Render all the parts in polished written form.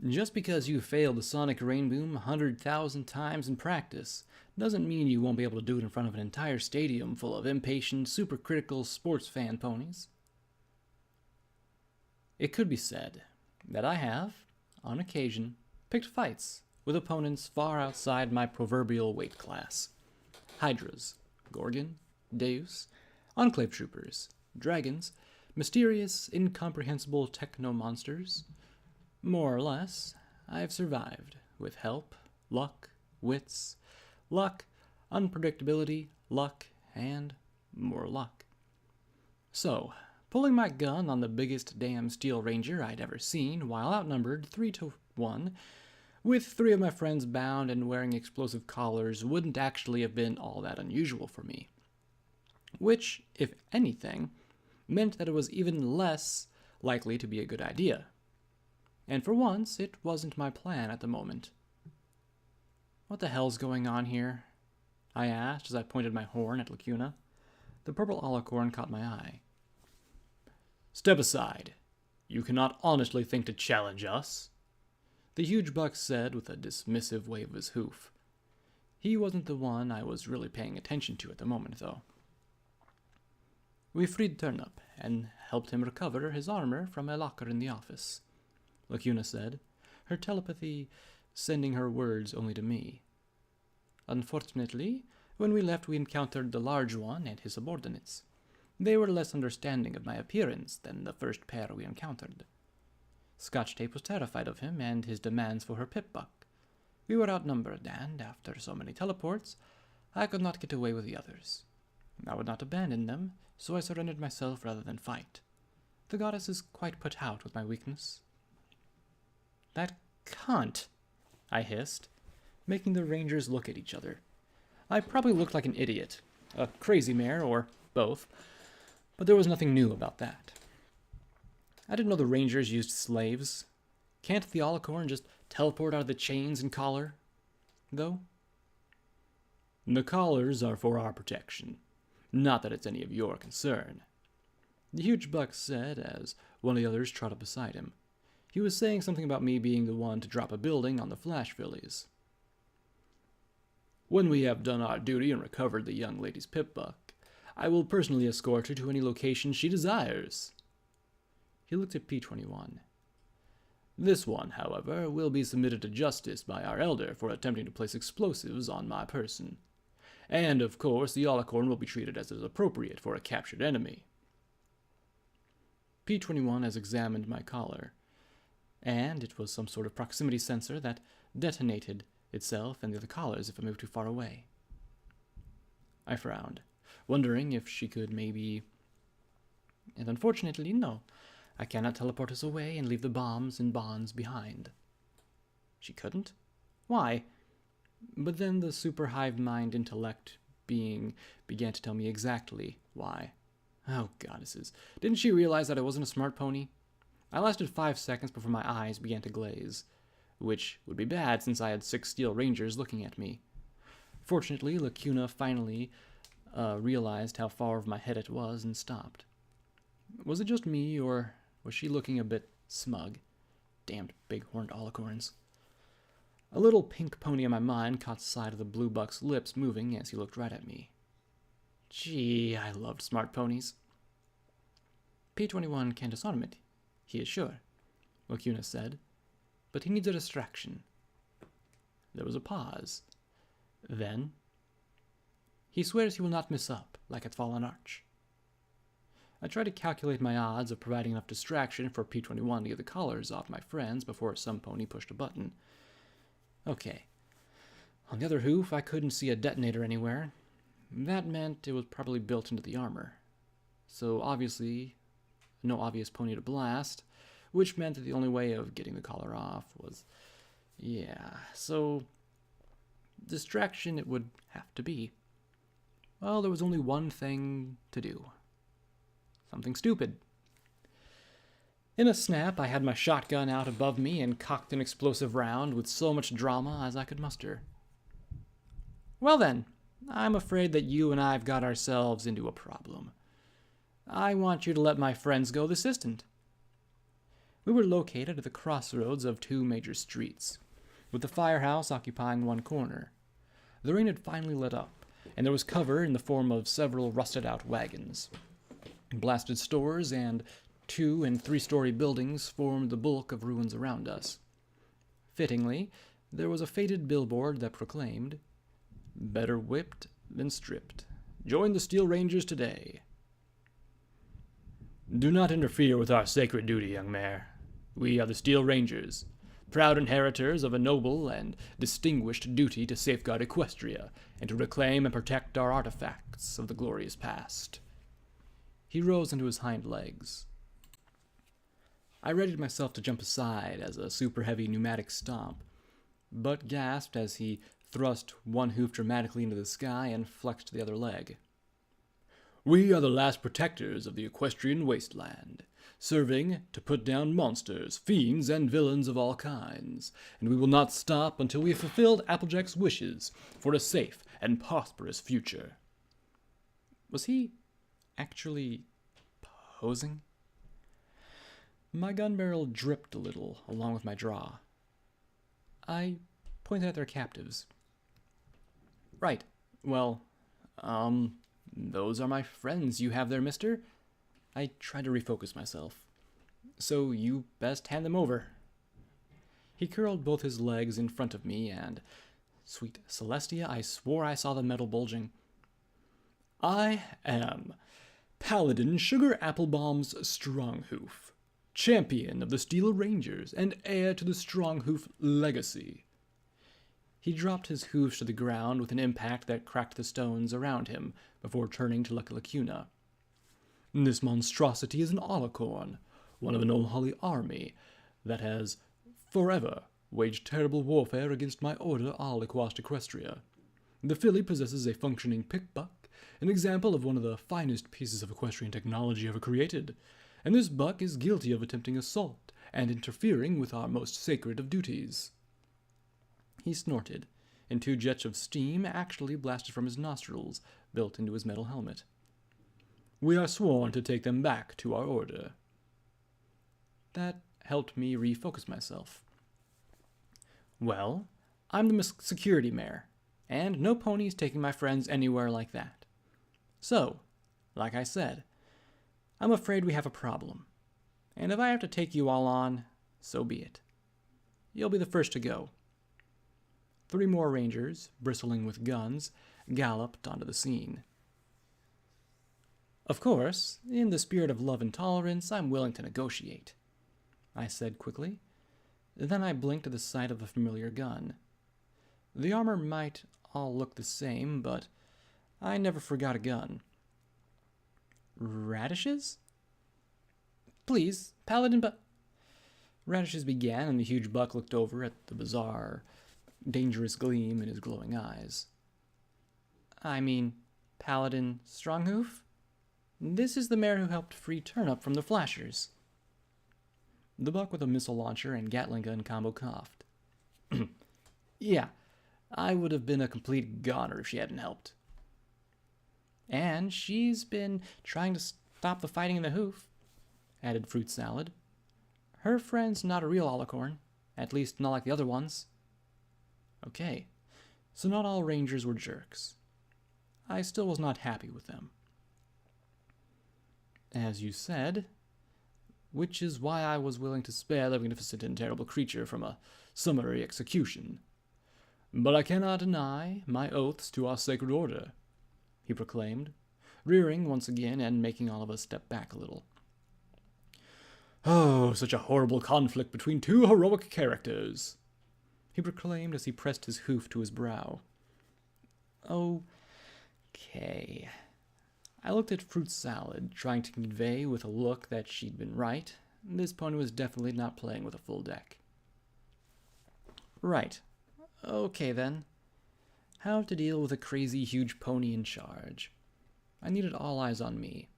Just because you failed the sonic rain boom 100,000 times in practice doesn't mean you won't be able to do it in front of an entire stadium full of impatient, supercritical sports fan ponies. It could be said that I have, on occasion, picked fights with opponents far outside my proverbial weight class. Hydras, Gorgon, Deus, Enclave troopers, dragons, mysterious, incomprehensible techno-monsters. More or less, I've survived with help, luck, wits, luck, unpredictability, luck, and more luck. So, pulling my gun on the biggest damn steel ranger I'd ever seen while outnumbered 3-1, with 3 of my friends bound and wearing explosive collars wouldn't actually have been all that unusual for me. Which, if anything, meant that it was even less likely to be a good idea. And for once, it wasn't my plan at the moment. "What the hell's going on here?" I asked as I pointed my horn at Lacuna. The purple alicorn caught my eye. "Step aside. You cannot honestly think to challenge us," the huge buck said with a dismissive wave of his hoof. He wasn't the one I was really paying attention to at the moment, though. "We freed Turnip and helped him recover his armor from a locker in the office," Lacuna said, her telepathy sending her words only to me. "Unfortunately, when we left we encountered the large one and his subordinates. They were less understanding of my appearance than the first pair we encountered. Scotch Tape was terrified of him and his demands for her pip-buck. We were outnumbered, and after so many teleports, I could not get away with the others. I would not abandon them, so I surrendered myself rather than fight. The goddess is quite put out with my weakness." "That cunt," I hissed, making the rangers look at each other. I probably looked like an idiot, a crazy mare, or both, but there was nothing new about that. I didn't know the rangers used slaves. Can't the alicorn just teleport out of the chains and collar, though? "The collars are for our protection. Not that it's any of your concern," the huge buck said as one of the others trotted beside him. He was saying something about me being the one to drop a building on the Flash Phillies. "When we have done our duty and recovered the young lady's pip-buck, I will personally escort her to any location she desires." He looked at P-21. "This one, however, will be submitted to justice by our elder for attempting to place explosives on my person. And, of course, the alicorn will be treated as is appropriate for a captured enemy." P-21 has examined my collar, and it was some sort of proximity sensor that detonated itself and the other collars if I moved too far away. I frowned, wondering if she could maybe... And unfortunately, no. I cannot teleport us away and leave the bombs and bonds behind. She couldn't? Why? But then the super hive mind intellect being began to tell me exactly why. Oh, goddesses. Didn't she realize that I wasn't a smart pony? I lasted 5 seconds before my eyes began to glaze, which would be bad since I had 6 steel rangers looking at me. Fortunately, Lacuna finally realized how far over my head it was and stopped. Was it just me, or was she looking a bit smug? Damned big-horned alicorns. A little pink pony in my mind caught sight of the blue buck's lips moving as he looked right at me. Gee, I loved smart ponies. P-21 can't disarm it, he is sure, Lacuna said, but he needs a distraction. There was a pause. Then, he swears he will not miss up, like at Fallen Arch. I tried to calculate my odds of providing enough distraction for P-21 to get the collars off my friends before some pony pushed a button. Okay. On the other hoof, I couldn't see a detonator anywhere. That meant it was probably built into the armor. So obviously, no obvious pony to blast, which meant that the only way of getting the collar off was... Yeah, so... distraction it would have to be. Well, there was only one thing to do. Something stupid. In a snap, I had my shotgun out above me and cocked an explosive round with so much drama as I could muster. Well then, I'm afraid that you and I've got ourselves into a problem. I want you to let my friends go this instant. We were located at the crossroads of two major streets, with the firehouse occupying one corner. The rain had finally let up, and there was cover in the form of several rusted-out wagons. Blasted stores and 2- and 3-story buildings formed the bulk of ruins around us. Fittingly, there was a faded billboard that proclaimed, "Better whipped than stripped. Join the Steel Rangers today." "Do not interfere with our sacred duty, young mare. We are the Steel Rangers, proud inheritors of a noble and distinguished duty to safeguard Equestria and to reclaim and protect our artifacts of the glorious past." He rose onto his hind legs. I readied myself to jump aside as a super-heavy pneumatic stomp, but gasped as he thrust one hoof dramatically into the sky and flexed the other leg. "We are the last protectors of the equestrian wasteland, serving to put down monsters, fiends, and villains of all kinds, and we will not stop until we have fulfilled Applejack's wishes for a safe and prosperous future." Was he actually posing? My gun barrel dripped a little along with my draw. I pointed at their captives. "Right. Well, those are my friends you have there, mister." I tried to refocus myself. "So you best hand them over." He curled both his legs in front of me, and, sweet Celestia, I swore I saw the metal bulging. "I am Paladin Sugar Applebomb's Stronghoof, champion of the Steel Rangers and heir to the Stronghoof legacy." He dropped his hoofs to the ground with an impact that cracked the stones around him before turning to Lucky Lacuna. "This monstrosity is an Alicorn, one of an unholy army that has forever waged terrible warfare against my order all across Equestria. The filly possesses a functioning pickbuck, an example of one of the finest pieces of equestrian technology ever created, and this buck is guilty of attempting assault and interfering with our most sacred of duties." He snorted, and 2 jets of steam actually blasted from his nostrils, built into his metal helmet. "We are sworn to take them back to our order." That helped me refocus myself. "Well, I'm the security mare, and no ponies taking my friends anywhere like that. So, like I said, I'm afraid we have a problem, and if I have to take you all on, so be it. You'll be the first to go." 3 more rangers, bristling with guns, galloped onto the scene. "Of course, in the spirit of love and tolerance, I'm willing to negotiate," I said quickly. Then I blinked at the sight of the familiar gun. The armor might all look the same, but I never forgot a gun. "Radishes?" "Please, Paladin, but..." Radishes began, and the huge buck looked over at the bizarre, dangerous gleam in his glowing eyes. "I mean, Paladin Stronghoof? This is the mare who helped free Turnip from the Flashers." The buck with a missile launcher and Gatling gun combo coughed. "Yeah, I would have been a complete goner if she hadn't helped." "And she's been trying to stop the fighting in the hoof," added Fruit Salad. "Her friend's not a real Alicorn, at least not like the other ones." Okay, so not all rangers were jerks. I still was not happy with them. "As you said, which is why I was willing to spare the magnificent and terrible creature from a summary execution. But I cannot deny my oaths to our sacred order," he proclaimed, rearing once again and making all of us step back a little. "Oh, such a horrible conflict between 2 heroic characters," he proclaimed as he pressed his hoof to his brow. "Okay." I looked at Fruit Salad, trying to convey with a look that she'd been right. This pony was definitely not playing with a full deck. "Right. Okay, then. How to deal with a crazy huge pony in charge?" I needed all eyes on me.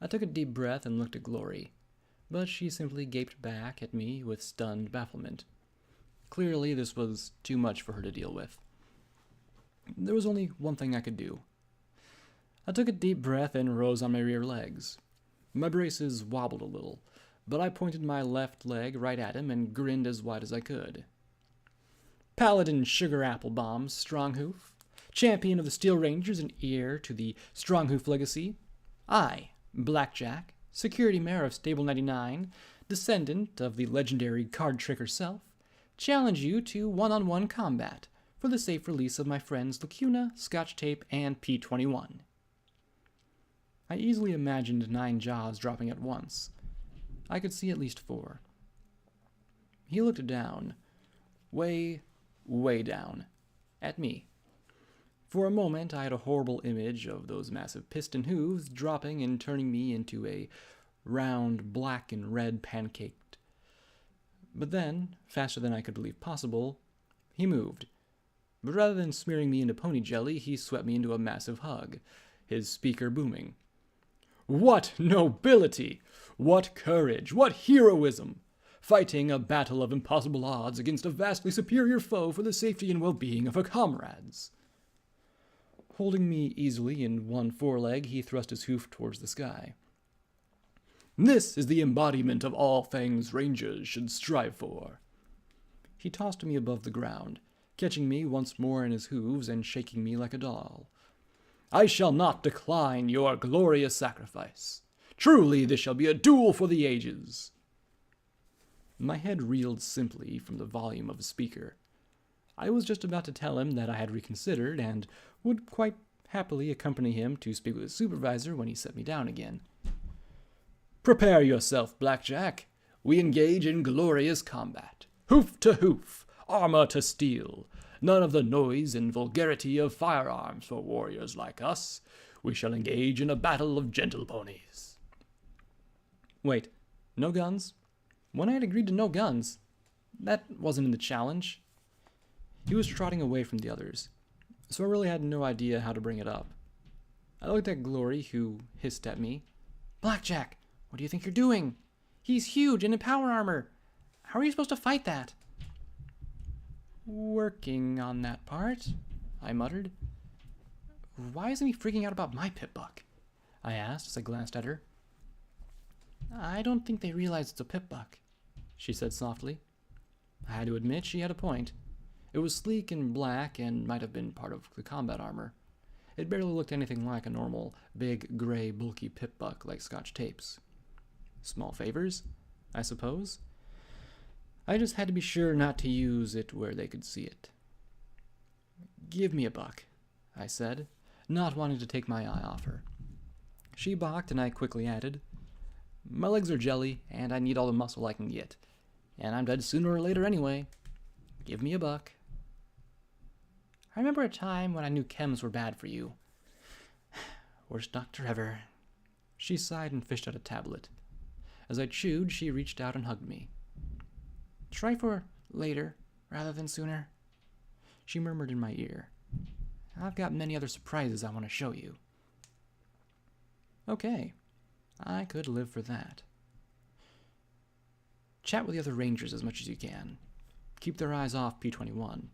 I took a deep breath and looked at Glory, but she simply gaped back at me with stunned bafflement. Clearly, this was too much for her to deal with. There was only one thing I could do. I took a deep breath and rose on my rear legs. My braces wobbled a little, but I pointed my left leg right at him and grinned as wide as I could. Paladin Sugar Apple Bomb Stronghoof, champion of the Steel Rangers and heir to the Stronghoof legacy. I, Blackjack, security mayor of Stable 99, descendant of the legendary card trick herself, challenge you to one-on-one combat for the safe release of my friends Lacuna, Scotch Tape, and P21. I easily imagined 9 jaws dropping at once. I could see at least 4. He looked down, way down, at me. For a moment, I had a horrible image of those massive piston hooves dropping and turning me into a round black and red pancake. But then, faster than I could believe possible, he moved. But rather than smearing me into pony jelly, he swept me into a massive hug, his speaker booming. What nobility! What courage! What heroism! Fighting a battle of impossible odds against a vastly superior foe for the safety and well-being of her comrades. Holding me easily in one foreleg, he thrust his hoof towards the sky. This is the embodiment of all things Rangers should strive for. He tossed me above the ground, catching me once more in his hooves and shaking me like a doll. I shall not decline your glorious sacrifice. Truly, this shall be a duel for the ages. My head reeled simply from the volume of the speaker. I was just about to tell him that I had reconsidered and would quite happily accompany him to speak with his supervisor when he set me down again. Prepare yourself, Blackjack. We engage in glorious combat. Hoof to hoof, armor to steel. None of the noise and vulgarity of firearms for warriors like us. We shall engage in a battle of gentle ponies. Wait, no guns? When I had agreed to no guns, that wasn't in the challenge. He was trotting away from the others, so I really had no idea how to bring it up. I looked at Glory, who hissed at me. Blackjack, what do you think you're doing? He's huge and in power armor. How are you supposed to fight that? Working on that part, I muttered. Why isn't he freaking out about my pip-buck? I asked as I glanced at her. I don't think they realize it's a pip-buck, she said softly. I had to admit she had a point. It was sleek and black and might have been part of the combat armor. It barely looked anything like a normal, big, gray, bulky pip-buck like Scotch Tape's. Small favors, I suppose. I just had to be sure not to use it where they could see it. Give me a buck, I said, not wanting to take my eye off her. She balked, and I quickly added, my legs are jelly, and I need all the muscle I can get. And I'm dead sooner or later anyway. Give me a buck. I remember a time when I knew chems were bad for you. Worst doctor ever. She sighed and fished out a tablet. As I chewed, she reached out and hugged me. Try for later, rather than sooner, she murmured in my ear. I've got many other surprises I want to show you. Okay, I could live for that. Chat with the other Rangers as much as you can. Keep their eyes off P21.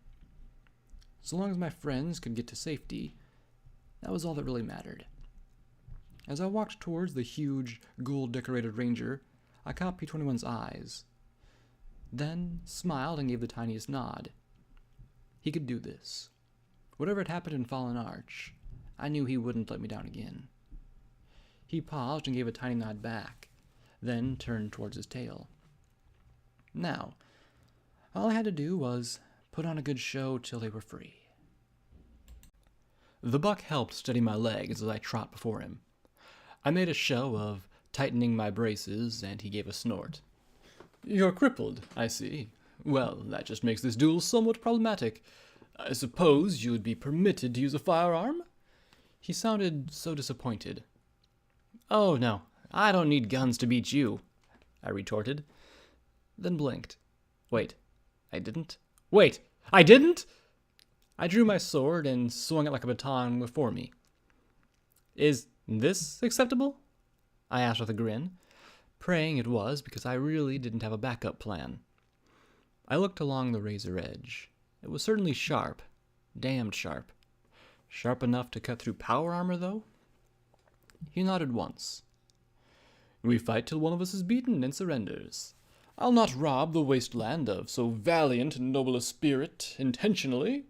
So long as my friends could get to safety, that was all that really mattered. As I walked towards the huge, gold-decorated Ranger, I caught P21's eyes, then smiled and gave the tiniest nod. He could do this. Whatever had happened in Fallen Arch, I knew he wouldn't let me down again. He paused and gave a tiny nod back, then turned towards his tail. Now, all I had to do was put on a good show till they were free. The buck helped steady my legs as I trot before him. I made a show of tightening my braces, and he gave a snort. You're crippled, I see. Well, that just makes this duel somewhat problematic. I suppose you would be permitted to use a firearm? He sounded so disappointed. Oh, no, I don't need guns to beat you, I retorted, then blinked. Wait, I didn't? Wait, I didn't? I drew my sword and swung it like a baton before me. Is this acceptable? I asked with a grin, praying it was because I really didn't have a backup plan. I looked along the razor edge. It was certainly sharp, damned sharp. Sharp enough to cut through power armor, though? He nodded once. We fight till one of us is beaten and surrenders. I'll not rob the wasteland of so valiant and noble a spirit intentionally."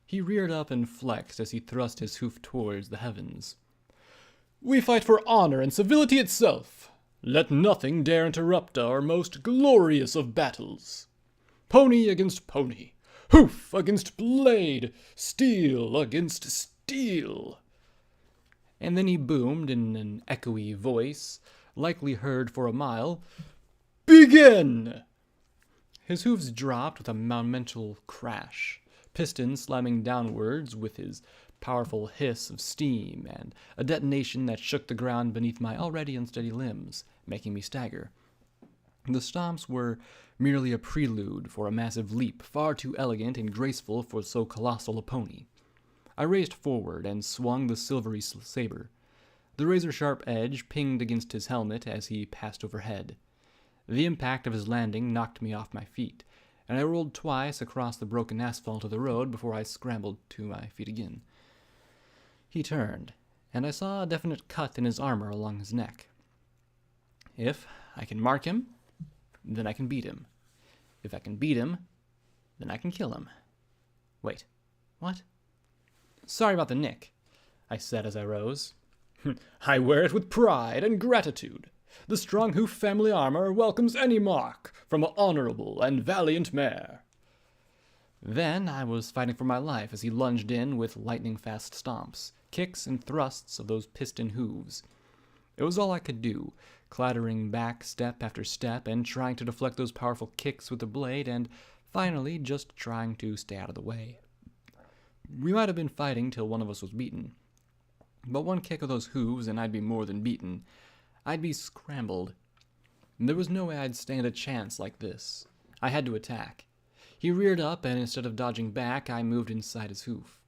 He reared up and flexed as he thrust his hoof towards the heavens. "We fight for honor and civility itself. Let nothing dare interrupt our most glorious of battles. Pony against pony, hoof against blade, steel against steel." And then he boomed in an echoey voice, likely heard for a mile, "Begin!" His hoofs dropped with a monumental crash, piston slamming downwards with his powerful hiss of steam, and a detonation that shook the ground beneath my already unsteady limbs, making me stagger. The stomps were merely a prelude for a massive leap, far too elegant and graceful for so colossal a pony. I raced forward and swung the silvery saber. The razor-sharp edge pinged against his helmet as he passed overhead. The impact of his landing knocked me off my feet, and I rolled twice across the broken asphalt of the road before I scrambled to my feet again. He turned, and I saw a definite cut in his armor along his neck. If I can mark him, then I can beat him. If I can beat him, then I can kill him. Wait, what? "Sorry about the nick," I said as I rose. "I wear it with pride and gratitude. The Strong Hoof family armor welcomes any mark from an honorable and valiant mare." Then I was fighting for my life as he lunged in with lightning-fast stomps, kicks, and thrusts of those piston hooves. It was all I could do, clattering back step after step and trying to deflect those powerful kicks with the blade and, finally, just trying to stay out of the way. We might have been fighting till one of us was beaten, but one kick of those hooves and I'd be more than beaten. I'd be scrambled. There was no way I'd stand a chance like this. I had to attack. He reared up, and instead of dodging back, I moved inside his hoof.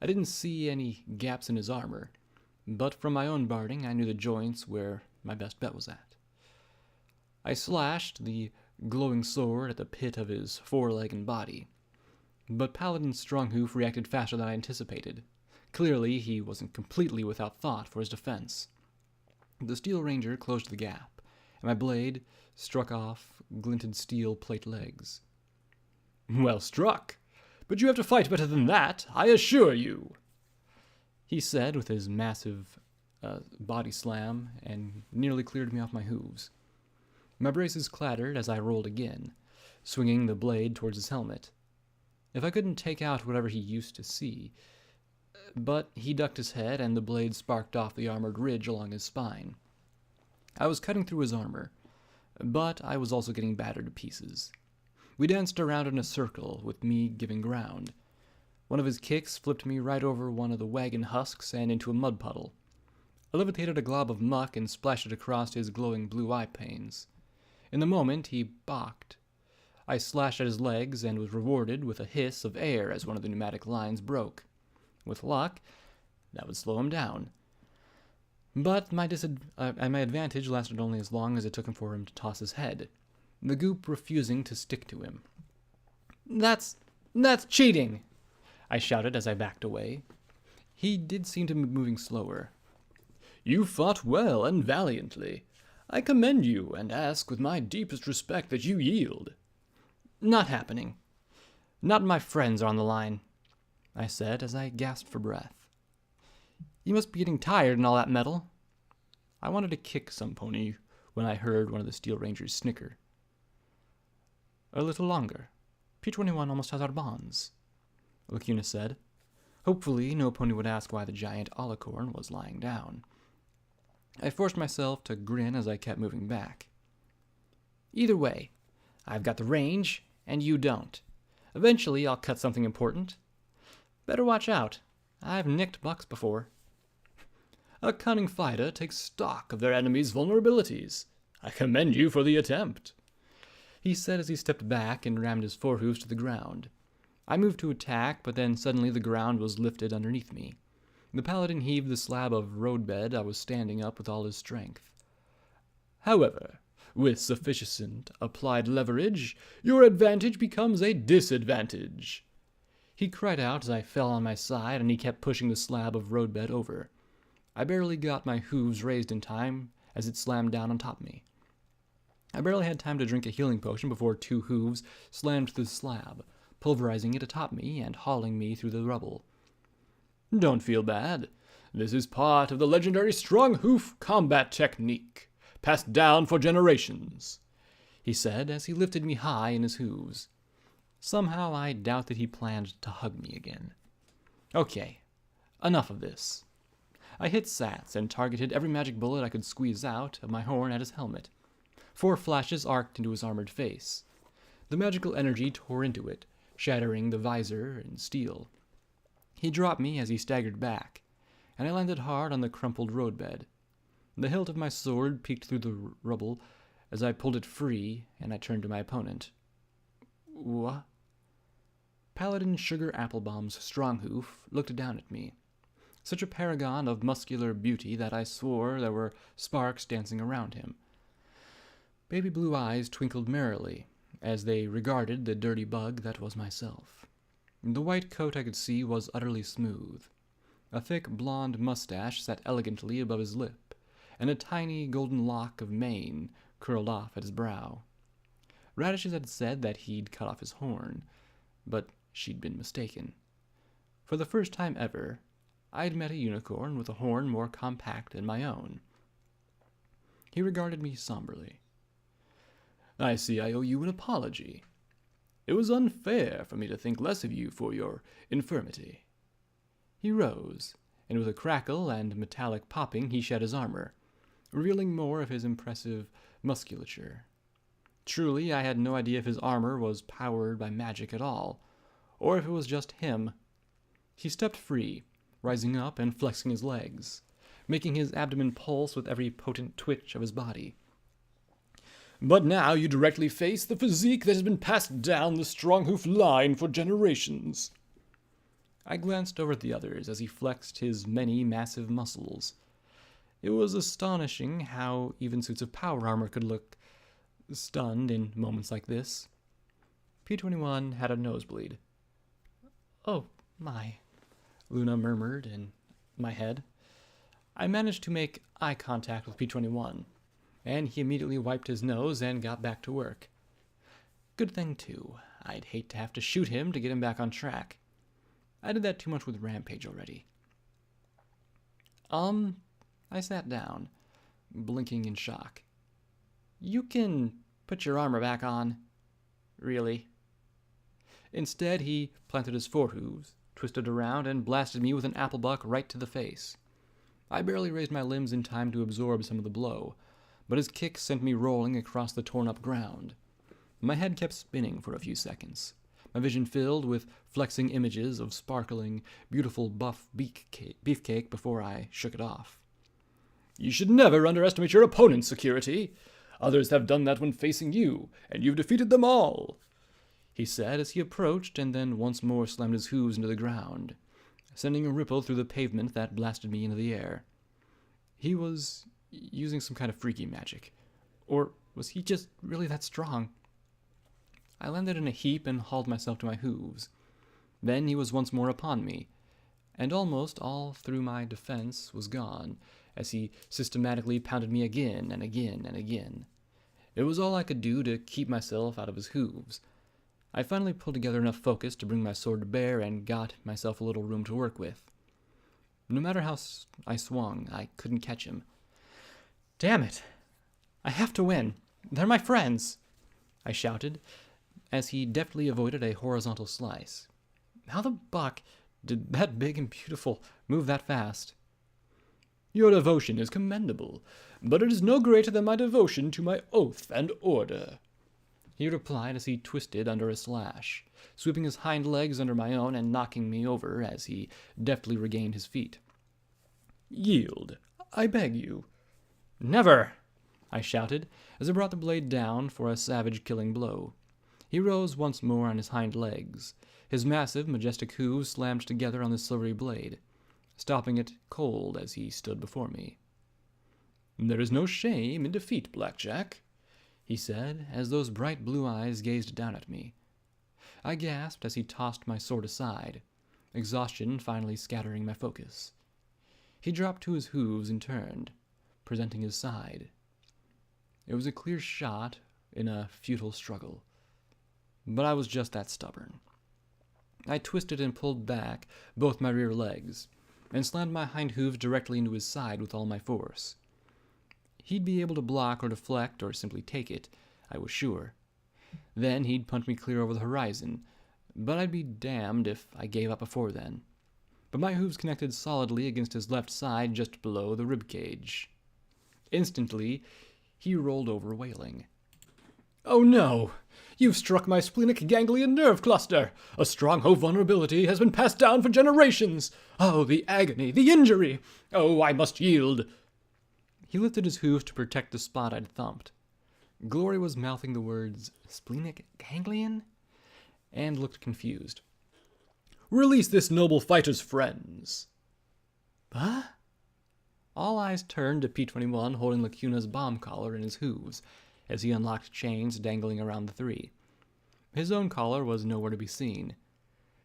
I didn't see any gaps in his armor, but from my own barding, I knew the joints where my best bet was at. I slashed the glowing sword at the pit of his foreleg and body, but Paladin's Stronghoof reacted faster than I anticipated. Clearly, he wasn't completely without thought for his defense. The Steel Ranger closed the gap, and my blade struck off glinted steel plate legs. "Well struck, but you have to fight better than that, I assure you," he said with his massive body slam, and nearly cleared me off my hooves. My braces clattered as I rolled again, swinging the blade towards his helmet. If I couldn't take out whatever he used to see, but he ducked his head, and the blade sparked off the armored ridge along his spine. I was cutting through his armor, but I was also getting battered to pieces. We danced around in a circle, with me giving ground. One of his kicks flipped me right over one of the wagon husks and into a mud puddle. I levitated a glob of muck and splashed it across his glowing blue eye panes. In the moment, he balked. I slashed at his legs and was rewarded with a hiss of air as one of the pneumatic lines broke. With luck, that would slow him down. But my advantage lasted only as long as it took for him to toss his head, the goop refusing to stick to him. That's cheating!" I shouted as I backed away. He did seem to be moving slower. "You fought well and valiantly. I commend you and ask with my deepest respect that you yield." "Not happening. Not when my friends are on the line," I said as I gasped for breath. "You must be getting tired in all that metal." I wanted to kick some pony when I heard one of the Steel Rangers snicker. "A little longer. P-21 almost has our bonds," Lacuna said. Hopefully, no pony would ask why the giant alicorn was lying down. I forced myself to grin as I kept moving back. "Either way, I've got the range, and you don't. Eventually, I'll cut something important. Better watch out. I've nicked bucks before." "A cunning fighter takes stock of their enemy's vulnerabilities. I commend you for the attempt," he said as he stepped back and rammed his forehoofs to the ground. I moved to attack, but then suddenly the ground was lifted underneath me. The paladin heaved the slab of roadbed I was standing up with all his strength. "However, with sufficient applied leverage, your advantage becomes a disadvantage," he cried out as I fell on my side, and he kept pushing the slab of roadbed over. I barely got my hooves raised in time as it slammed down on top of me. I barely had time to drink a healing potion before 2 hooves slammed through the slab, pulverizing it atop me and hauling me through the rubble. "Don't feel bad. This is part of the legendary strong hoof combat technique, passed down for generations," he said as he lifted me high in his hooves. Somehow I doubt that he planned to hug me again. Okay, enough of this. I hit Sats and targeted every magic bullet I could squeeze out of my horn at his helmet. 4 flashes arced into his armored face. The magical energy tore into it, shattering the visor and steel. He dropped me as he staggered back, and I landed hard on the crumpled roadbed. The hilt of my sword peeked through the rubble as I pulled it free, and I turned to my opponent. "What?" Paladin Sugar Applebaum's Stronghoof looked down at me, such a paragon of muscular beauty that I swore there were sparks dancing around him. Baby blue eyes twinkled merrily as they regarded the dirty bug that was myself. The white coat I could see was utterly smooth. A thick blonde mustache sat elegantly above his lip, and a tiny golden lock of mane curled off at his brow. Radishes had said that he'd cut off his horn, but she'd been mistaken. For the first time ever, I'd met a unicorn with a horn more compact than my own. He regarded me somberly. "I see I owe you an apology. It was unfair for me to think less of you for your infirmity." He rose, and with a crackle and metallic popping he shed his armor, revealing more of his impressive musculature. Truly, I had no idea if his armor was powered by magic at all, or if it was just him. He stepped free, rising up and flexing his legs, making his abdomen pulse with every potent twitch of his body. "But now you directly face the physique that has been passed down the Stronghoof line for generations." I glanced over at the others as he flexed his many massive muscles. It was astonishing how even suits of power armor could look stunned in moments like this. P21 had a nosebleed. "Oh, my," Luna murmured in my head. I managed to make eye contact with P21, and he immediately wiped his nose and got back to work. Good thing, too. I'd hate to have to shoot him to get him back on track. I did that too much with Rampage already. I sat down, blinking in shock. "You can put your armor back on." "Really?" Instead, he planted his forehooves, twisted around, and blasted me with an applebuck right to the face. I barely raised my limbs in time to absorb some of the blow, but his kick sent me rolling across the torn-up ground. My head kept spinning for a few seconds, my vision filled with flexing images of sparkling, beautiful buff beefcake before I shook it off. "You should never underestimate your opponent's security. Others have done that when facing you, and you've defeated them all," he said as he approached and then once more slammed his hooves into the ground, sending a ripple through the pavement that blasted me into the air. He was using some kind of freaky magic. Or was he just really that strong? I landed in a heap and hauled myself to my hooves. Then he was once more upon me, and almost all through my defense was gone, as he systematically pounded me again and again and again. It was all I could do to keep myself out of his hooves. I finally pulled together enough focus to bring my sword to bear and got myself a little room to work with. No matter how I swung, I couldn't catch him. "Damn it! I have to win! They're my friends!" I shouted, as he deftly avoided a horizontal slice. How the buck did that big and beautiful move that fast? "Your devotion is commendable, but it is no greater than my devotion to my oath and order," he replied as he twisted under a slash, sweeping his hind legs under my own and knocking me over as he deftly regained his feet. "Yield, I beg you." "Never!" I shouted as I brought the blade down for a savage-killing blow. He rose once more on his hind legs. His massive, majestic hooves slammed together on the silvery blade, stopping it cold as he stood before me. "There is no shame in defeat, Blackjack," he said, as those bright blue eyes gazed down at me. I gasped as he tossed my sword aside, exhaustion finally scattering my focus. He dropped to his hooves and turned, presenting his side. It was a clear shot in a futile struggle, but I was just that stubborn. I twisted and pulled back both my rear legs, and slammed my hind hooves directly into his side with all my force. He'd be able to block or deflect or simply take it, I was sure. Then he'd punt me clear over the horizon, but I'd be damned if I gave up before then. But my hooves connected solidly against his left side just below the rib cage. Instantly, he rolled over wailing. "Oh no! You've struck my splenic ganglion nerve cluster! A stronghold vulnerability has been passed down for generations! Oh, the agony, the injury! Oh, I must yield!" He lifted his hooves to protect the spot I'd thumped. Glory was mouthing the words, "Splenic ganglion?" and looked confused. "Release this noble fighter's friends." Huh? All eyes turned to P-21 holding Lacuna's bomb collar in his hooves, as he unlocked chains dangling around the three. His own collar was nowhere to be seen.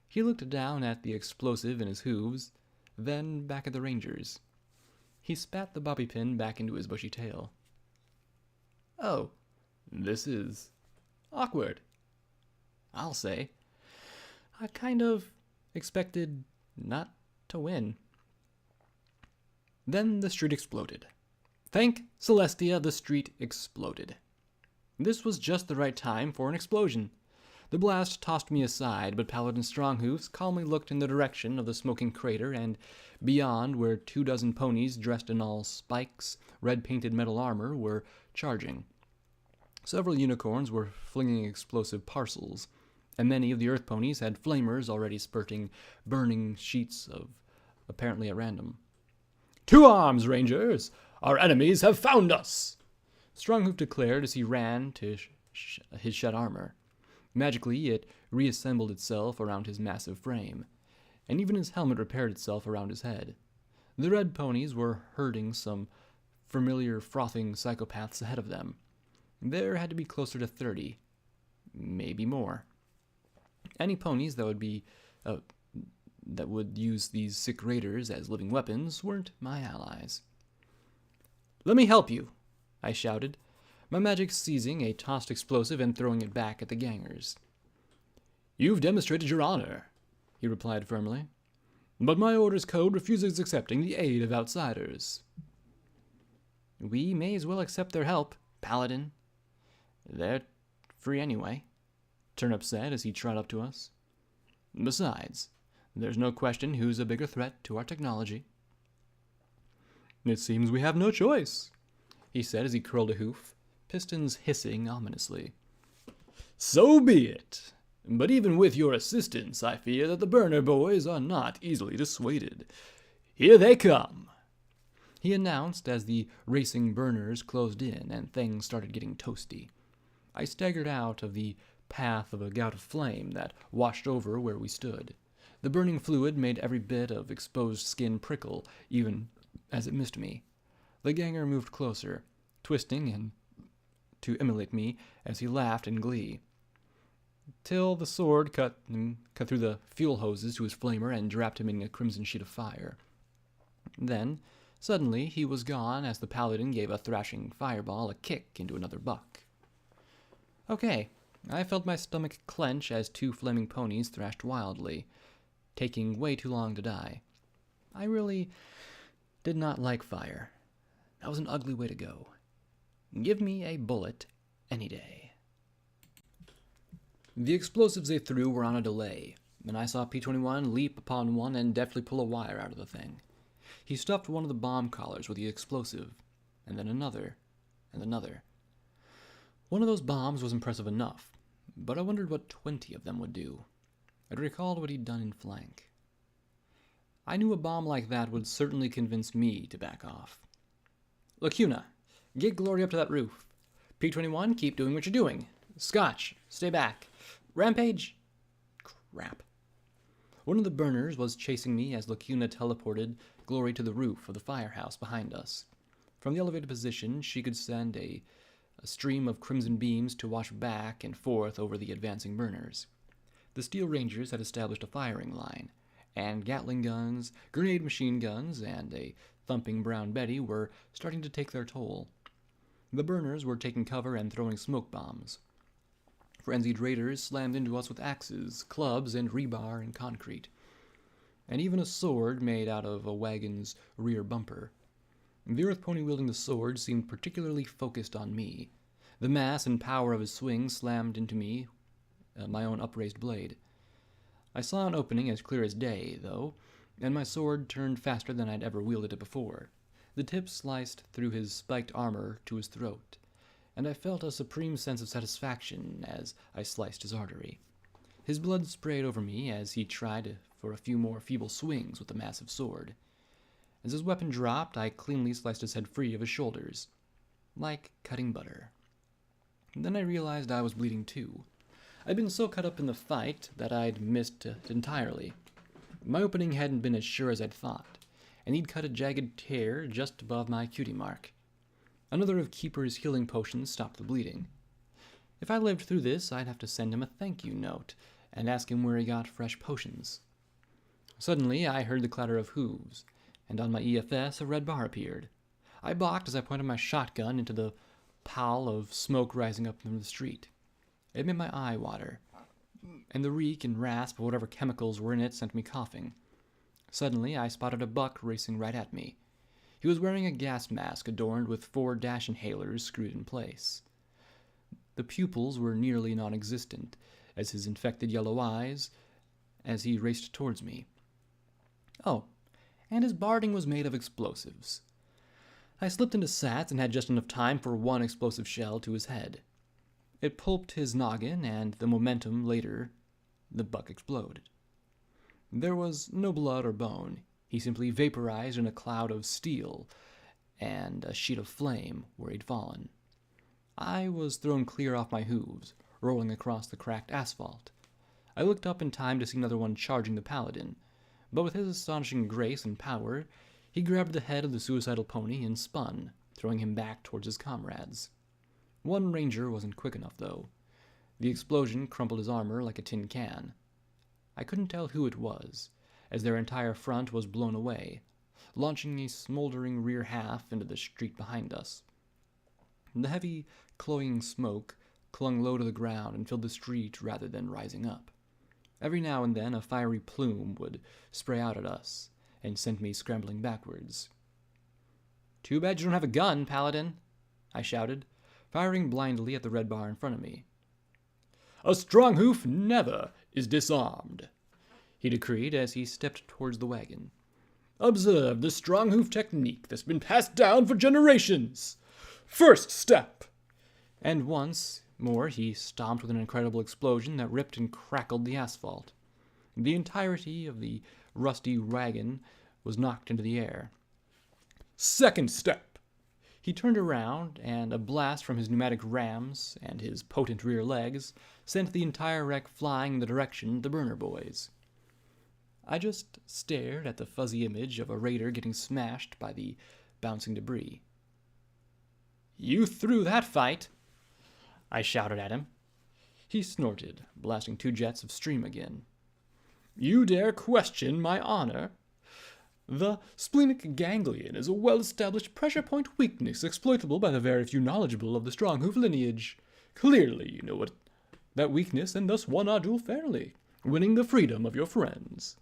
He looked down at the explosive in his hooves, then back at the Rangers. He spat the bobby pin back into his bushy tail. "Oh, this is awkward, I'll say. I kind of expected not to win." Then the street exploded. Thank Celestia, the street exploded. This was just the right time for an explosion. The blast tossed me aside, but Paladin Stronghoofs calmly looked in the direction of the smoking crater and beyond, where 24 ponies dressed in all spikes, red-painted metal armor were charging. Several unicorns were flinging explosive parcels, and many of the earth ponies had flamers already spurting burning sheets of apparently at random. "To arms, Rangers! Our enemies have found us!" Stronghoof declared as he ran to his shed armor. Magically, it reassembled itself around his massive frame, and even his helmet repaired itself around his head. The red ponies were herding some familiar frothing psychopaths ahead of them. There had to be closer to 30, maybe more. Any ponies that would use these sick raiders as living weapons weren't my allies. "Let me help you," I shouted, my magic seizing a tossed explosive and throwing it back at the gangers. "You've demonstrated your honor," he replied firmly, "but my orders code refuses accepting the aid of outsiders." "We may as well accept their help, Paladin. They're free anyway," Turnip said as he trot up to us. "Besides, there's no question who's a bigger threat to our technology." "It seems we have no choice," he said as he curled a hoof, pistons hissing ominously. "So be it. But even with your assistance, I fear that the Burner boys are not easily dissuaded. Here they come," he announced as the racing burners closed in and things started getting toasty. I staggered out of the path of a gout of flame that washed over where we stood. The burning fluid made every bit of exposed skin prickle, even as it missed me. The ganger moved closer, twisting and to emulate me as he laughed in glee, till the sword cut through the fuel hoses to his flamer and draped him in a crimson sheet of fire. Then, suddenly, he was gone as the paladin gave a thrashing fireball a kick into another buck. Okay, I felt my stomach clench as 2 flaming ponies thrashed wildly, taking way too long to die. I really did not like fire. That was an ugly way to go. Give me a bullet any day. The explosives they threw were on a delay, and I saw P-21 leap upon one and deftly pull a wire out of the thing. He stuffed one of the bomb collars with the explosive, and then another, and another. One of those bombs was impressive enough, but I wondered what 20 of them would do. I'd recalled what he'd done in flank. I knew a bomb like that would certainly convince me to back off. "Lacuna, get Glory up to that roof. P-21, keep doing what you're doing. Scotch, stay back. Rampage?" Crap. One of the burners was chasing me as Lacuna teleported Glory to the roof of the firehouse behind us. From the elevated position, she could send a stream of crimson beams to wash back and forth over the advancing burners. The Steel Rangers had established a firing line, and Gatling guns, grenade machine guns, and a thumping Brown Betty were starting to take their toll. The burners were taking cover and throwing smoke bombs. Frenzied raiders slammed into us with axes, clubs, and rebar and concrete, and even a sword made out of a wagon's rear bumper. The earth pony wielding the sword seemed particularly focused on me. The mass and power of his swing slammed into me, my own upraised blade. I saw an opening as clear as day, though, and my sword turned faster than I'd ever wielded it before. The tip sliced through his spiked armor to his throat, and I felt a supreme sense of satisfaction as I sliced his artery. His blood sprayed over me as he tried for a few more feeble swings with the massive sword. As his weapon dropped, I cleanly sliced his head free of his shoulders, like cutting butter. Then I realized I was bleeding too. I'd been so caught up in the fight that I'd missed it entirely. My opening hadn't been as sure as I'd thought, and he'd cut a jagged tear just above my cutie mark. Another of Keeper's healing potions stopped the bleeding. If I lived through this, I'd have to send him a thank you note and ask him where he got fresh potions. Suddenly, I heard the clatter of hooves, and on my EFS a red bar appeared. I balked as I pointed my shotgun into the pall of smoke rising up from the street. It made my eye water, and the reek and rasp of whatever chemicals were in it sent me coughing. Suddenly, I spotted a buck racing right at me. He was wearing a gas mask adorned with 4 dash inhalers screwed in place. The pupils were nearly non-existent, as his infected yellow eyes, as he raced towards me. Oh, and his barding was made of explosives. I slipped into Sats and had just enough time for 1 explosive shell to his head. It pulped his noggin, and the momentum later, the buck exploded. There was no blood or bone. He simply vaporized in a cloud of steel and a sheet of flame where he'd fallen. I was thrown clear off my hooves, rolling across the cracked asphalt. I looked up in time to see another one charging the paladin, but with his astonishing grace and power, he grabbed the head of the suicidal pony and spun, throwing him back towards his comrades. One ranger wasn't quick enough, though. The explosion crumpled his armor like a tin can. I couldn't tell who it was, as their entire front was blown away, launching a smoldering rear half into the street behind us. The heavy, cloying smoke clung low to the ground and filled the street rather than rising up. Every now and then a fiery plume would spray out at us and send me scrambling backwards. "Too bad you don't have a gun, Paladin," I shouted, firing blindly at the red bar in front of me. "A Stronghoof never is disarmed," he decreed as he stepped towards the wagon. "Observe the Stronghoof technique that's been passed down for generations. First step!" And once more he stomped with an incredible explosion that ripped and crackled the asphalt. The entirety of the rusty wagon was knocked into the air. "Second step!" He turned around, and a blast from his pneumatic rams and his potent rear legs sent the entire wreck flying in the direction of the burner boys. I just stared at the fuzzy image of a raider getting smashed by the bouncing debris. "You threw that fight!" I shouted at him. He snorted, blasting 2 jets of steam again. "You dare question my honor? The splenic ganglion is a well-established pressure point weakness exploitable by the very few knowledgeable of the Stronghoof lineage. Clearly you know what that weakness and thus won our duel fairly, winning the freedom of your friends.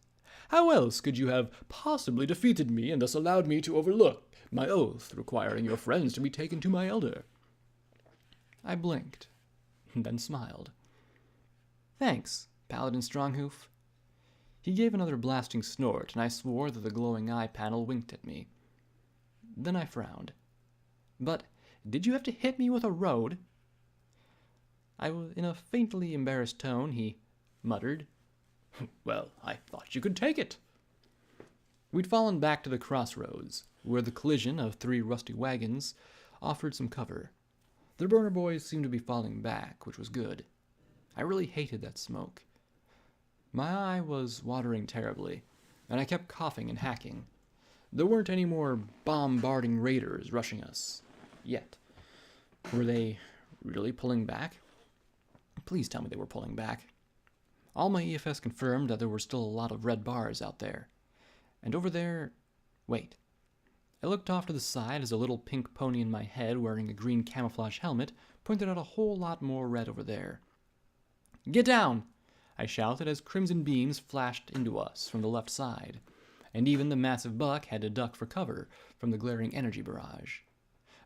How else could you have possibly defeated me and thus allowed me to overlook my oath requiring your friends to be taken to my elder?" I blinked, then smiled. "Thanks, Paladin Stronghoof." He gave another blasting snort, and I swore that the glowing eye panel winked at me. Then I frowned. "But did you have to hit me with a road?" In a faintly embarrassed tone, he muttered, "Well, I thought you could take it." We'd fallen back to the crossroads, where the collision of 3 rusty wagons offered some cover. The burner boys seemed to be falling back, which was good. I really hated that smoke. My eye was watering terribly, and I kept coughing and hacking. There weren't any more bombarding raiders rushing us. Yet. Were they really pulling back? Please tell me they were pulling back. All my EFS confirmed that there were still a lot of red bars out there. And over there... Wait. I looked off to the side as a little pink pony in my head wearing a green camouflage helmet pointed out a whole lot more red over there. "Get down!" I shouted as crimson beams flashed into us from the left side, and even the massive buck had to duck for cover from the glaring energy barrage.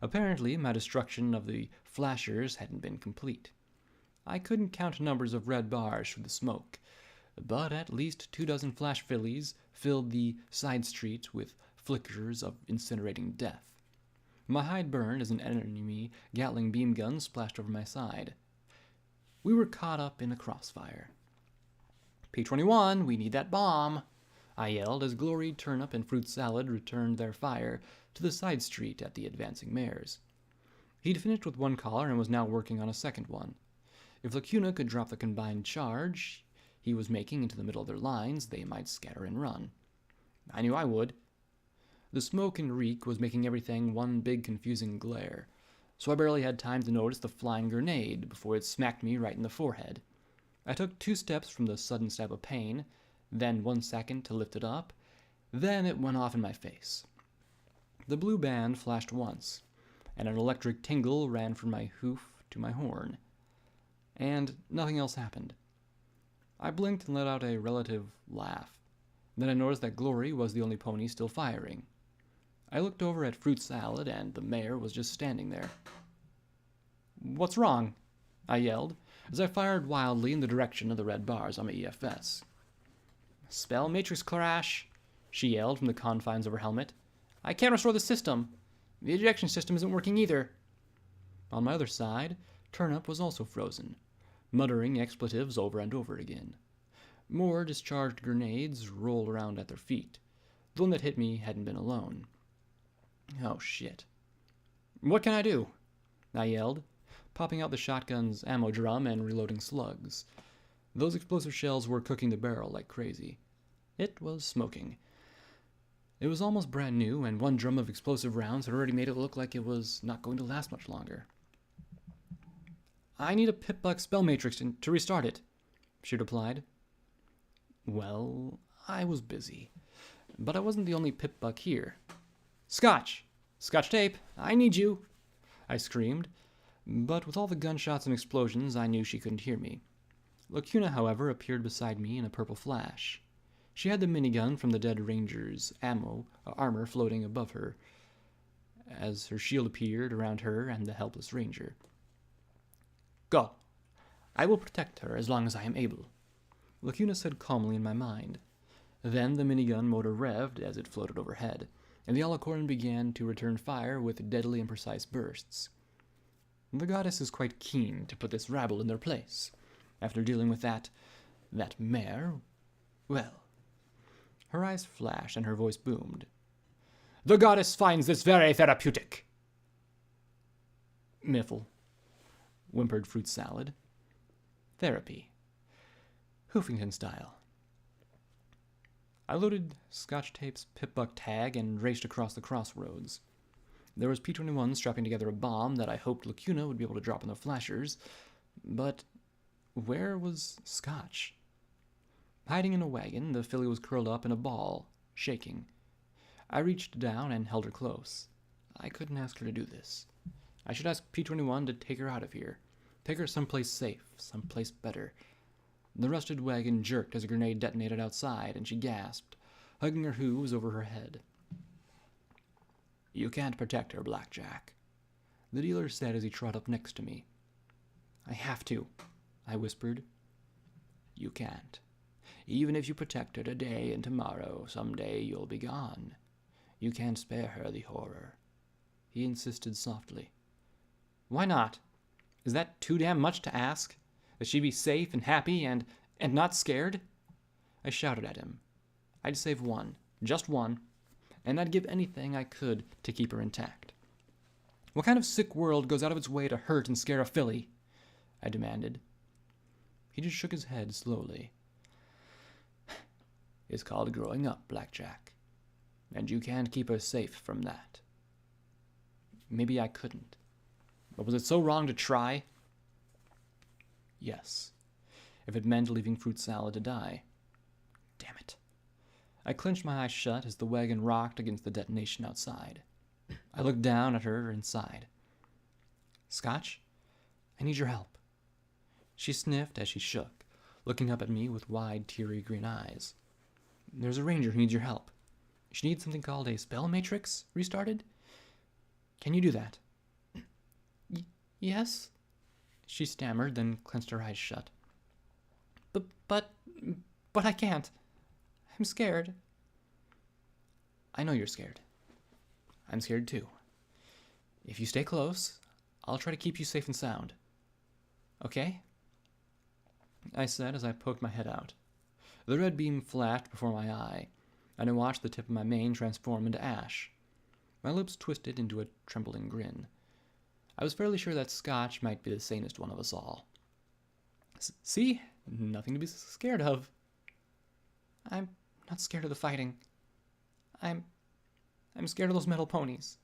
Apparently, my destruction of the flashers hadn't been complete. I couldn't count numbers of red bars through the smoke, but at least 24 flash fillies filled the side street with flickers of incinerating death. My hide burned as an enemy Gatling beam gun splashed over my side. We were caught up in a crossfire. "P-21, we need that bomb!" I yelled as Glory, Turnip, and Fruit Salad returned their fire to the side street at the advancing mares. He'd finished with one collar and was now working on a second one. If Lacuna could drop the combined charge he was making into the middle of their lines, they might scatter and run. I knew I would. The smoke and reek was making everything one big confusing glare, so I barely had time to notice the flying grenade before it smacked me right in the forehead. I took 2 steps from the sudden stab of pain, then 1 second to lift it up, then it went off in my face. The blue band flashed once, and an electric tingle ran from my hoof to my horn. And nothing else happened. I blinked and let out a relative laugh. Then I noticed that Glory was the only pony still firing. I looked over at Fruit Salad, and the mare was just standing there. "What's wrong?" I yelled, as I fired wildly in the direction of the red bars on my EFS. "Spell matrix crash," she yelled from the confines of her helmet. "I can't restore the system. The ejection system isn't working either." On my other side, Turnip was also frozen, muttering expletives over and over again. More discharged grenades rolled around at their feet. The one that hit me hadn't been alone. Oh, shit. "What can I do?" I yelled, popping out the shotgun's ammo drum and reloading slugs. Those explosive shells were cooking the barrel like crazy. It was smoking. It was almost brand new, and one drum of explosive rounds had already made it look like it was not going to last much longer. "I need a Pip-Buck spell matrix to restart it," she replied. Well, I was busy. But I wasn't the only Pip-Buck here. "Scotch! Scotch tape! I need you!" I screamed, but with all the gunshots and explosions, I knew she couldn't hear me. Lacuna, however, appeared beside me in a purple flash. She had the minigun from the dead ranger's armor floating above her, as her shield appeared around her and the helpless ranger. "Go. I will protect her as long as I am able," Lacuna said calmly in my mind. Then the minigun motor revved as it floated overhead, and the alicorn began to return fire with deadly and precise bursts. The goddess is quite keen to put this rabble in their place. After dealing with that mare, well. Her eyes flashed and her voice boomed. "The goddess finds this very therapeutic." "Miffle," whimpered Fruit Salad. "Therapy. Hoofington style." I loaded Scotch Tape's Pip-Buck tag and raced across the crossroads. There was P-21 strapping together a bomb that I hoped Lacuna would be able to drop on the flashers, but where was Scotch? Hiding in a wagon, the filly was curled up in a ball, shaking. I reached down and held her close. I couldn't ask her to do this. I should ask P-21 to take her out of here. Take her someplace safe, someplace better. The rusted wagon jerked as a grenade detonated outside, and she gasped, hugging her hooves over her head. "You can't protect her, Blackjack," the dealer said as he trod up next to me. "I have to," I whispered. "You can't. Even if you protect her today and tomorrow, someday you'll be gone. You can't spare her the horror," he insisted softly. "Why not? Is that too damn much to ask? That she be safe and happy and not scared?" I shouted at him. I'd save one, just one, and I'd give anything I could to keep her intact. "What kind of sick world goes out of its way to hurt and scare a filly?" I demanded. He just shook his head slowly. "It's called growing up, Blackjack, and you can't keep her safe from that." Maybe I couldn't. But was it so wrong to try? Yes, if it meant leaving Fruit Salad to die. Damn it. I clenched my eyes shut as the wagon rocked against the detonation outside. I looked down at her inside. Scotch, I need your help. She sniffed as she shook, looking up at me with wide, teary green eyes. There's a ranger who needs your help. She needs something called a spell matrix restarted. Can you do that? Yes, she stammered, then clenched her eyes shut. But I can't. I'm scared. I know you're scared. I'm scared too. If you stay close, I'll try to keep you safe and sound. Okay? I said as I poked my head out. The red beam flashed before my eye, and I watched the tip of my mane transform into ash. My lips twisted into a trembling grin. I was fairly sure that Scotch might be the sanest one of us all. See? Nothing to be scared of. I'm not scared of the fighting. I'm scared of those metal ponies,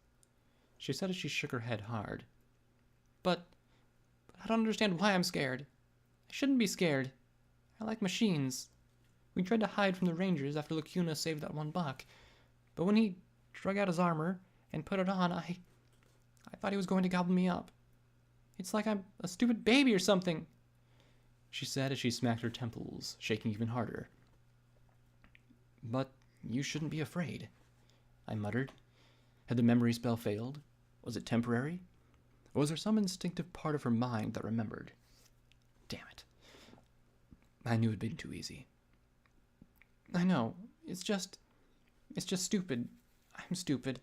she said as she shook her head hard. But I don't understand why I'm scared. I shouldn't be scared. I like machines. We tried to hide from the Rangers after Lacuna saved that one buck, but when he drug out his armor and put it on, I thought he was going to gobble me up. It's like I'm a stupid baby or something, she said as she smacked her temples, shaking even harder. But you shouldn't be afraid, I muttered. Had the memory spell failed? Was it temporary? Or was there some instinctive part of her mind that remembered? Damn it. I knew it'd been too easy. I know. It's just stupid. I'm stupid.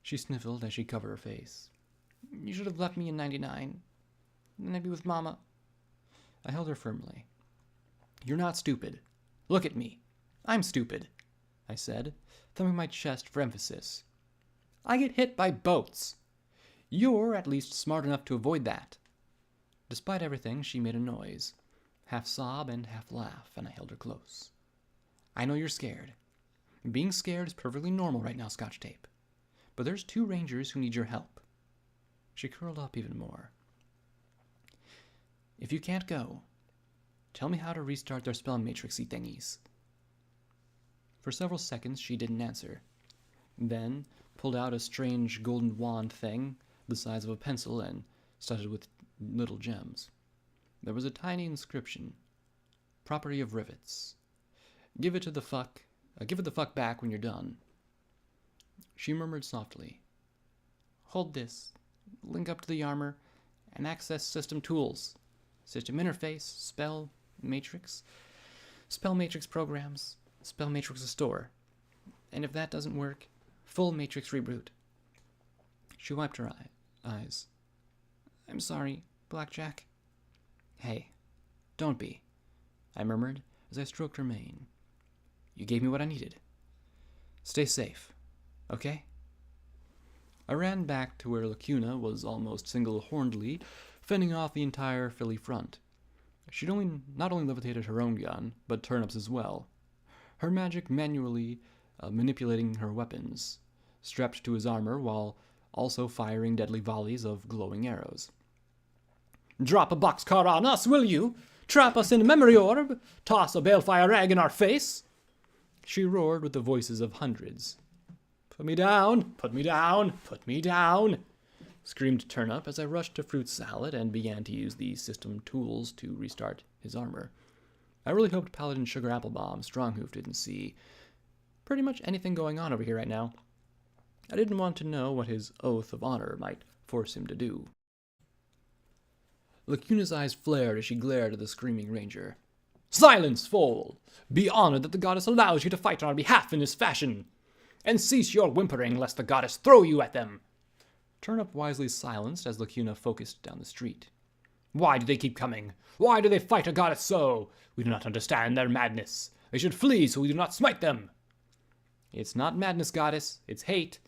She sniffled as she covered her face. You should have left me in 99. Then I'd be with Mama. I held her firmly. You're not stupid. Look at me. I'm stupid, I said, thumbing my chest for emphasis. I get hit by boats. You're at least smart enough to avoid that. Despite everything, she made a noise, half sob and half laugh, and I held her close. I know you're scared. Being scared is perfectly normal right now, Scotch Tape. But there's 2 Rangers who need your help. She curled up even more. If you can't go, tell me how to restart their spell matrixy thingies. For several seconds, she didn't answer. Then pulled out a strange golden wand thing the size of a pencil and studded with little gems. There was a tiny inscription. Property of rivets. Give it the fuck back when you're done. She murmured softly. Hold this. Link up to the armor and access system tools. System interface, spell matrix programs, spell matrix restore. And if that doesn't work, full matrix reboot. She wiped her eyes. I'm sorry, Blackjack. Hey, don't be, I murmured as I stroked her mane. You gave me what I needed. Stay safe, okay? I ran back to where Lacuna was almost single-hornedly fending off the entire Philly front. She'd not only levitated her own gun, but turnips as well. Her magic manually manipulating her weapons, strapped to his armor while also firing deadly volleys of glowing arrows. Drop a boxcar on us, will you? Trap us in a memory orb? Toss a balefire egg in our face? She roared with the voices of hundreds. Put me down! Put me down! Put me down! Screamed Turnip as I rushed to Fruit Salad and began to use the system tools to restart his armor. I really hoped Paladin Sugar Applebomb Stronghoof didn't see pretty much anything going on over here right now. I didn't want to know what his oath of honor might force him to do. Lacuna's eyes flared as she glared at the screaming ranger. Silence, fool! Be honored that the goddess allows you to fight on our behalf in this fashion. And cease your whimpering lest the goddess throw you at them. Turnip wisely silenced as Lacuna focused down the street. Why do they keep coming? Why do they fight a goddess so? We do not understand their madness. They should flee so we do not smite them. It's not madness, goddess. It's hate,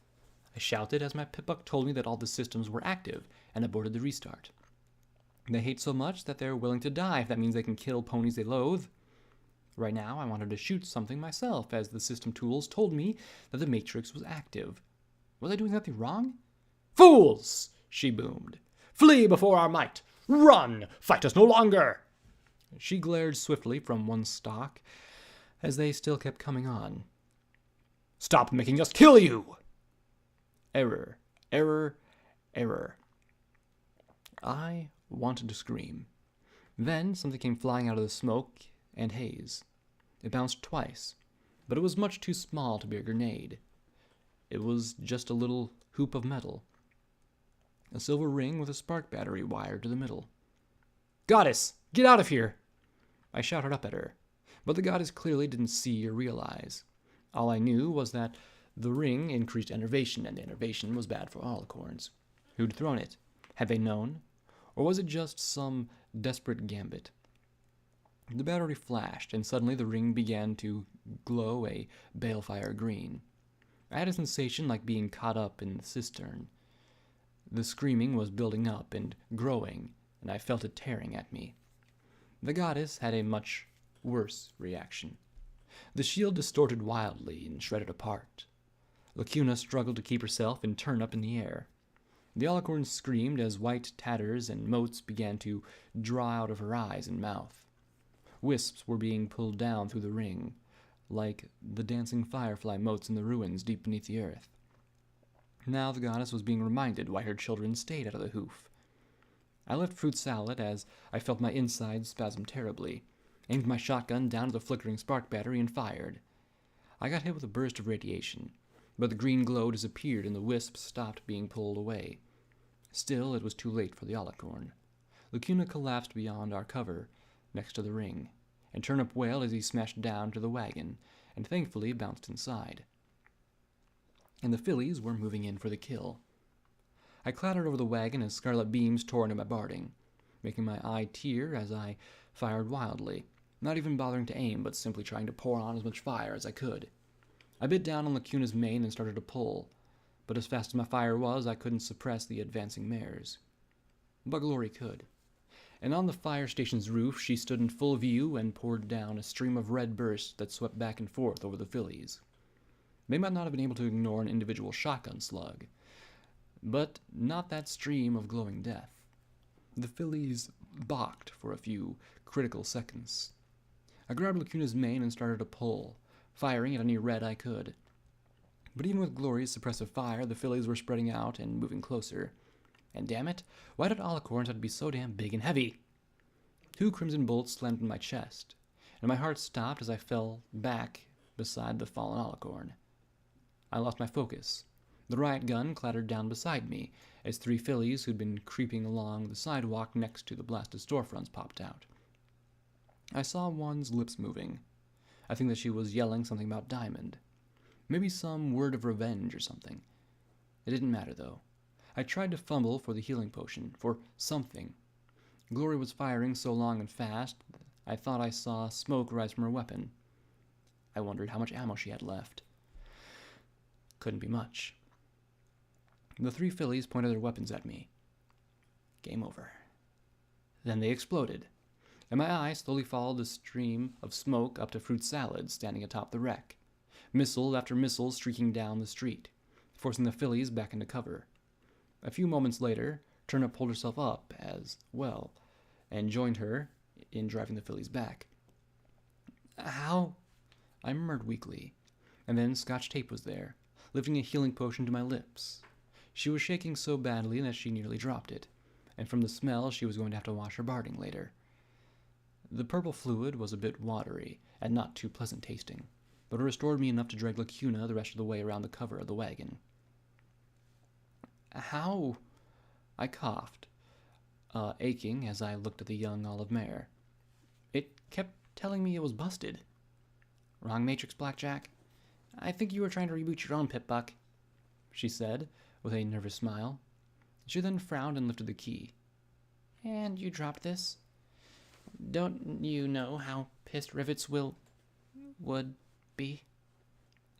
I shouted as my Pip-Buck told me that all the systems were active and aborted the restart. They hate so much that they're willing to die if that means they can kill ponies they loathe. Right now, I wanted to shoot something myself as the system tools told me that the Matrix was active. Was I doing something wrong? Fools! She boomed. Flee before our might! Run! Fight us no longer! She glared swiftly from one stalk as they still kept coming on. Stop making us kill you! Error, error, error. I wanted to scream. Then something came flying out of the smoke and haze. It bounced twice, but it was much too small to be a grenade. It was just a little hoop of metal. A silver ring with a spark battery wired to the middle. "Goddess, get out of here!" I shouted up at her, but the goddess clearly didn't see or realize. All I knew was that the ring increased enervation, and the enervation was bad for alicorns. Who'd thrown it? Had they known? Or was it just some desperate gambit? The battery flashed, and suddenly the ring began to glow a balefire green. I had a sensation like being caught up in the cistern. The screaming was building up and growing, and I felt it tearing at me. The goddess had a much worse reaction. The shield distorted wildly and shredded apart. Lacuna struggled to keep herself and turn up in the air. The alicorn screamed as white tatters and motes began to draw out of her eyes and mouth. Wisps were being pulled down through the ring, like the dancing firefly motes in the ruins deep beneath the earth. Now the goddess was being reminded why her children stayed out of the hoof. I left fruit salad as I felt my insides spasm terribly, aimed my shotgun down to the flickering spark battery, and fired. I got hit with a burst of radiation, but the green glow disappeared and the wisps stopped being pulled away. Still, it was too late for the alicorn. Lacuna collapsed beyond our cover, next to the ring, and Turnip wailed as he smashed down to the wagon, and thankfully bounced inside. And the fillies were moving in for the kill. I clattered over the wagon as scarlet beams tore into my barding, making my eye tear as I fired wildly, not even bothering to aim, but simply trying to pour on as much fire as I could. I bit down on Lacuna's mane and started to pull, but as fast as my fire was, I couldn't suppress the advancing mares. But Glory could. And on the fire station's roof, she stood in full view and poured down a stream of red bursts that swept back and forth over the fillies. They might not have been able to ignore an individual shotgun slug, but not that stream of glowing death. The fillies balked for a few critical seconds. I grabbed Lacuna's mane and started to pull, firing at any red I could. But even with Glory's suppressive fire, the fillies were spreading out and moving closer. And damn it, why did alicorns have to be so damn big and heavy? 2 crimson bolts slammed in my chest, and my heart stopped as I fell back beside the fallen alicorn. I lost my focus. The riot gun clattered down beside me as 3 fillies who'd been creeping along the sidewalk next to the blasted storefronts popped out. I saw one's lips moving. I think that she was yelling something about Diamond. Maybe some word of revenge or something. It didn't matter, though. I tried to fumble for the healing potion, for something. Glory was firing so long and fast, I thought I saw smoke rise from her weapon. I wondered how much ammo she had left. Couldn't be much. The 3 fillies pointed their weapons at me. Game over. Then they exploded, and my eye slowly followed the stream of smoke up to Fruit Salad standing atop the wreck, missile after missile streaking down the street, forcing the fillies back into cover. A few moments later, Turnip pulled herself up as well, and joined her in driving the fillies back. "How?" I murmured weakly, and then Scotch Tape was there, lifting a healing potion to my lips. She was shaking so badly that she nearly dropped it, and from the smell she was going to have to wash her barding later. The purple fluid was a bit watery, and not too pleasant tasting, but it restored me enough to drag Lacuna the rest of the way around the cover of the wagon. "How?" I coughed, aching as I looked at the young olive mare. It kept telling me it was busted. "Wrong matrix, Blackjack. I think you were trying to reboot your own Pip-Buck," she said, with a nervous smile. She then frowned and lifted the key. "And you dropped this? Don't you know how pissed rivets would be?"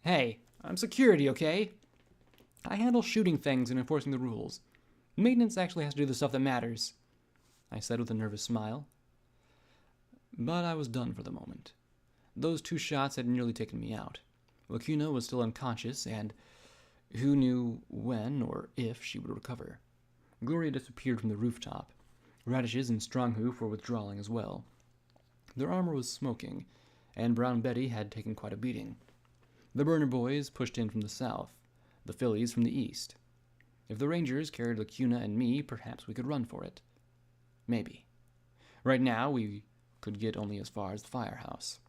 "Hey, I'm security, okay? I handle shooting things and enforcing the rules. Maintenance actually has to do the stuff that matters," I said with a nervous smile. But I was done for the moment. Those 2 shots had nearly taken me out. Lacuna was still unconscious, and who knew when or if she would recover. Gloria disappeared from the rooftop. Radishes and Stronghoof were withdrawing as well. Their armor was smoking, and Brown Betty had taken quite a beating. The Burner Boys pushed in from the south, the Phillies from the east. If the Rangers carried Lacuna and me, perhaps we could run for it. Maybe. Right now, we could get only as far as the firehouse.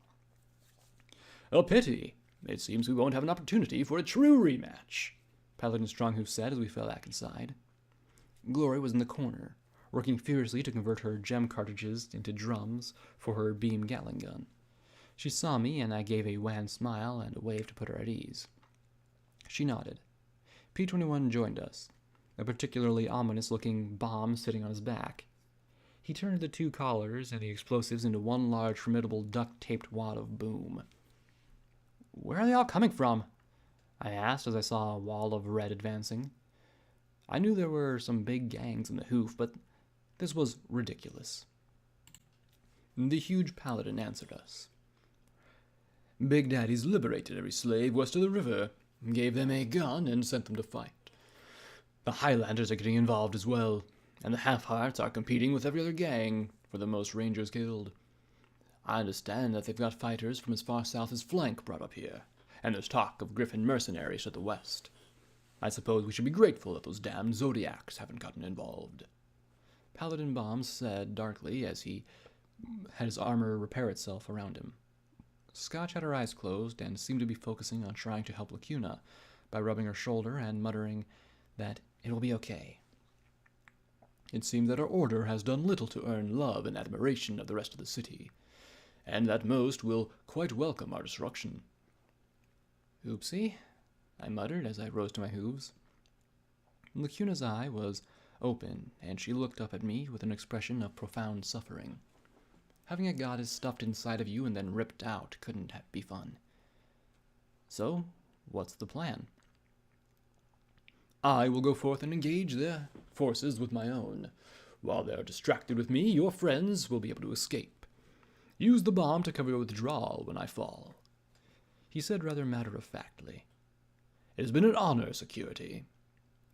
A pity. It seems we won't have an opportunity for a true rematch, Paladin Stronghoof said as we fell back inside. Glory was in the corner, working furiously to convert her gem cartridges into drums for her beam Gatling gun. She saw me, and I gave a wan smile and a wave to put her at ease. She nodded. P-21 joined us, a particularly ominous-looking bomb sitting on his back. He turned the two collars and the explosives into one large, formidable, duct-taped wad of boom. "Where are they all coming from?" I asked as I saw a wall of red advancing. I knew there were some big gangs in the Hoof, but this was ridiculous. The huge paladin answered us. "Big Daddy's liberated every slave west of the river, gave them a gun, and sent them to fight. The Highlanders are getting involved as well, and the Half-Hearts are competing with every other gang for the most Rangers killed. I understand that they've got fighters from as far south as Flank brought up here, and there's talk of Griffin mercenaries to the west. I suppose we should be grateful that those damned Zodiacs haven't gotten involved." Paladin Bomb said darkly as he had his armor repair itself around him. Scotch had her eyes closed and seemed to be focusing on trying to help Lacuna by rubbing her shoulder and muttering that it will be okay. "It seems that our order has done little to earn love and admiration of the rest of the city, and that most will quite welcome our destruction." "Oopsie," I muttered as I rose to my hooves. Lacuna's eye was open, and she looked up at me with an expression of profound suffering. Having a goddess stuffed inside of you and then ripped out couldn't be fun. "So, what's the plan?" "I will go forth and engage their forces with my own. While they're distracted with me, your friends will be able to escape. Use the bomb to cover your withdrawal when I fall," he said rather matter-of-factly. "It has been an honor, Security.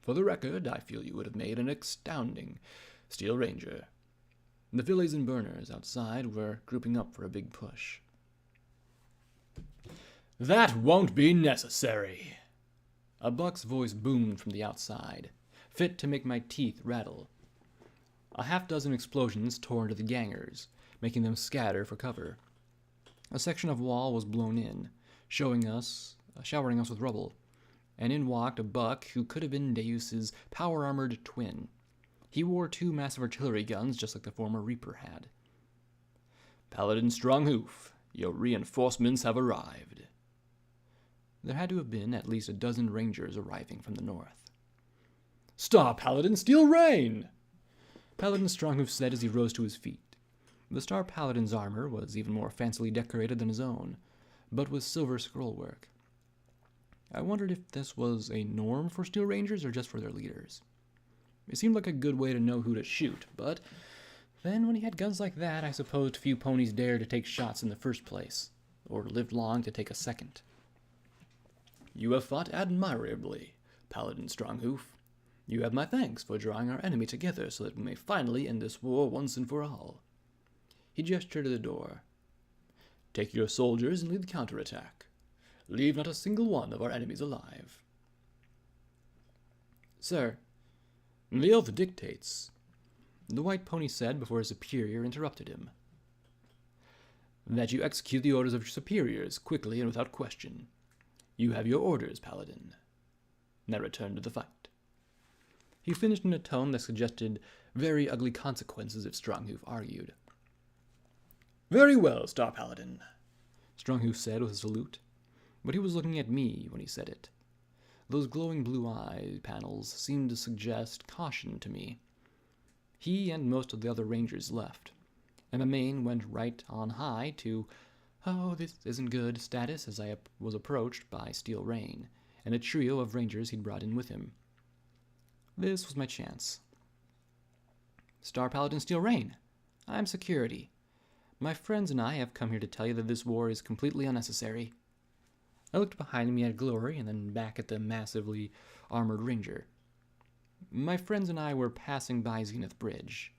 For the record, I feel you would have made an astounding Steel Ranger." The Phillies and Burners outside were grouping up for a big push. "That won't be necessary," a buck's voice boomed from the outside, fit to make my teeth rattle. A half-dozen explosions tore into the gangers, making them scatter for cover. A section of wall was blown in, showering us with rubble, and in walked a buck who could have been Deus's power-armored twin. He wore two massive artillery guns just like the former Reaper had. "Paladin Stronghoof, your reinforcements have arrived." There had to have been at least a dozen Rangers arriving from the north. "Star Paladin Steel Rain!" Paladin Stronghoof said as he rose to his feet. The Star Paladin's armor was even more fancily decorated than his own, but with silver scrollwork. I wondered if this was a norm for Steel Rangers or just for their leaders. It seemed like a good way to know who to shoot, but then when he had guns like that, I supposed few ponies dared to take shots in the first place, or lived long to take a second. "You have fought admirably, Paladin Stronghoof. You have my thanks for drawing our enemy together so that we may finally end this war once and for all." He gestured to the door. "Take your soldiers and lead the counterattack. Leave not a single one of our enemies alive." "Sir, the oath dictates," the white pony said before his superior interrupted him, "that you execute the orders of your superiors quickly and without question. You have your orders, Paladin. Now return to the fight." He finished in a tone that suggested very ugly consequences if Stronghoof argued. "Very well, Star Paladin," Stronghoof said with a salute, but he was looking at me when he said it. Those glowing blue eye panels seemed to suggest caution to me. He and most of the other Rangers left, and the main went right on high to, "Oh, this isn't good" status as I was approached by Steel Rain and a trio of Rangers he'd brought in with him. This was my chance. "Star Paladin Steel Rain, I'm Security. My friends and I have come here to tell you that this war is completely unnecessary." I looked behind me at Glory and then back at the massively armored Ranger. "My friends and I were passing by Zenith Bridge.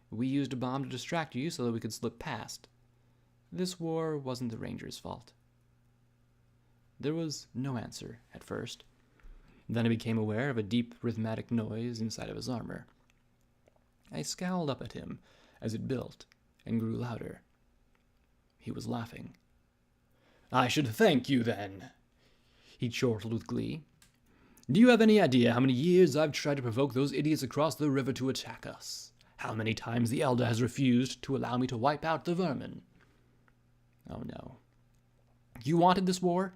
We used a bomb to distract you so that we could slip past. This war wasn't the Rangers' fault." There was no answer at first. Then I became aware of a deep rhythmic noise inside of his armor. I scowled up at him as it built and grew louder. He was laughing. "I should thank you, then," he chortled with glee. "Do you have any idea how many years I've tried to provoke those idiots across the river to attack us? How many times the Elder has refused to allow me to wipe out the vermin?" Oh no. "You wanted this war?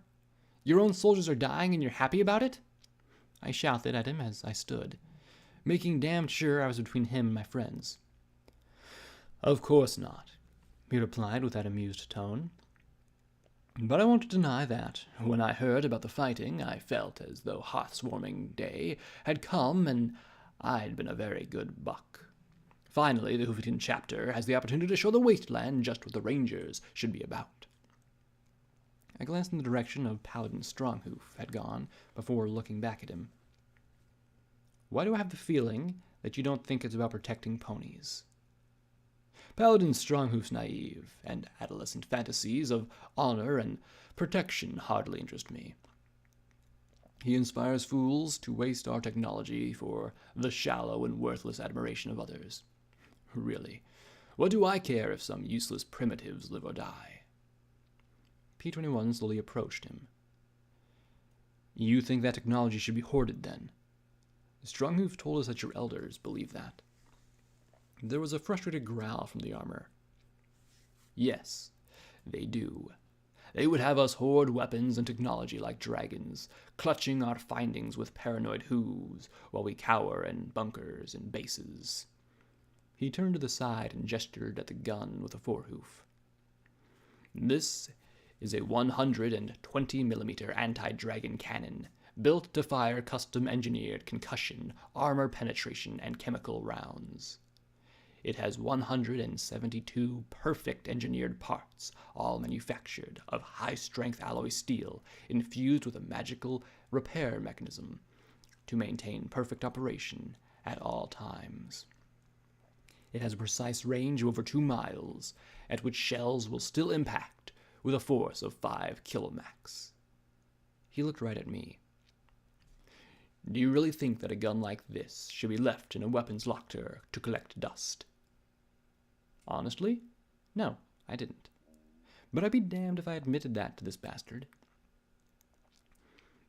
Your own soldiers are dying and you're happy about it?" I shouted at him as I stood, making damn sure I was between him and my friends. "Of course not," he replied with that amused tone. "But I won't deny that, when I heard about the fighting, I felt as though Hearthwarming Day had come and I'd been a very good buck. Finally, the Hooverton chapter has the opportunity to show the wasteland just what the Rangers should be about." I glanced in the direction of Paladin Stronghoof had gone before looking back at him. "Why do I have the feeling that you don't think it's about protecting ponies?" Paladin Stronghoof's naive and adolescent fantasies of honor and protection hardly interest me. He inspires fools to waste our technology for the shallow and worthless admiration of others. Really, what do I care if some useless primitives live or die? P-21 slowly approached him. "You think that technology should be hoarded, then? Stronghoof told us that your elders believe that." There was a frustrated growl from the armor. "Yes, they do. They would have us hoard weapons and technology like dragons, clutching our findings with paranoid hooves while we cower in bunkers and bases." He turned to the side and gestured at the gun with a forehoof. "This is a 120mm anti-dragon cannon, built to fire custom-engineered concussion, armor penetration, and chemical rounds. It has 172 perfect engineered parts, all manufactured of high-strength alloy steel, infused with a magical repair mechanism to maintain perfect operation at all times. It has a precise range of over 2 miles, at which shells will still impact with a force of 5 kilomax." He looked right at me. "Do you really think that a gun like this should be left in a weapons locker to collect dust?" Honestly, no, I didn't. But I'd be damned if I admitted that to this bastard.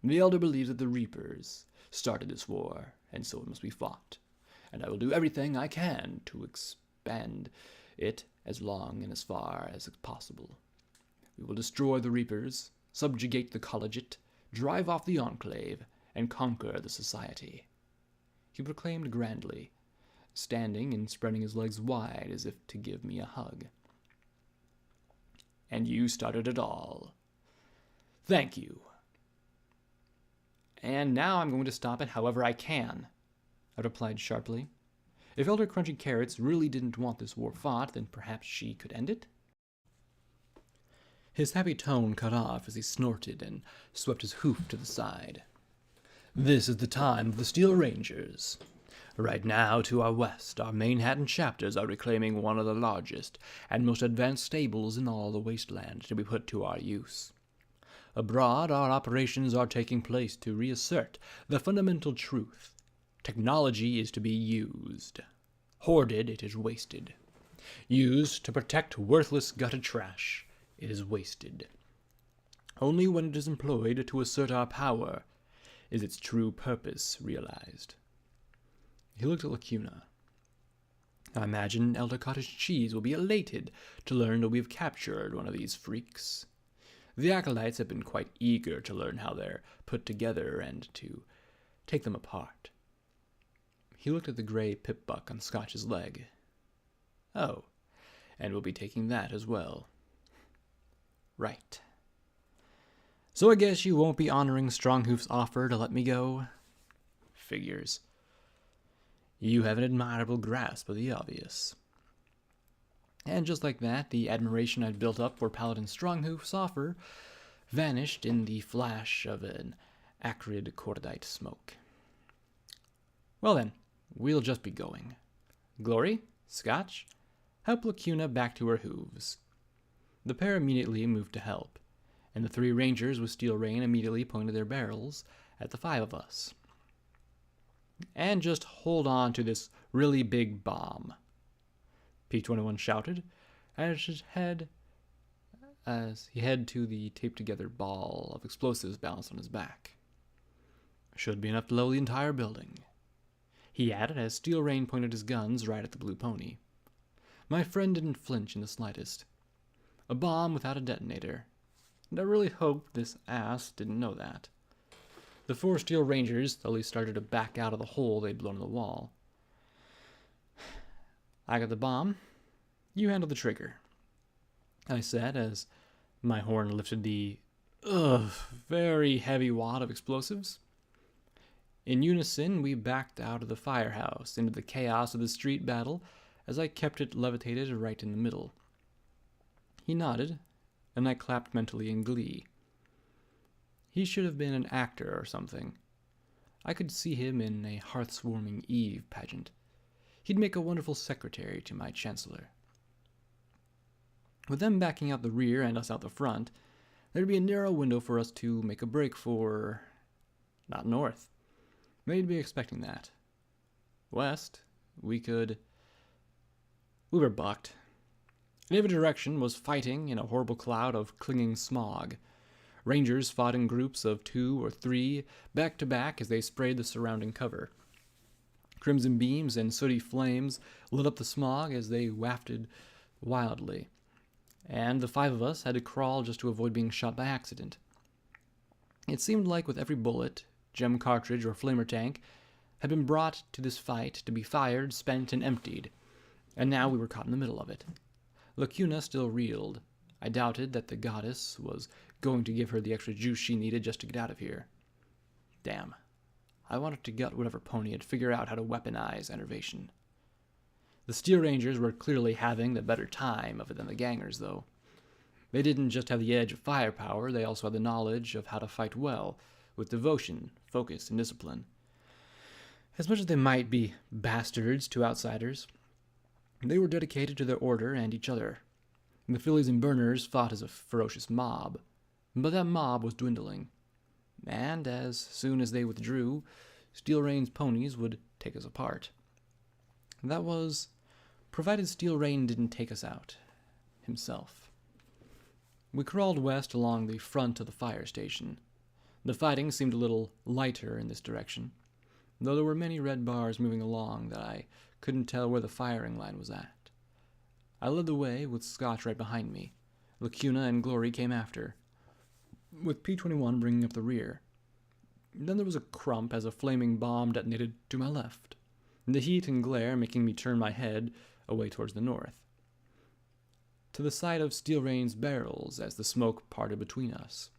"The Elder believes that the Reapers started this war, and so it must be fought, and I will do everything I can to expand it as long and as far as possible. We will destroy the Reapers, subjugate the Collegiate, drive off the Enclave, and conquer the Society," he proclaimed grandly, standing and spreading his legs wide as if to give me a hug. "And you started it all. Thank you." "And now I'm going to stop it however I can," I replied sharply. If Elder Crunchy Carrots really didn't want this war fought, then perhaps she could end it? His happy tone cut off as he snorted and swept his hoof to the side. "This is the time of the Steel Rangers. Right now, to our west, our Manhattan chapters are reclaiming one of the largest and most advanced stables in all the wasteland to be put to our use. Abroad, our operations are taking place to reassert the fundamental truth. Technology is to be used. Hoarded, it is wasted. Used to protect worthless gutted trash, it is wasted. Only when it is employed to assert our power is its true purpose realized." He looked at Lacuna. "I imagine Elder Cottage Cheese will be elated to learn that we have captured one of these freaks. The acolytes have been quite eager to learn how they're put together and to take them apart." He looked at the gray pip-buck on Scotch's leg. "Oh, and we'll be taking that as well. Right. So I guess you won't be honoring Stronghoof's offer to let me go?" "Figures. You have an admirable grasp of the obvious." And just like that, the admiration I'd built up for Paladin Stronghoof's offer vanished in the flash of an acrid cordite smoke. "Well then, we'll just be going. Glory, Scotch, help Lacuna back to her hooves." The pair immediately moved to help, and the 3 rangers with Steel Rain immediately pointed their barrels at the 5 of us. "And just hold on to this really big bomb," P-21 shouted as he head to the taped-together ball of explosives balanced on his back. "Should be enough to blow the entire building," he added as Steel Rain pointed his guns right at the blue pony. My friend didn't flinch in the slightest. A bomb without a detonator. And I really hoped this ass didn't know that. The 4 Steel Rangers slowly started to back out of the hole they'd blown in the wall. "I got the bomb. You handle the trigger," I said as my horn lifted the very heavy wad of explosives. In unison, we backed out of the firehouse into the chaos of the street battle as I kept it levitated right in the middle. He nodded, and I clapped mentally in glee. He should have been an actor or something. I could see him in a hearth-warming Eve pageant. He'd make a wonderful secretary to my chancellor. With them backing out the rear and us out the front, there'd be a narrow window for us to make a break for... not north. They'd be expecting that. West, we were bucked. In every direction was fighting in a horrible cloud of clinging smog. Rangers fought in groups of 2 or 3, back to back as they sprayed the surrounding cover. Crimson beams and sooty flames lit up the smog as they wafted wildly, and the 5 of us had to crawl just to avoid being shot by accident. It seemed like with every bullet, gem cartridge, or flamer tank had been brought to this fight to be fired, spent, and emptied, and now we were caught in the middle of it. Lacuna still reeled. I doubted that the goddess was going to give her the extra juice she needed just to get out of here. Damn. I wanted to gut whatever pony had figured out how to weaponize enervation. The Steel Rangers were clearly having the better time of it than the gangers, though. They didn't just have the edge of firepower, they also had the knowledge of how to fight well, with devotion, focus, and discipline. As much as they might be bastards to outsiders, they were dedicated to their order and each other. The Fillies and Burners fought as a ferocious mob, but that mob was dwindling. And as soon as they withdrew, Steel Rain's ponies would take us apart. That was, provided Steel Rain didn't take us out himself. We crawled west along the front of the fire station. The fighting seemed a little lighter in this direction, though there were many red bars moving along that I couldn't tell where the firing line was at. I led the way with Scotch right behind me. Lacuna and Glory came after, with P-21 bringing up the rear. Then there was a crump as a flaming bomb detonated to my left, the heat and glare making me turn my head away towards the north, to the side of Steel Rain's barrels as the smoke parted between us.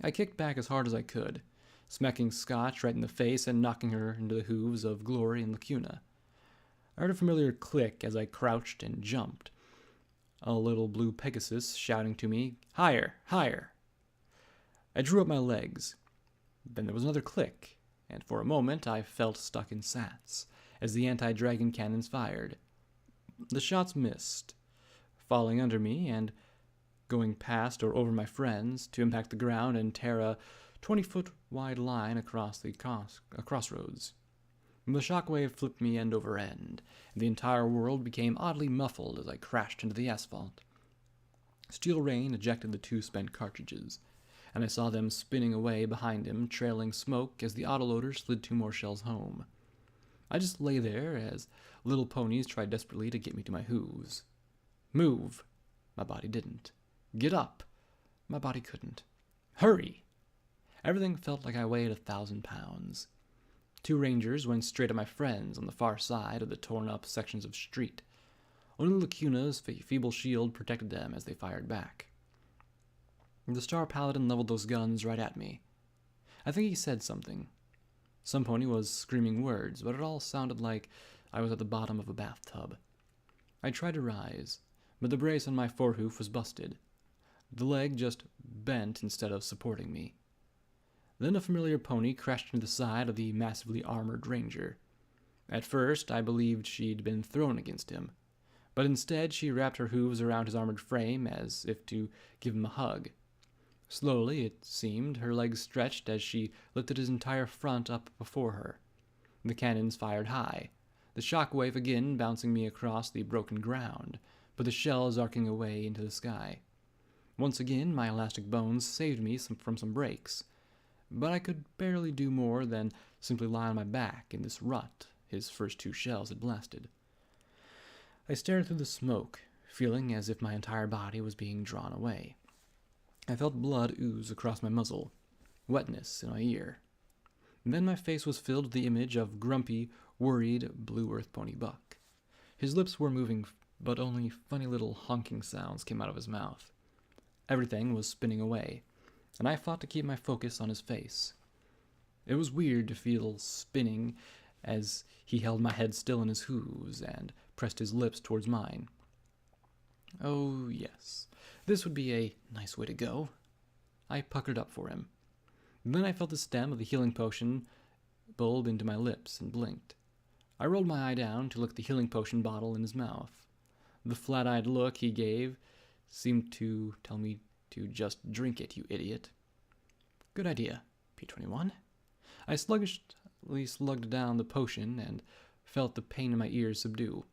I kicked back as hard as I could, smacking Scotch right in the face and knocking her into the hooves of Glory and Lacuna. I heard a familiar click as I crouched and jumped, a little blue Pegasus shouting to me, "Higher, higher!" I drew up my legs. Then there was another click, and for a moment I felt stuck in sats, as the anti-dragon cannons fired. The shots missed, falling under me and going past or over my friends to impact the ground and tear a 20-foot-wide line across the crossroads. The shockwave flipped me end over end, and the entire world became oddly muffled as I crashed into the asphalt. Steel Rain ejected the 2 spent cartridges, and I saw them spinning away behind him, trailing smoke as the autoloader slid 2 more shells home. I just lay there as little ponies tried desperately to get me to my hooves. Move. My body didn't. Get up. My body couldn't. Hurry. Everything felt like I weighed 1,000 pounds. 2 rangers went straight at my friends on the far side of the torn-up sections of street. Only Lacuna's feeble shield protected them as they fired back. The Star Paladin leveled those guns right at me. I think he said something. Some pony was screaming words, but it all sounded like I was at the bottom of a bathtub. I tried to rise, but the brace on my forehoof was busted. The leg just bent instead of supporting me. Then a familiar pony crashed into the side of the massively armored ranger. At first, I believed she'd been thrown against him, but instead she wrapped her hooves around his armored frame as if to give him a hug. Slowly, it seemed, her legs stretched as she lifted his entire front up before her. The cannons fired high, the shock wave again bouncing me across the broken ground, but the shells arcing away into the sky. Once again, my elastic bones saved me from some breaks, but I could barely do more than simply lie on my back in this rut his first 2 shells had blasted. I stared through the smoke, feeling as if my entire body was being drawn away. I felt blood ooze across my muzzle, wetness in my ear. And then my face was filled with the image of grumpy, worried Blue Earth Pony Buck. His lips were moving, but only funny little honking sounds came out of his mouth. Everything was spinning away, and I fought to keep my focus on his face. It was weird to feel spinning as he held my head still in his hooves and pressed his lips towards mine. Oh, yes, this would be a nice way to go. I puckered up for him. Then I felt the stem of the healing potion bulb into my lips and blinked. I rolled my eye down to look at the healing potion bottle in his mouth. The flat-eyed look he gave seemed to tell me to just drink it, you idiot. Good idea, P21. I sluggishly slugged down the potion and felt the pain in my ears subdue.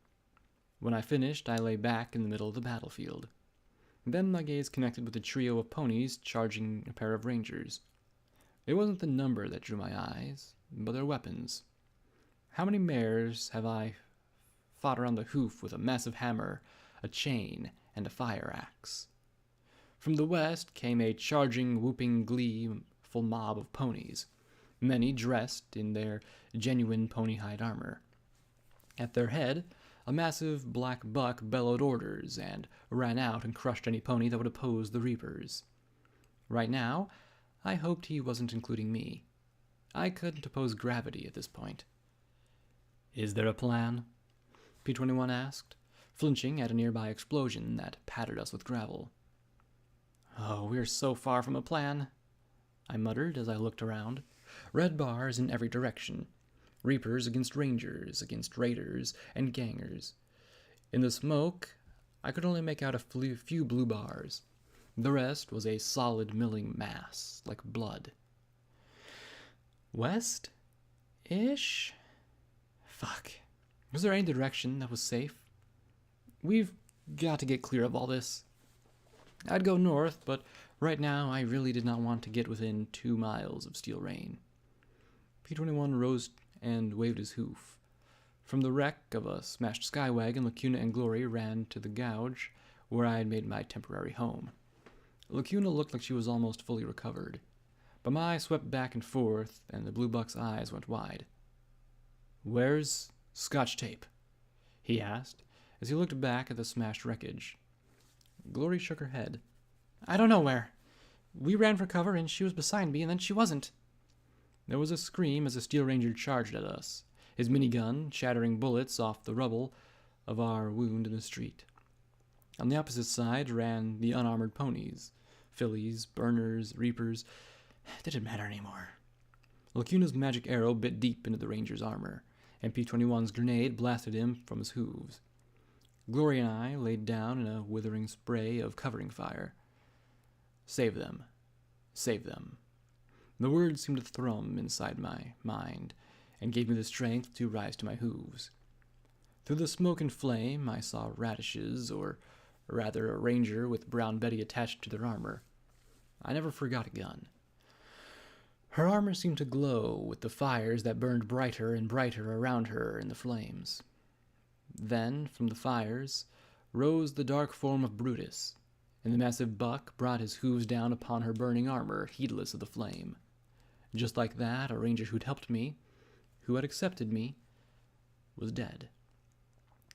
When I finished, I lay back in the middle of the battlefield. Then my gaze connected with a trio of ponies charging a pair of rangers. It wasn't the number that drew my eyes, but their weapons. How many mares have I fought around the hoof with a massive hammer, a chain, and a fire axe? From the west came a charging, whooping, gleeful mob of ponies, many dressed in their genuine pony hide armor. At their head, a massive black buck bellowed orders and ran out and crushed any pony that would oppose the reapers. Right now, I hoped he wasn't including me. I couldn't oppose gravity at this point. Is there a plan? P21 asked, flinching at a nearby explosion that pattered us with gravel. Oh, we're so far from a plan, I muttered as I looked around. Red bars in every direction. Reapers against rangers, against raiders and gangers. In the smoke, I could only make out a few blue bars. The rest was a solid milling mass, like blood. West-ish? Fuck. Was there any direction that was safe? We've got to get clear of all this. I'd go north, but right now I really did not want to get within 2 miles of Steel Rain. P21 rose and waved his hoof. From the wreck of a smashed skywagon, Lacuna and Glory ran to the gouge where I had made my temporary home. Lacuna looked like she was almost fully recovered, but my eye swept back and forth, and the blue buck's eyes went wide. "Where's Scotch tape?" he asked, as he looked back at the smashed wreckage. Glory shook her head. "I don't know where. We ran for cover, and she was beside me, and then she wasn't." There was a scream as a Steel Ranger charged at us, his minigun shattering bullets off the rubble of our wound in the street. On the opposite side ran the unarmored ponies. Fillies, burners, reapers. It didn't matter anymore. Lacuna's magic arrow bit deep into the ranger's armor, and P21's grenade blasted him from his hooves. Glory and I laid down in a withering spray of covering fire. Save them. Save them. The words seemed to thrum inside my mind, and gave me the strength to rise to my hooves. Through the smoke and flame, I saw radishes, or rather a ranger with Brown Betty attached to their armor. I never forgot a gun. Her armor seemed to glow with the fires that burned brighter and brighter around her in the flames. Then, from the fires, rose the dark form of Brutus, and the massive buck brought his hooves down upon her burning armor, heedless of the flame. Just like that, a ranger who'd helped me, who had accepted me, was dead.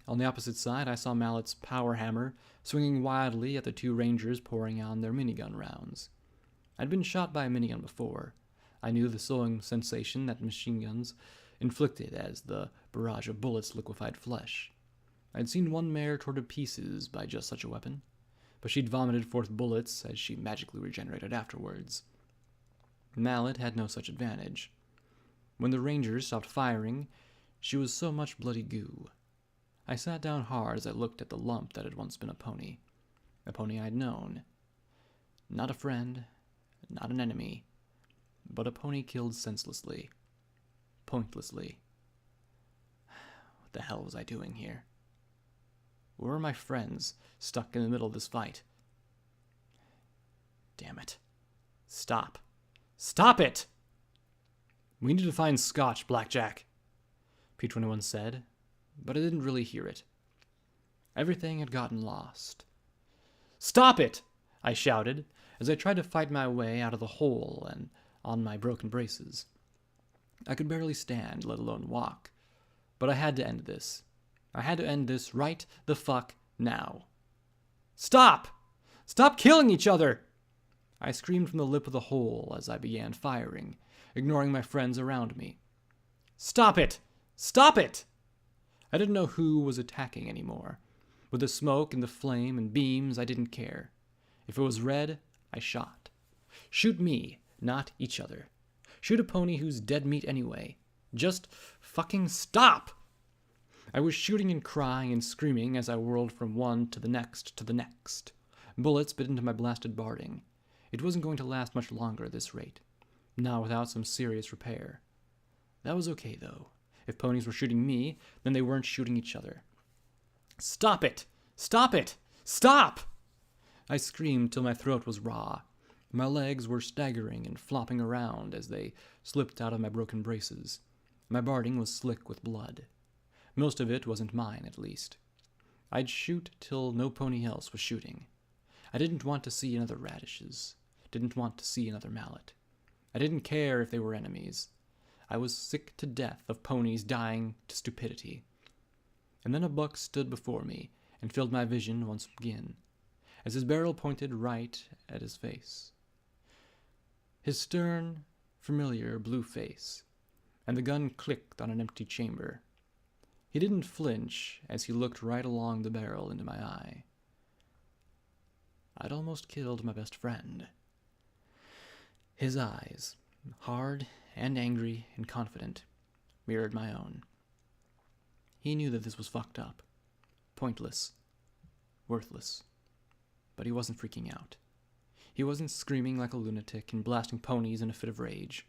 On the opposite side, I saw Mallet's power hammer swinging wildly at the 2 rangers pouring on their minigun rounds. I'd been shot by a minigun before. I knew the sewing sensation that machine guns inflicted as the barrage of bullets liquefied flesh. I'd seen one mare torn to pieces by just such a weapon, but she'd vomited forth bullets as she magically regenerated afterwards. Mallet had no such advantage. When the rangers stopped firing, she was so much bloody goo. I sat down hard as I looked at the lump that had once been a pony I'd known. Not a friend, not an enemy, but a pony killed senselessly, pointlessly. What the hell was I doing here? Where were my friends, stuck in the middle of this fight? Damn it. Stop. Stop it! We need to find Scotch, Blackjack, P21 said, but I didn't really hear it. Everything had gotten lost. Stop it! I shouted, as I tried to fight my way out of the hole and on my broken braces. I could barely stand, let alone walk, but I had to end this. I had to end this right the fuck now. Stop! Stop killing each other! I screamed from the lip of the hole as I began firing, ignoring my friends around me. Stop it! Stop it! I didn't know who was attacking anymore. With the smoke and the flame and beams, I didn't care. If it was red, I shot. Shoot me, not each other. Shoot a pony who's dead meat anyway. Just fucking stop! I was shooting and crying and screaming as I whirled from one to the next to the next. Bullets bit into my blasted barding. It wasn't going to last much longer at this rate, not without some serious repair. That was okay, though. If ponies were shooting me, then they weren't shooting each other. Stop it! Stop it! Stop! I screamed till my throat was raw. My legs were staggering and flopping around as they slipped out of my broken braces. My barding was slick with blood. Most of it wasn't mine, at least. I'd shoot till no pony else was shooting. I didn't want to see another Radishes. Didn't want to see another Mallet. I didn't care if they were enemies. I was sick to death of ponies dying to stupidity. And then a buck stood before me and filled my vision once again, as his barrel pointed right at his face. His stern, familiar blue face, and the gun clicked on an empty chamber. He didn't flinch as he looked right along the barrel into my eye. I'd almost killed my best friend. His eyes, hard and angry and confident, mirrored my own. He knew that this was fucked up, pointless, worthless, but he wasn't freaking out. He wasn't screaming like a lunatic and blasting ponies in a fit of rage.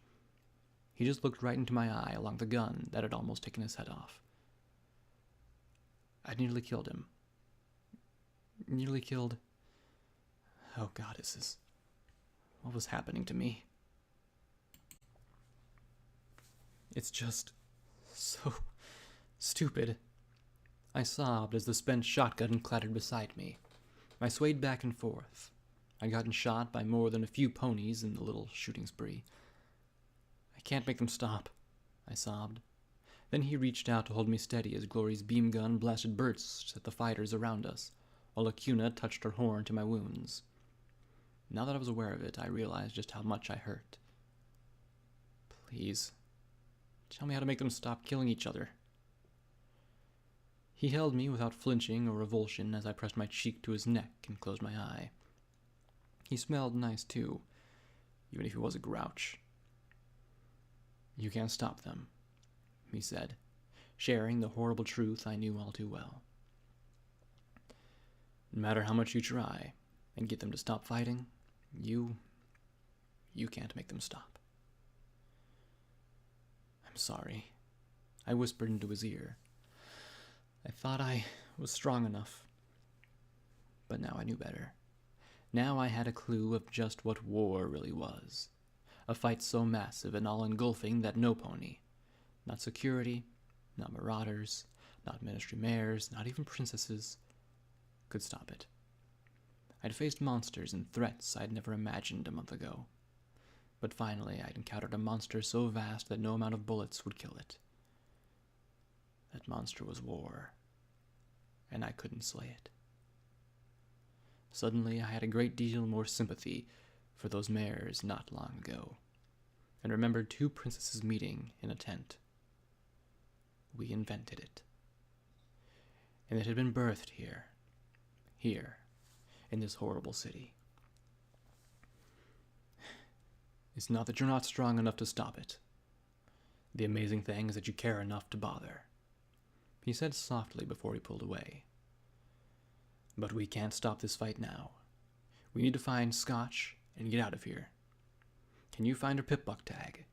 He just looked right into my eye along the gun that had almost taken his head off. I'd nearly killed him. Nearly killed... Oh, goddesses. What was happening to me? It's just so stupid. I sobbed as the spent shotgun clattered beside me. I swayed back and forth. I'd gotten shot by more than a few ponies in the little shooting spree. I can't make them stop, I sobbed. Then he reached out to hold me steady as Glory's beam gun blasted bursts at the fighters around us, while Acuna touched her horn to my wounds. Now that I was aware of it, I realized just how much I hurt. Please, tell me how to make them stop killing each other. He held me without flinching or revulsion as I pressed my cheek to his neck and closed my eye. He smelled nice, too, even if he was a grouch. You can't stop them, he said, sharing the horrible truth I knew all too well. No matter how much you try and get them to stop fighting, you can't make them stop. I'm sorry, I whispered into his ear. I thought I was strong enough, but now I knew better. Now I had a clue of just what war really was. A fight so massive and all-engulfing that no pony, not security, not marauders, not ministry mayors, not even princesses, could stop it. I'd faced monsters and threats I'd never imagined a month ago. But finally I'd encountered a monster so vast that no amount of bullets would kill it. That monster was war, and I couldn't slay it. Suddenly I had a great deal more sympathy for those mares not long ago, and remembered two princesses meeting in a tent. We invented it. And it had been birthed here, in this horrible city. It's not that you're not strong enough to stop it. The amazing thing is that you care enough to bother, he said softly before he pulled away. But we can't stop this fight now. We need to find Scotch and get out of here. can you find her pip-buck tag?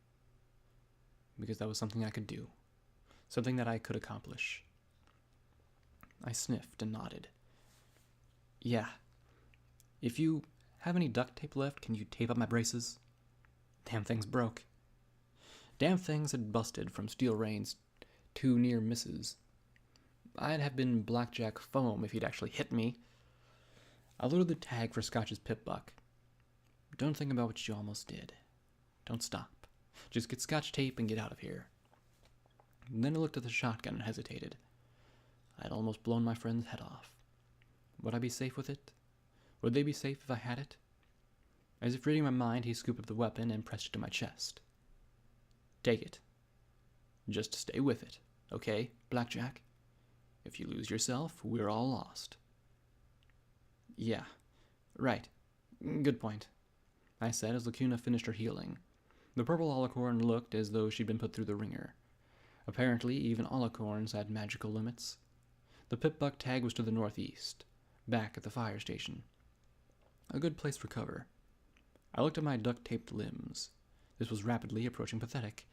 Because that was something I could do. Something that I could accomplish. I sniffed and nodded. Yeah. If you have any duct tape left, can you tape up my braces? Damn things broke. Damn things had busted from Steel Rain's 2 near misses. I'd have been blackjack foam if he'd actually hit me. I loaded the tag for Scotch's pip-buck. Don't think about what you almost did. Don't stop. Just get Scotch tape and get out of here. And then I looked at the shotgun and hesitated. I'd almost blown my friend's head off. Would I be safe with it? Would they be safe if I had it? As if reading my mind, he scooped up the weapon and pressed it to my chest. Take it. Just stay with it, okay, Blackjack? If you lose yourself, we're all lost. Yeah, right. Good point, I said as Lacuna finished her healing. The purple alicorn looked as though she'd been put through the ringer. Apparently, even alicorns had magical limits. The pip-buck tag was to the northeast, back at the fire station. A good place for cover. I looked at my duct-taped limbs. This was rapidly approaching pathetic.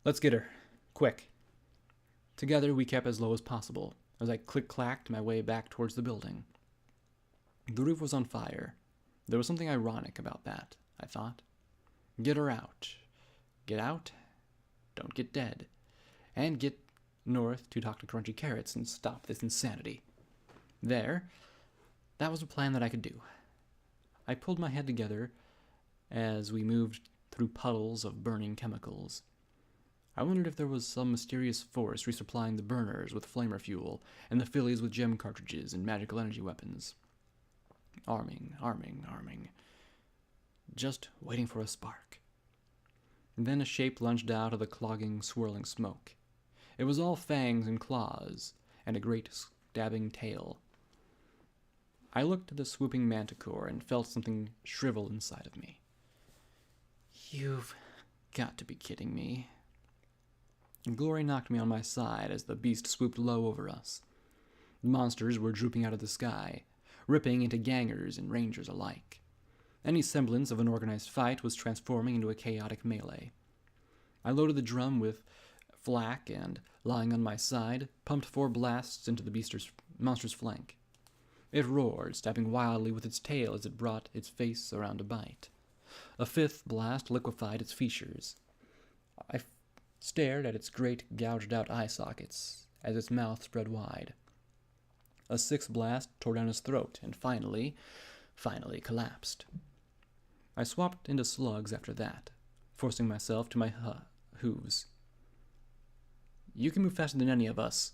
Let's get her. Quick. Together we kept as low as possible, as I click-clacked my way back towards the building. The roof was on fire. There was something ironic about that, I thought. Get her out. Get out. Don't get dead. And get north to talk to Crunchy Carrots and stop this insanity. There. That was a plan that I could do. I pulled my head together as we moved through puddles of burning chemicals. I wondered if there was some mysterious force resupplying the burners with flamer fuel and the fillies with gem cartridges and magical energy weapons. Arming. Just waiting for a spark. Then a shape lunged out of the clogging, swirling smoke. It was all fangs and claws, and a great stabbing tail. I looked at the swooping manticore and felt something shrivel inside of me. You've got to be kidding me. Glory knocked me on my side as the beast swooped low over us. The monsters were drooping out of the sky, ripping into gangers and rangers alike. Any semblance of an organized fight was transforming into a chaotic melee. I loaded the drum with flak and, lying on my side, pumped 4 blasts into the monster's flank. It roared, stabbing wildly with its tail as it brought its face around to bite. A 5th blast liquefied its features. I stared at its great gouged-out eye sockets as its mouth spread wide. A 6th blast tore down his throat and finally collapsed. I swapped into slugs after that, forcing myself to my hooves. You can move faster than any of us,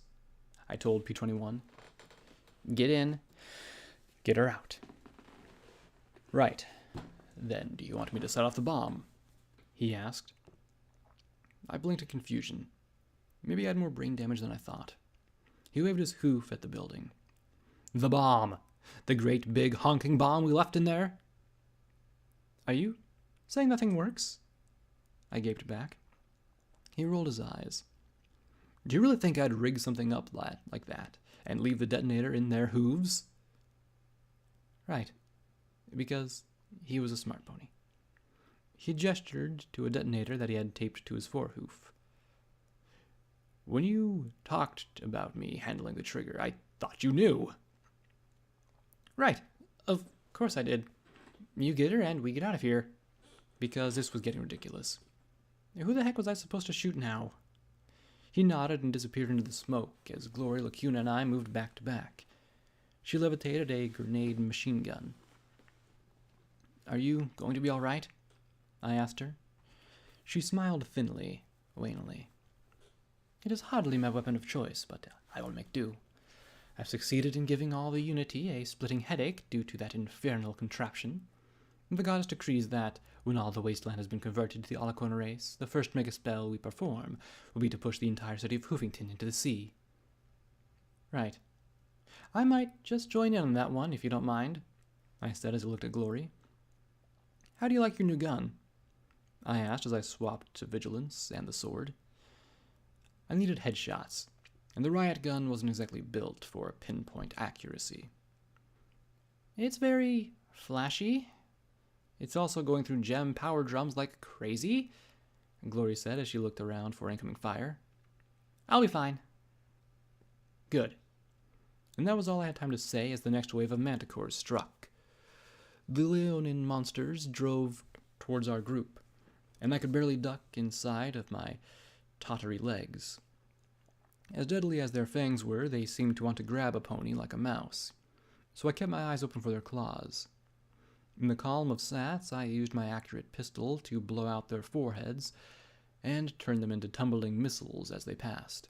I told P-21. Get in. Get her out. Right. Then do you want me to set off the bomb? He asked. I blinked in confusion. Maybe I had more brain damage than I thought. He waved his hoof at the building. The bomb! The great big honking bomb we left in there? Are you saying that thing works? I gaped back. He rolled his eyes. Do you really think I'd rig something up like that and leave the detonator in their hooves? Right. Because he was a smart pony. He gestured to a detonator that he had taped to his forehoof. When you talked about me handling the trigger, I thought you knew. Right. Of course I did. You get her and we get out of here. Because this was getting ridiculous. Who the heck was I supposed to shoot now? He nodded and disappeared into the smoke as Glory, Lacuna, and I moved back to back. She levitated a grenade machine gun. Are you going to be all right? I asked her. She smiled thinly, wanly. It is hardly my weapon of choice, but I will make do. I've succeeded in giving all the unity a splitting headache due to that infernal contraption. The goddess decrees that, when all the wasteland has been converted to the Alicorn race, the first mega spell we perform will be to push the entire city of Hoofington into the sea. Right. I might just join in on that one, if you don't mind, I said as I looked at Glory. How do you like your new gun? I asked as I swapped to Vigilance and the sword. I needed headshots, and the riot gun wasn't exactly built for pinpoint accuracy. It's very flashy, It's also going through gem power drums like crazy, Glory said as she looked around for incoming fire. I'll be fine. Good. And that was all I had time to say as the next wave of manticores struck. The Leonin monsters drove towards our group, and I could barely duck inside of my tottery legs. As deadly as their fangs were, they seemed to want to grab a pony like a mouse, so I kept my eyes open for their claws. In the column of sats, I used my accurate pistol to blow out their foreheads and turn them into tumbling missiles as they passed.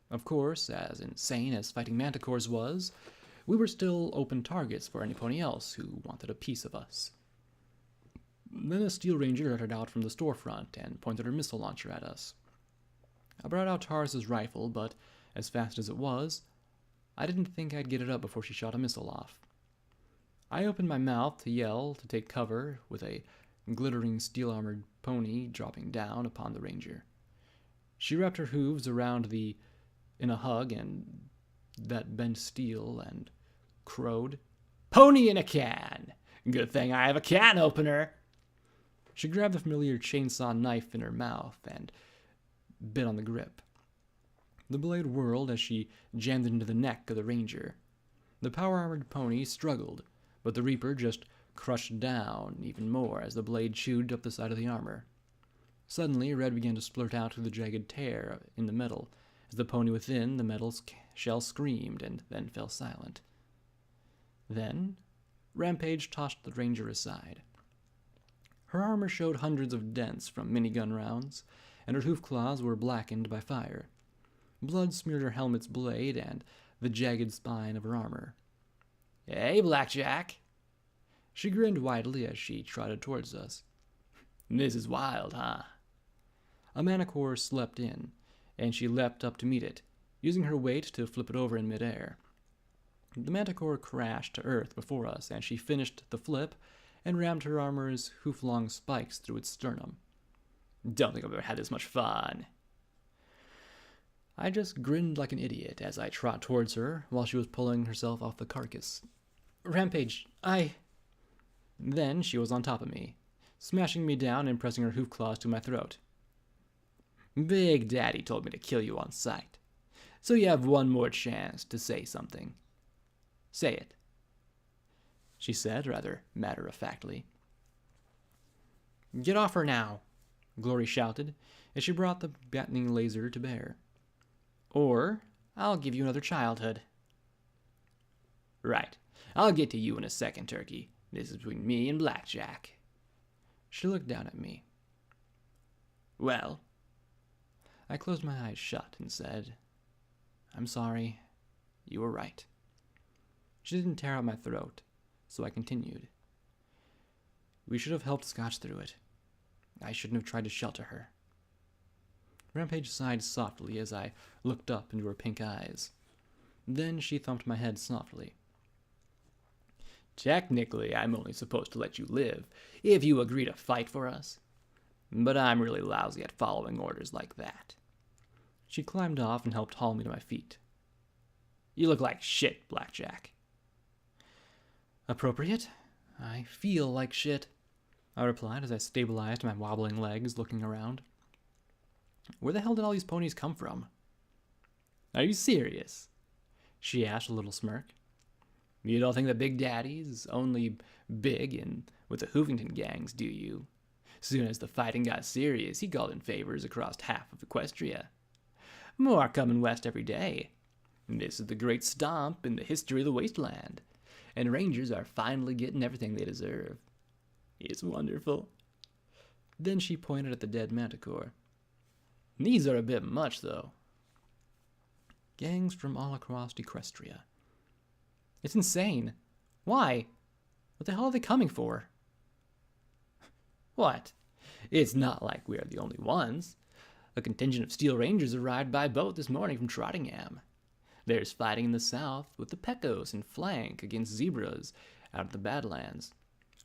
Of course, as insane as fighting manticores was, we were still open targets for any pony else who wanted a piece of us. Then a steel ranger darted out from the storefront and pointed her missile launcher at us. I brought out Taurus's rifle, but as fast as it was, I didn't think I'd get it up before she shot a missile off. I opened my mouth to yell to take cover with a glittering steel-armored pony dropping down upon the ranger. She wrapped her hooves around in a hug and that bent steel and crowed, "Pony in a can! Good thing I have a can opener!" She grabbed the familiar chainsaw knife in her mouth and bit on the grip. The blade whirled as she jammed it into the neck of the ranger. The power-armored pony struggled, but the Reaper just crushed down even more as the blade chewed up the side of the armor. Suddenly, red began to splurt out through the jagged tear in the metal, as the pony within the metal shell screamed and then fell silent. Then, Rampage tossed the ranger aside. Her armor showed hundreds of dents from minigun rounds, and her hoof claws were blackened by fire. Blood smeared her helmet's blade and the jagged spine of her armor. "Hey, Blackjack!" She grinned widely as she trotted towards us. "This is wild, huh?" A manicore slept in, and she leapt up to meet it, using her weight to flip it over in midair. The manticore crashed to earth before us, and she finished the flip and rammed her armor's hoof-long spikes through its sternum. "Don't think I've ever had this much fun." I just grinned like an idiot as I trot towards her while she was pulling herself off the carcass. "Rampage, Then she was on top of me, smashing me down and pressing her hoof claws to my throat. "Big Daddy told me to kill you on sight, so you have one more chance to say something. Say it," she said, rather matter-of-factly. "Get off her now," Glory shouted as she brought the battening laser to bear. "Or I'll give you another childhood." "Right. I'll get to you in a second, Turkey. This is between me and Blackjack." She looked down at me. "Well?" I closed my eyes shut and said, "I'm sorry. You were right." She didn't tear out my throat, so I continued. "We should have helped Scotch through it. I shouldn't have tried to shelter her." Rampage sighed softly as I looked up into her pink eyes. Then she thumped my head softly. "Technically, I'm only supposed to let you live if you agree to fight for us. But I'm really lousy at following orders like that." She climbed off and helped haul me to my feet. "You look like shit, Blackjack." "Appropriate. I feel like shit," I replied as I stabilized my wobbling legs, looking around. "Where the hell did all these ponies come from?" "Are you serious?" she asked, a little smirk. "You don't think the Big Daddy's only big with the Hoovington gangs, do you? Soon as the fighting got serious, he called in favors across half of Equestria. More coming west every day. This is the great stomp in the history of the wasteland, and rangers are finally getting everything they deserve. It's wonderful." Then she pointed at the dead manticore. "These are a bit much, though." Gangs from all across Equestria. It's insane. Why? What the hell are they coming for? "What? It's not like we are the only ones. A contingent of Steel Rangers arrived by boat this morning from Trottingham. There's fighting in the south with the Pecos in flank against zebras out of the Badlands.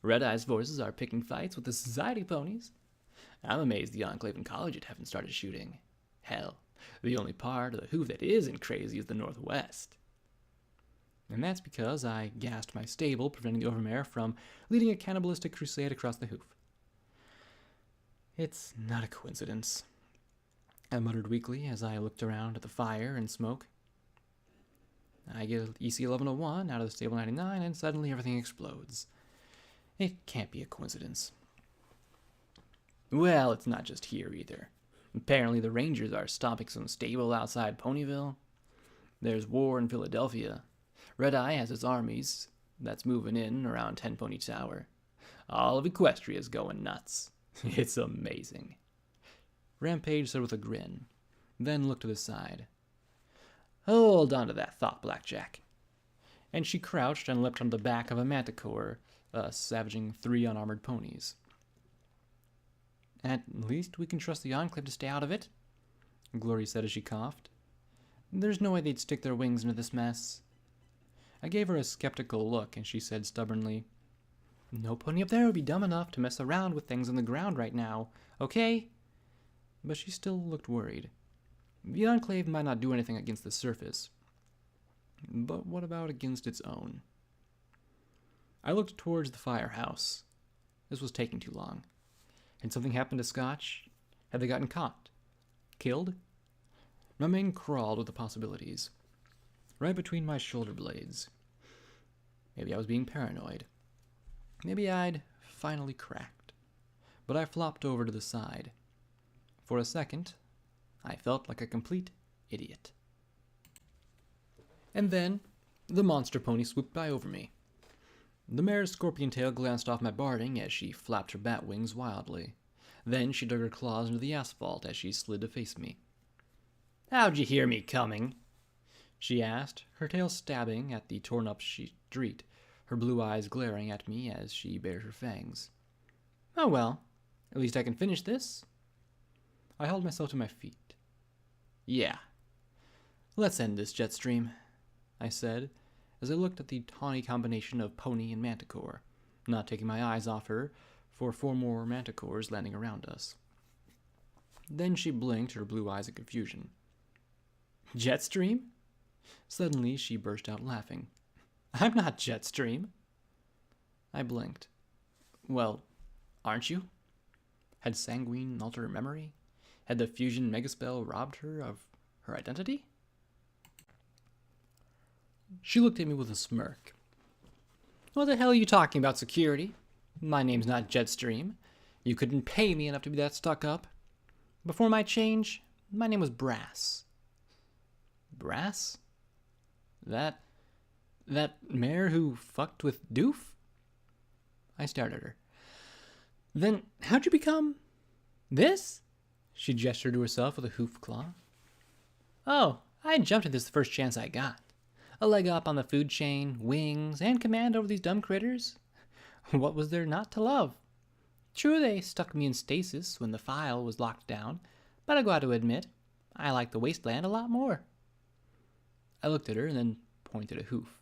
Red Eye's forces are picking fights with the Society ponies. I'm amazed the Enclave and College haven't started shooting. Hell, the only part of the Hoof that isn't crazy is the Northwest." And that's because I gassed my stable, preventing the overmare from leading a cannibalistic crusade across the hoof. It's not a coincidence, I muttered weakly as I looked around at the fire and smoke. I get EC 1101 out of the stable 99 and suddenly everything explodes. It can't be a coincidence. Well, it's not just here either. Apparently the Rangers are stomping some stable outside Ponyville. There's war in Philadelphia. Red Eye has its armies that's moving in around 10 Pony Tower. All of Equestria is going nuts. It's amazing. Rampage said with a grin, then looked to the side. Hold on to that thought, Blackjack. And she crouched and leapt on the back of a manticore, savaging 3 unarmored ponies. At least we can trust the Enclave to stay out of it, Glory said as she coughed. There's no way they'd stick their wings into this mess. I gave her a skeptical look, and she said stubbornly, No pony up there would be dumb enough to mess around with things on the ground right now, okay? But she still looked worried. The Enclave might not do anything against the surface. But what about against its own? I looked towards the firehouse. This was taking too long. Had something happened to Scotch? Had they gotten caught? Killed? My mane crawled with the possibilities. Right between my shoulder blades. Maybe I was being paranoid. Maybe I'd finally cracked. But I flopped over to the side. For a second, I felt like a complete idiot. And then, the monster pony swooped by over me. The mare's scorpion tail glanced off my barding as she flapped her bat wings wildly. Then she dug her claws into the asphalt as she slid to face me. How'd you hear me coming? She asked, her tail stabbing at the torn-up street, her blue eyes glaring at me as she bared her fangs. Oh well, at least I can finish this. I held myself to my feet. Yeah. Let's end this, Jetstream, I said, as I looked at the tawny combination of pony and manticore, not taking my eyes off her for 4 more manticores landing around us. Then she blinked, her blue eyes in confusion. Jetstream? Suddenly she burst out laughing. I'm not Jetstream. I blinked. Well, aren't you? Had Sanguine altered her memory? Had the fusion megaspell robbed her of her identity? She looked at me with a smirk. What the hell are you talking about, security? My name's not Jetstream. You couldn't pay me enough to be that stuck up. Before my change, my name was Brass. Brass? That mare who fucked with Doof? I stared at her. Then how'd you become this? She gestured to herself with a hoof claw. Oh, I jumped at this the first chance I got. A leg up on the food chain, wings, and command over these dumb critters. What was there not to love? True, they stuck me in stasis when the file was locked down, but I got to admit, I like the wasteland a lot more. I looked at her and then pointed a hoof.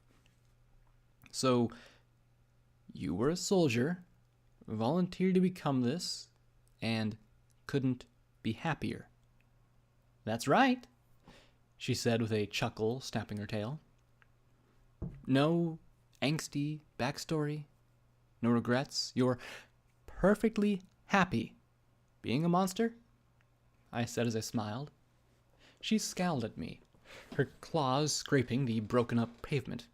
So, you were a soldier, volunteered to become this, and couldn't be happier. That's right, she said with a chuckle, snapping her tail. No angsty backstory, no regrets. You're perfectly happy being a monster? I said as I smiled. She scowled at me, her claws scraping the broken-up pavement.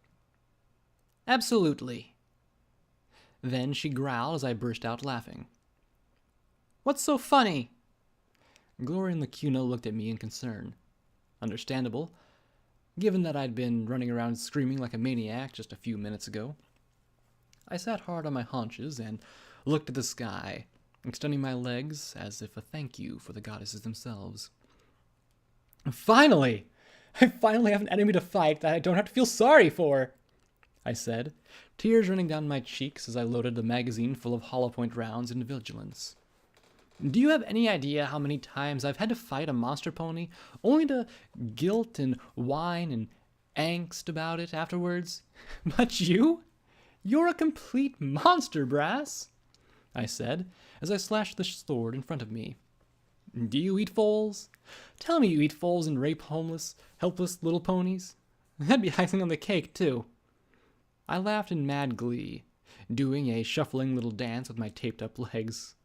Absolutely. Then she growled as I burst out laughing. What's so funny? Glory and Lacuna looked at me in concern. Understandable, given that I'd been running around screaming like a maniac just a few minutes ago. I sat hard on my haunches and looked at the sky, extending my legs as if a thank you for the goddesses themselves. Finally! I finally have an enemy to fight that I don't have to feel sorry for, I said, tears running down my cheeks as I loaded the magazine full of hollow point rounds into Vigilance. Do you have any idea how many times I've had to fight a monster pony, only to guilt and whine and angst about it afterwards? But you're a complete monster, Brass, I said, as I slashed the sword in front of me. Do you eat foals? Tell me you eat foals and rape helpless little ponies. That'd be icing on the cake, too. I laughed in mad glee, doing a shuffling little dance with my taped-up legs.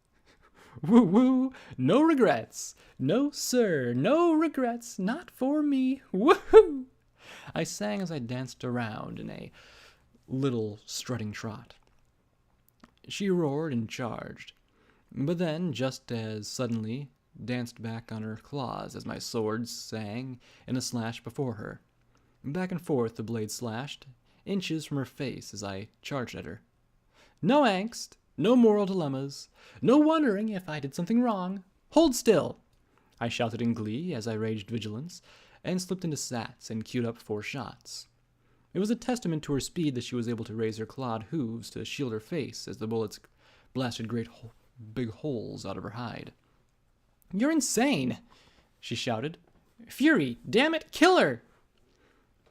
Woo woo, no regrets. No, sir, no regrets, not for me. Woohoo! I sang as I danced around in a little strutting trot. She roared and charged, but then, just as suddenly, danced back on her claws as my sword sang in a slash before her. Back and forth the blade slashed, inches from her face as I charged at her. No angst, no moral dilemmas, no wondering if I did something wrong. Hold still! I shouted in glee as I raged vigilance, and slipped into sats and queued up 4 shots. It was a testament to her speed that she was able to raise her clawed hooves to shield her face as the bullets blasted big holes out of her hide. You're insane, she shouted. Fury, damn it, kill her!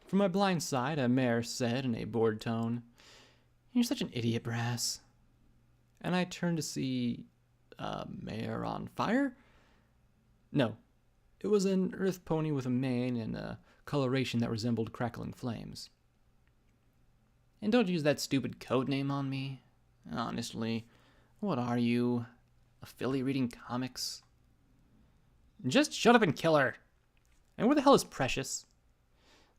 From my blind side, a mare said in a bored tone, You're such an idiot, Brass. And I turned to see a mare on fire? No, it was an earth pony with a mane and a coloration that resembled crackling flames. And don't use that stupid code name on me. Honestly, what are you? A filly reading comics? Just shut up and kill her! And where the hell is Precious?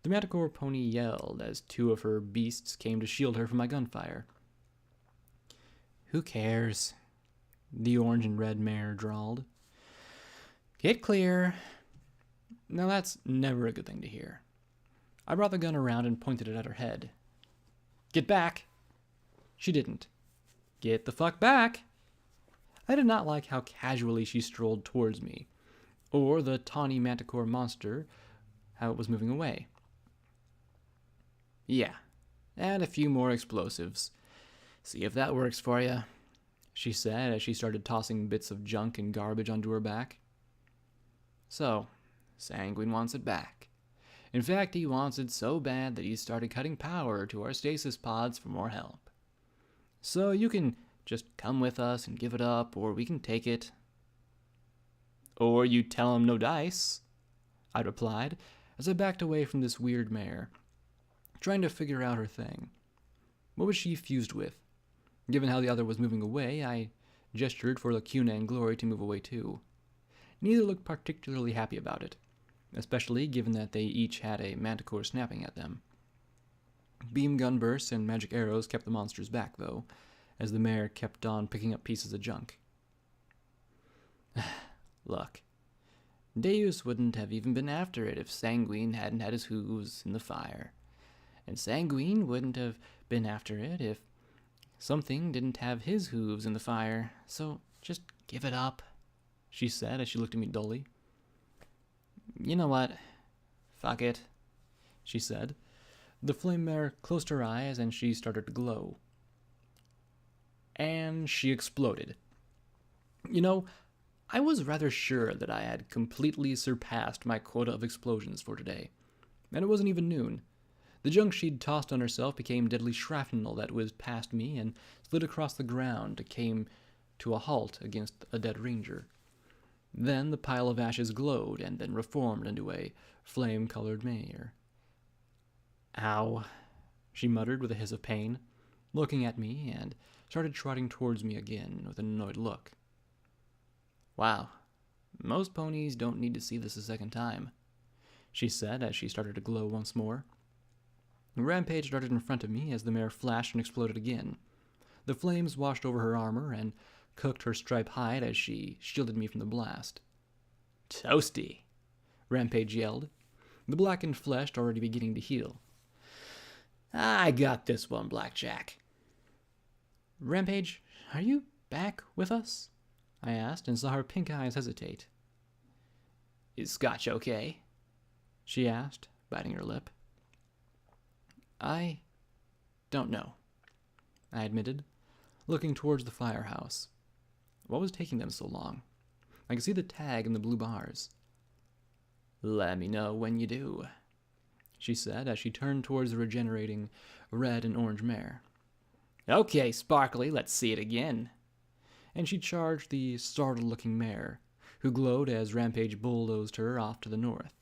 The Manticore pony yelled as 2 of her beasts came to shield her from my gunfire. Who cares? The orange and red mare drawled. Get clear. Now that's never a good thing to hear. I brought the gun around and pointed it at her head. Get back! She didn't. Get the fuck back! I did not like how casually she strolled towards me, or the tawny manticore monster, how it was moving away. Yeah, add a few more explosives. See if that works for you, she said as she started tossing bits of junk and garbage onto her back. So, Sanguine wants it back. In fact, he wants it so bad that he started cutting power to our stasis pods for more help. So you can just come with us and give it up, or we can take it. Or you tell him no dice, I replied, as I backed away from this weird mare, trying to figure out her thing. What was she fused with? Given how the other was moving away, I gestured for Lacuna and Glory to move away too. Neither looked particularly happy about it, especially given that they each had a manticore snapping at them. Beam gun bursts and magic arrows kept the monsters back, though, as the mare kept on picking up pieces of junk. Look, Deus wouldn't have even been after it if Sanguine hadn't had his hooves in the fire. And Sanguine wouldn't have been after it if something didn't have his hooves in the fire. So just give it up, she said as she looked at me dully. You know what? Fuck it, she said. The flame mare closed her eyes and she started to glow. And she exploded. You know, I was rather sure that I had completely surpassed my quota of explosions for today. And it wasn't even noon. The junk she'd tossed on herself became deadly shrapnel that whizzed past me and slid across the ground and came to a halt against a dead ranger. Then the pile of ashes glowed and then reformed into a flame-colored mare. Ow, she muttered with a hiss of pain, looking at me, and started trotting towards me again with an annoyed look. Wow, most ponies don't need to see this a second time, she said as she started to glow once more. Rampage darted in front of me as the mare flashed and exploded again. The flames washed over her armor and cooked her striped hide as she shielded me from the blast. Toasty, Rampage yelled, the blackened flesh already beginning to heal. I got this one, Blackjack. Rampage, are you back with us? I asked and saw her pink eyes hesitate. Is Scotch okay? She asked, biting her lip. I don't know, I admitted, looking towards the firehouse. What was taking them so long? I could see the tag in the blue bars. Let me know when you do, she said as she turned towards the regenerating red and orange mare. Okay, Sparkly, let's see it again. And she charged the startled-looking mare, who glowed as Rampage bulldozed her off to the north.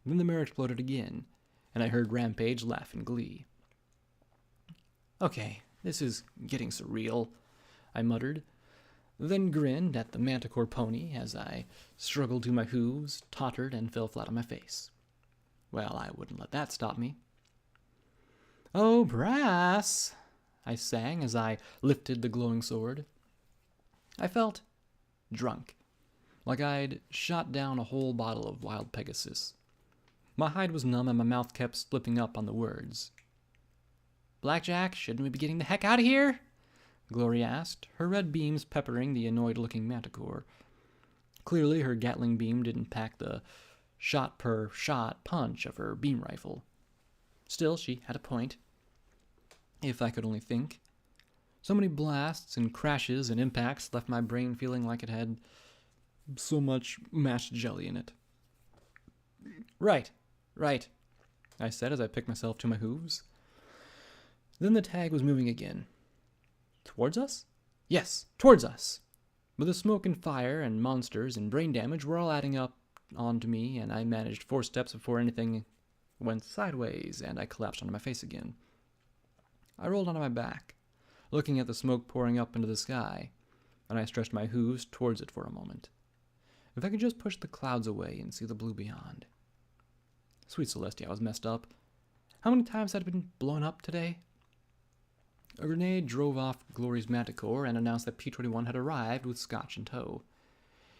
Then the mare exploded again, and I heard Rampage laugh in glee. Okay, this is getting surreal, I muttered, then grinned at the manticore pony as I struggled to my hooves, tottered, and fell flat on my face. Well, I wouldn't let that stop me. "Oh, brass," I sang as I lifted the glowing sword. I felt drunk, like I'd shot down a whole bottle of wild Pegasus. My hide was numb and my mouth kept slipping up on the words. "Blackjack, shouldn't we be getting the heck out of here?" Glory asked, her red beams peppering the annoyed-looking manticore. Clearly, her Gatling beam didn't pack the shot-per-shot punch of her beam rifle. Still, she had a point. If I could only think. So many blasts and crashes and impacts left my brain feeling like it had so much mashed jelly in it. Right, I said as I picked myself to my hooves. Then the tag was moving again. Towards us? Yes, towards us. But the smoke and fire and monsters and brain damage were all adding up onto me, and I managed 4 steps before anything went sideways, and I collapsed onto my face again. I rolled onto my back, looking at the smoke pouring up into the sky, and I stretched my hooves towards it for a moment. If I could just push the clouds away and see the blue beyond. Sweet Celestia, I was messed up. How many times had I been blown up today? A grenade drove off Glory's manticore and announced that P-21 had arrived with Scotch in tow.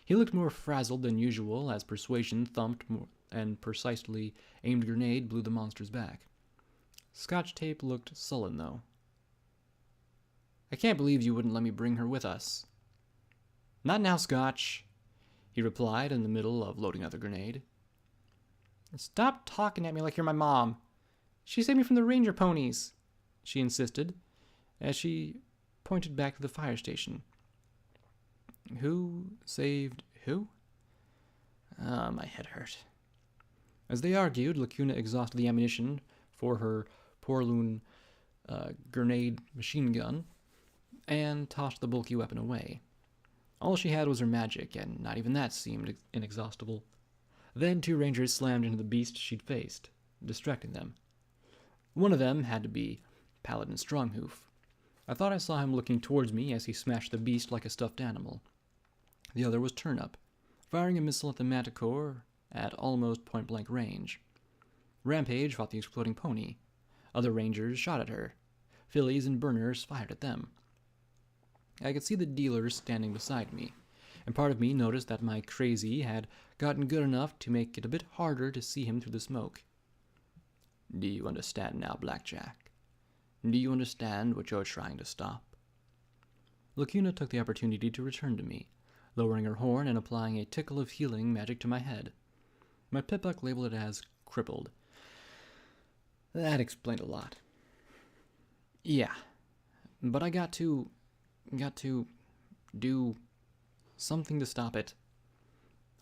He looked more frazzled than usual as Persuasion thumped more and precisely aimed grenade blew the monster's back. Scotch Tape looked sullen, though. "I can't believe you wouldn't let me bring her with us." "Not now, Scotch," he replied in the middle of loading another grenade. "Stop talking at me like you're my mom. She saved me from the ranger ponies," she insisted, as she pointed back to the fire station. Who saved who? My head hurt. As they argued, Lacuna exhausted the ammunition for her Porloon grenade machine gun and tossed the bulky weapon away. All she had was her magic, and not even that seemed inexhaustible. Then 2 rangers slammed into the beast she'd faced, distracting them. One of them had to be Paladin Stronghoof. I thought I saw him looking towards me as he smashed the beast like a stuffed animal. The other was Turnup, firing a missile at the manticore at almost point-blank range. Rampage fought the exploding pony. Other rangers shot at her. Fillies and burners fired at them. I could see the dealers standing beside me, and part of me noticed that my crazy had gotten good enough to make it a bit harder to see him through the smoke. "Do you understand now, Blackjack? Do you understand what you're trying to stop?" Lacuna took the opportunity to return to me, lowering her horn and applying a tickle of healing magic to my head. My pipbuck labeled it as crippled. That explained a lot. "Yeah, but I got to do something to stop it.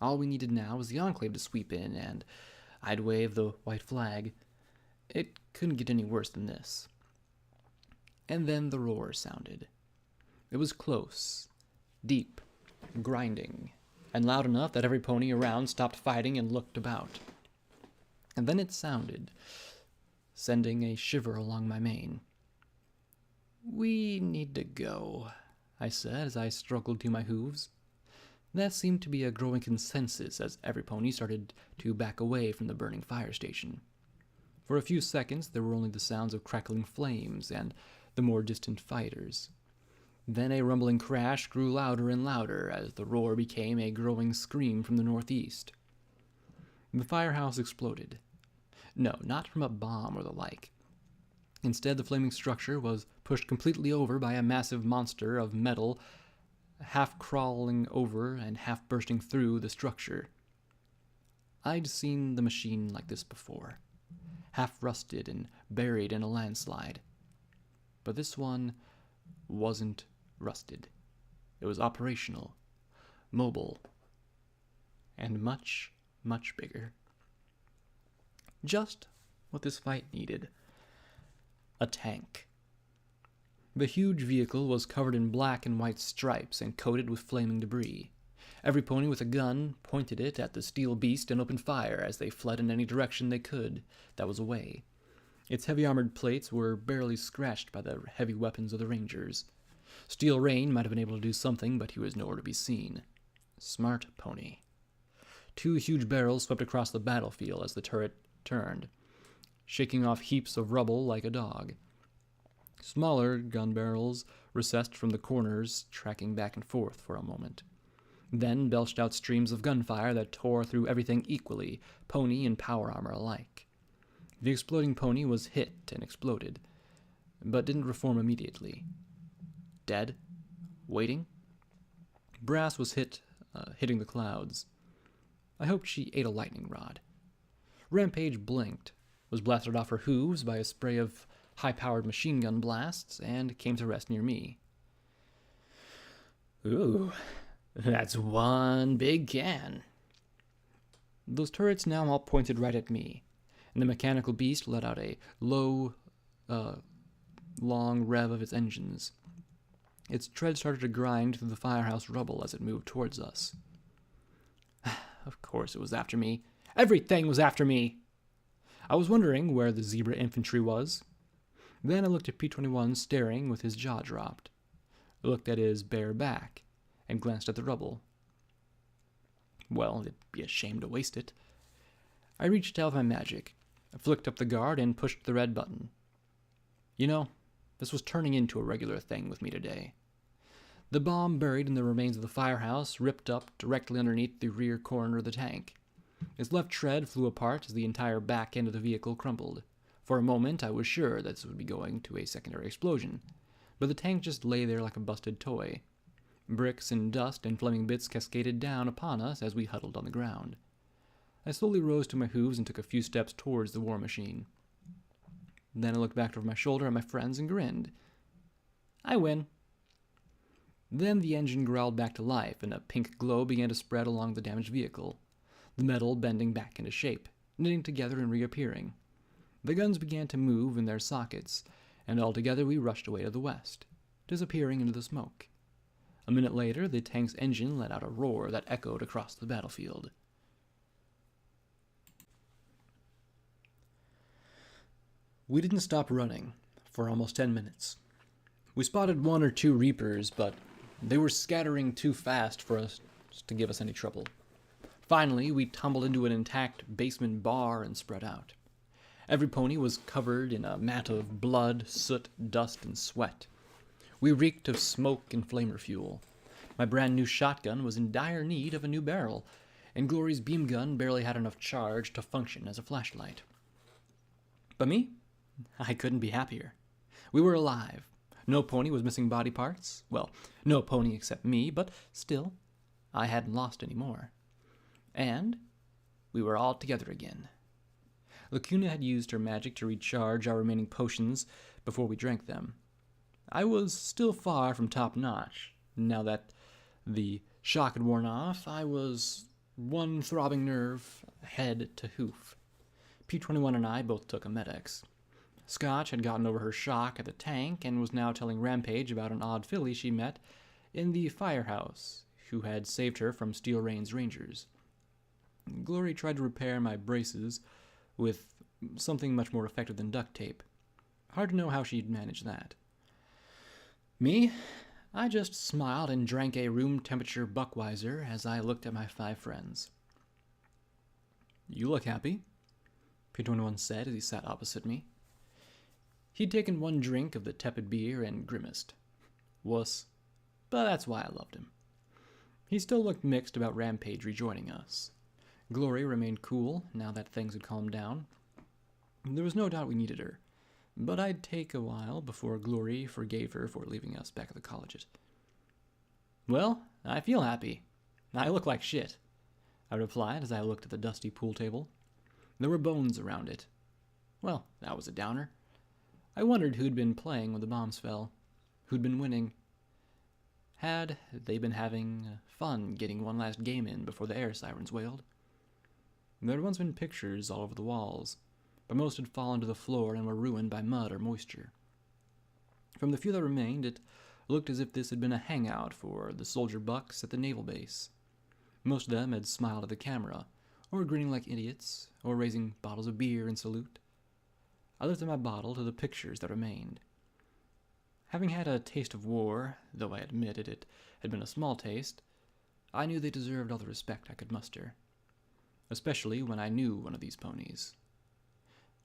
All we needed now was the Enclave to sweep in, and I'd wave the white flag. It couldn't get any worse than this." And then the roar sounded. It was close, deep, grinding, and loud enough that every pony around stopped fighting and looked about. And then it sounded, sending a shiver along my mane. "We need to go," I said as I struggled to my hooves. That seemed to be a growing consensus as every pony started to back away from the burning fire station. For a few seconds there were only the sounds of crackling flames and the more distant fighters. Then a rumbling crash grew louder and louder as the roar became a growing scream from the northeast. The firehouse exploded. No, not from a bomb or the like. Instead, the flaming structure was pushed completely over by a massive monster of metal, half crawling over and half bursting through the structure. I'd seen the machine like this before, half rusted and buried in a landslide. But this one wasn't rusted. It was operational, mobile, and much, much bigger. Just what this fight needed. A tank. The huge vehicle was covered in black and white stripes and coated with flaming debris. Every pony with a gun pointed it at the steel beast and opened fire as they fled in any direction they could that was away. Its heavy armored plates were barely scratched by the heavy weapons of the Rangers. Steel Rain might have been able to do something, but he was nowhere to be seen. Smart pony. 2 huge barrels swept across the battlefield as the turret turned, shaking off heaps of rubble like a dog. Smaller gun barrels recessed from the corners, tracking back and forth for a moment, then belched out streams of gunfire that tore through everything equally, pony and power armor alike. The exploding pony was hit and exploded, but didn't reform immediately. Dead? Waiting? Brass was hitting the clouds. I hoped she ate a lightning rod. Rampage blinked, was blasted off her hooves by a spray of high-powered machine gun blasts, and came to rest near me. Ooh, that's one big can. Those turrets now all pointed right at me, and the mechanical beast let out a low, long rev of its engines. Its tread started to grind through the firehouse rubble as it moved towards us. Of course it was after me. Everything was after me! I was wondering where the Zebra infantry was. Then I looked at P-21 staring with his jaw dropped. I looked at his bare back and glanced at the rubble. Well, it'd be a shame to waste it. I reached out with my magic. I flicked up the guard and pushed the red button. You know, this was turning into a regular thing with me today. The bomb buried in the remains of the firehouse ripped up directly underneath the rear corner of the tank. Its left tread flew apart as the entire back end of the vehicle crumpled. For a moment, I was sure that this would be going to a secondary explosion, but the tank just lay there like a busted toy. Bricks and dust and flaming bits cascaded down upon us as we huddled on the ground. I slowly rose to my hooves and took a few steps towards the war machine. Then I looked back over my shoulder at my friends and grinned. I win. Then the engine growled back to life, and a pink glow began to spread along the damaged vehicle, the metal bending back into shape, knitting together and reappearing. The guns began to move in their sockets, and altogether we rushed away to the west, disappearing into the smoke. A minute later, the tank's engine let out a roar that echoed across the battlefield. We didn't stop running for almost 10 minutes. We spotted 1 or 2 Reapers, but they were scattering too fast for us to give us any trouble. Finally, we tumbled into an intact basement bar and spread out. Every pony was covered in a mat of blood, soot, dust, and sweat. We reeked of smoke and flamer fuel. My brand new shotgun was in dire need of a new barrel, and Glory's beam gun barely had enough charge to function as a flashlight. But me? I couldn't be happier. We were alive. No pony was missing body parts. Well, no pony except me, but still, I hadn't lost any more. And we were all together again. Lacuna had used her magic to recharge our remaining potions before we drank them. I was still far from top-notch. Now that the shock had worn off, I was one throbbing nerve, head to hoof. P-21 and I both took a Med-X. Scotch had gotten over her shock at the tank and was now telling Rampage about an odd filly she met in the firehouse who had saved her from Steel Rain's Rangers. Glory tried to repair my braces with something much more effective than duct tape. Hard to know how she'd managed that. Me? I just smiled and drank a room-temperature Buckweiser as I looked at my 5 friends. You look happy, P-21 said as he sat opposite me. He'd taken 1 drink of the tepid beer and grimaced. Wuss. But that's why I loved him. He still looked mixed about Rampage rejoining us. Glory remained cool now that things had calmed down. There was no doubt we needed her, but I'd take a while before Glory forgave her for leaving us back at the collegiate. Well, I feel happy. I look like shit, I replied as I looked at the dusty pool table. There were bones around it. Well, that was a downer. I wondered who'd been playing when the bombs fell, who'd been winning. Had they been having fun getting one last game in before the air sirens wailed? There had once been pictures all over the walls, but most had fallen to the floor and were ruined by mud or moisture. From the few that remained, it looked as if this had been a hangout for the soldier bucks at the naval base. Most of them had smiled at the camera, or grinning like idiots, or raising bottles of beer in salute. I lifted my bottle to the pictures that remained. Having had a taste of war, though I admitted it had been a small taste, I knew they deserved all the respect I could muster, especially when I knew one of these ponies.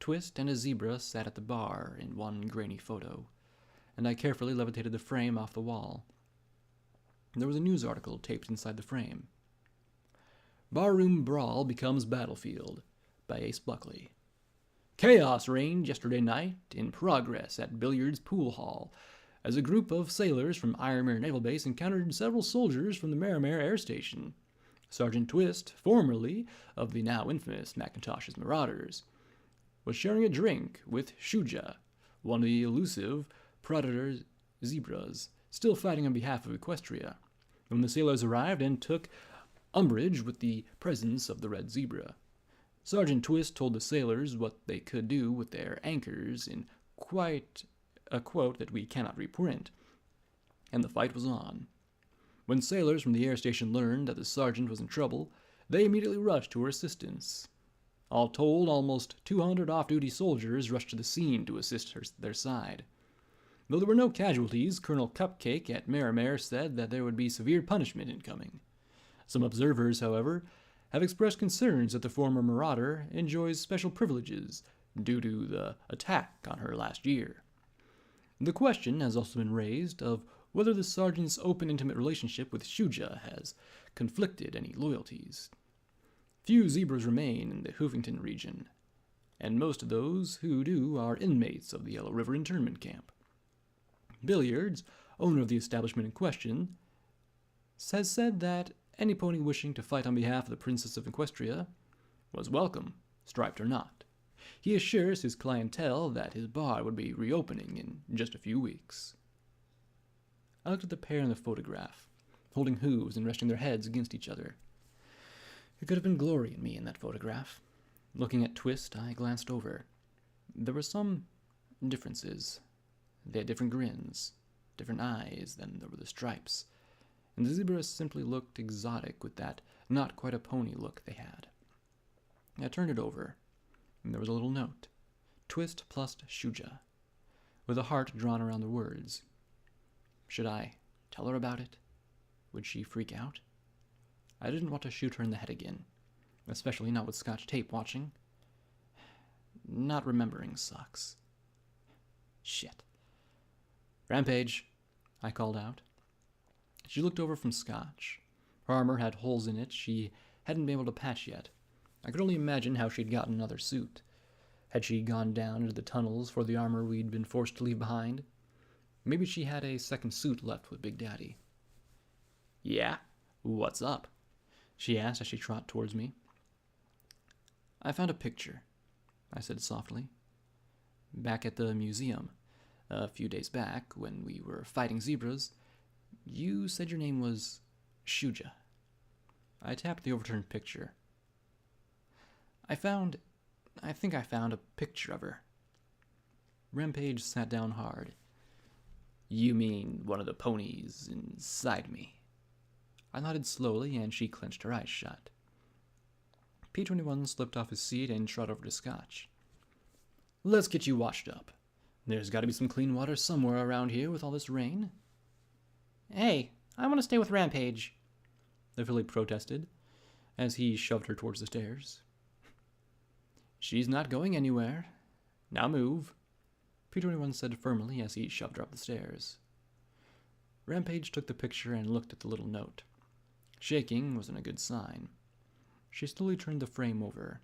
Twist and a zebra sat at the bar in one grainy photo, and I carefully levitated the frame off the wall. There was a news article taped inside the frame. Barroom Brawl Becomes Battlefield by Ace Buckley. Chaos reigned yesterday night in progress at Billiards Pool Hall as a group of sailors from Ironmere Naval Base encountered several soldiers from the Merrimere Air Station. Sergeant Twist, formerly of the now infamous Macintosh's Marauders, was sharing a drink with Shuja, one of the elusive predator zebras, still fighting on behalf of Equestria, when the sailors arrived and took umbrage with the presence of the red zebra. Sergeant Twist told the sailors what they could do with their anchors in quite a quote that we cannot reprint, and the fight was on. When sailors from the air station learned that the sergeant was in trouble, they immediately rushed to her assistance. All told, almost 200 off-duty soldiers rushed to the scene to assist their side. Though there were no casualties, Colonel Cupcake at Merrimere said that there would be severe punishment incoming. Some observers, however, have expressed concerns that the former Marauder enjoys special privileges due to the attack on her last year. The question has also been raised of whether the sergeant's open intimate relationship with Shuja has conflicted any loyalties. Few zebras remain in the Hoofington region, and most of those who do are inmates of the Yellow River internment camp. Billiards, owner of the establishment in question, has said that any pony wishing to fight on behalf of the Princess of Equestria was welcome, striped or not. He assures his clientele that his bar would be reopening in just a few weeks. I looked at the pair in the photograph, holding hooves and resting their heads against each other. It could have been Glory and me in that photograph. Looking at Twist, I glanced over. There were some differences. They had different grins, different eyes, then there were the stripes, and the zebra simply looked exotic with that not-quite-a-pony look they had. I turned it over, and there was a little note, Twist plus Shuja, with a heart drawn around the words. Should I tell her about it? Would she freak out? I didn't want to shoot her in the head again, especially not with Scotch tape watching. Not remembering sucks. Shit. Rampage, I called out. She looked over from Scotch. Her armor had holes in it she hadn't been able to patch yet. I could only imagine how she'd gotten another suit. Had she gone down into the tunnels for the armor we'd been forced to leave behind? Maybe she had a second suit left with Big Daddy. Yeah, what's up? She asked as she trotted towards me. I found a picture, I said softly. Back at the museum, a few days back, when we were fighting zebras, you said your name was Shuja. I tapped the overturned picture. I think I found a picture of her. Rampage sat down hard. You mean one of the ponies inside me? I nodded slowly, and she clenched her eyes shut. P-21 slipped off his seat and trotted over to Scotch. Let's get you washed up. There's got to be some clean water somewhere around here with all this rain. Hey, I want to stay with Rampage, the filly protested, as he shoved her towards the stairs. She's not going anywhere. Now move, P-21 said firmly as he shoved her up the stairs. Rampage took the picture and looked at the little note. Shaking wasn't a good sign. She slowly turned the frame over,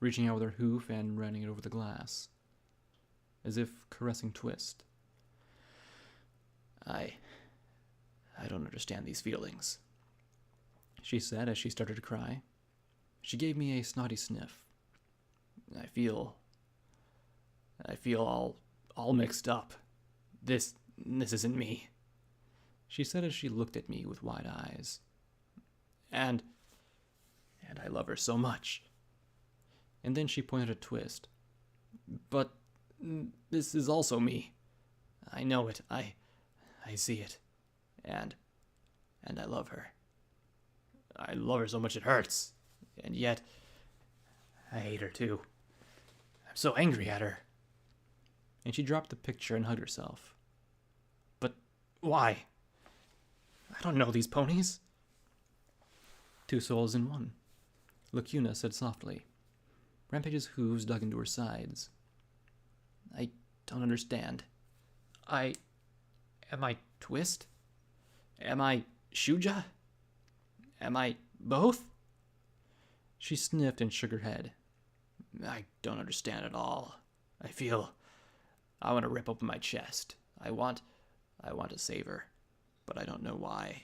reaching out with her hoof and running it over the glass, as if caressing Twist. I don't understand these feelings, she said as she started to cry. She gave me a snotty sniff. I feel all mixed up. This isn't me, she said as she looked at me with wide eyes. And I love her so much. And then she pointed at Twist. But this is also me. I know it. I see it. And I love her. I love her so much it hurts. And yet, I hate her too. I'm so angry at her. and she dropped the picture and hugged herself. But why? I don't know these ponies. 2 souls in one, Lacuna said softly. Rampage's hooves dug into her sides. I don't understand. Am I Twist? Am I Shuja? Am I both? She sniffed and shook her head. I don't understand at all. I want to rip open my chest. I want to save her, but I don't know why.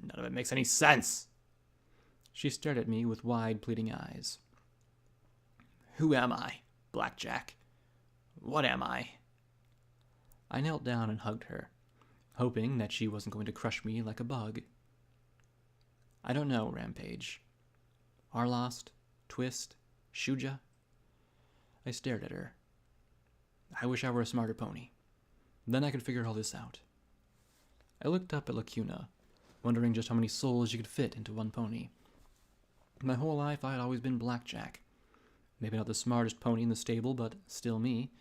None of it makes any sense. She stared at me with wide, pleading eyes. Who am I, Blackjack? What am I? I knelt down and hugged her, hoping that she wasn't going to crush me like a bug. I don't know, Rampage. Arlost, Twist, Shuja. I stared at her. I wish I were a smarter pony. Then I could figure all this out. I looked up at Lacuna, wondering just how many souls you could fit into one pony. My whole life I had always been Blackjack. Maybe not the smartest pony in the stable, but still me.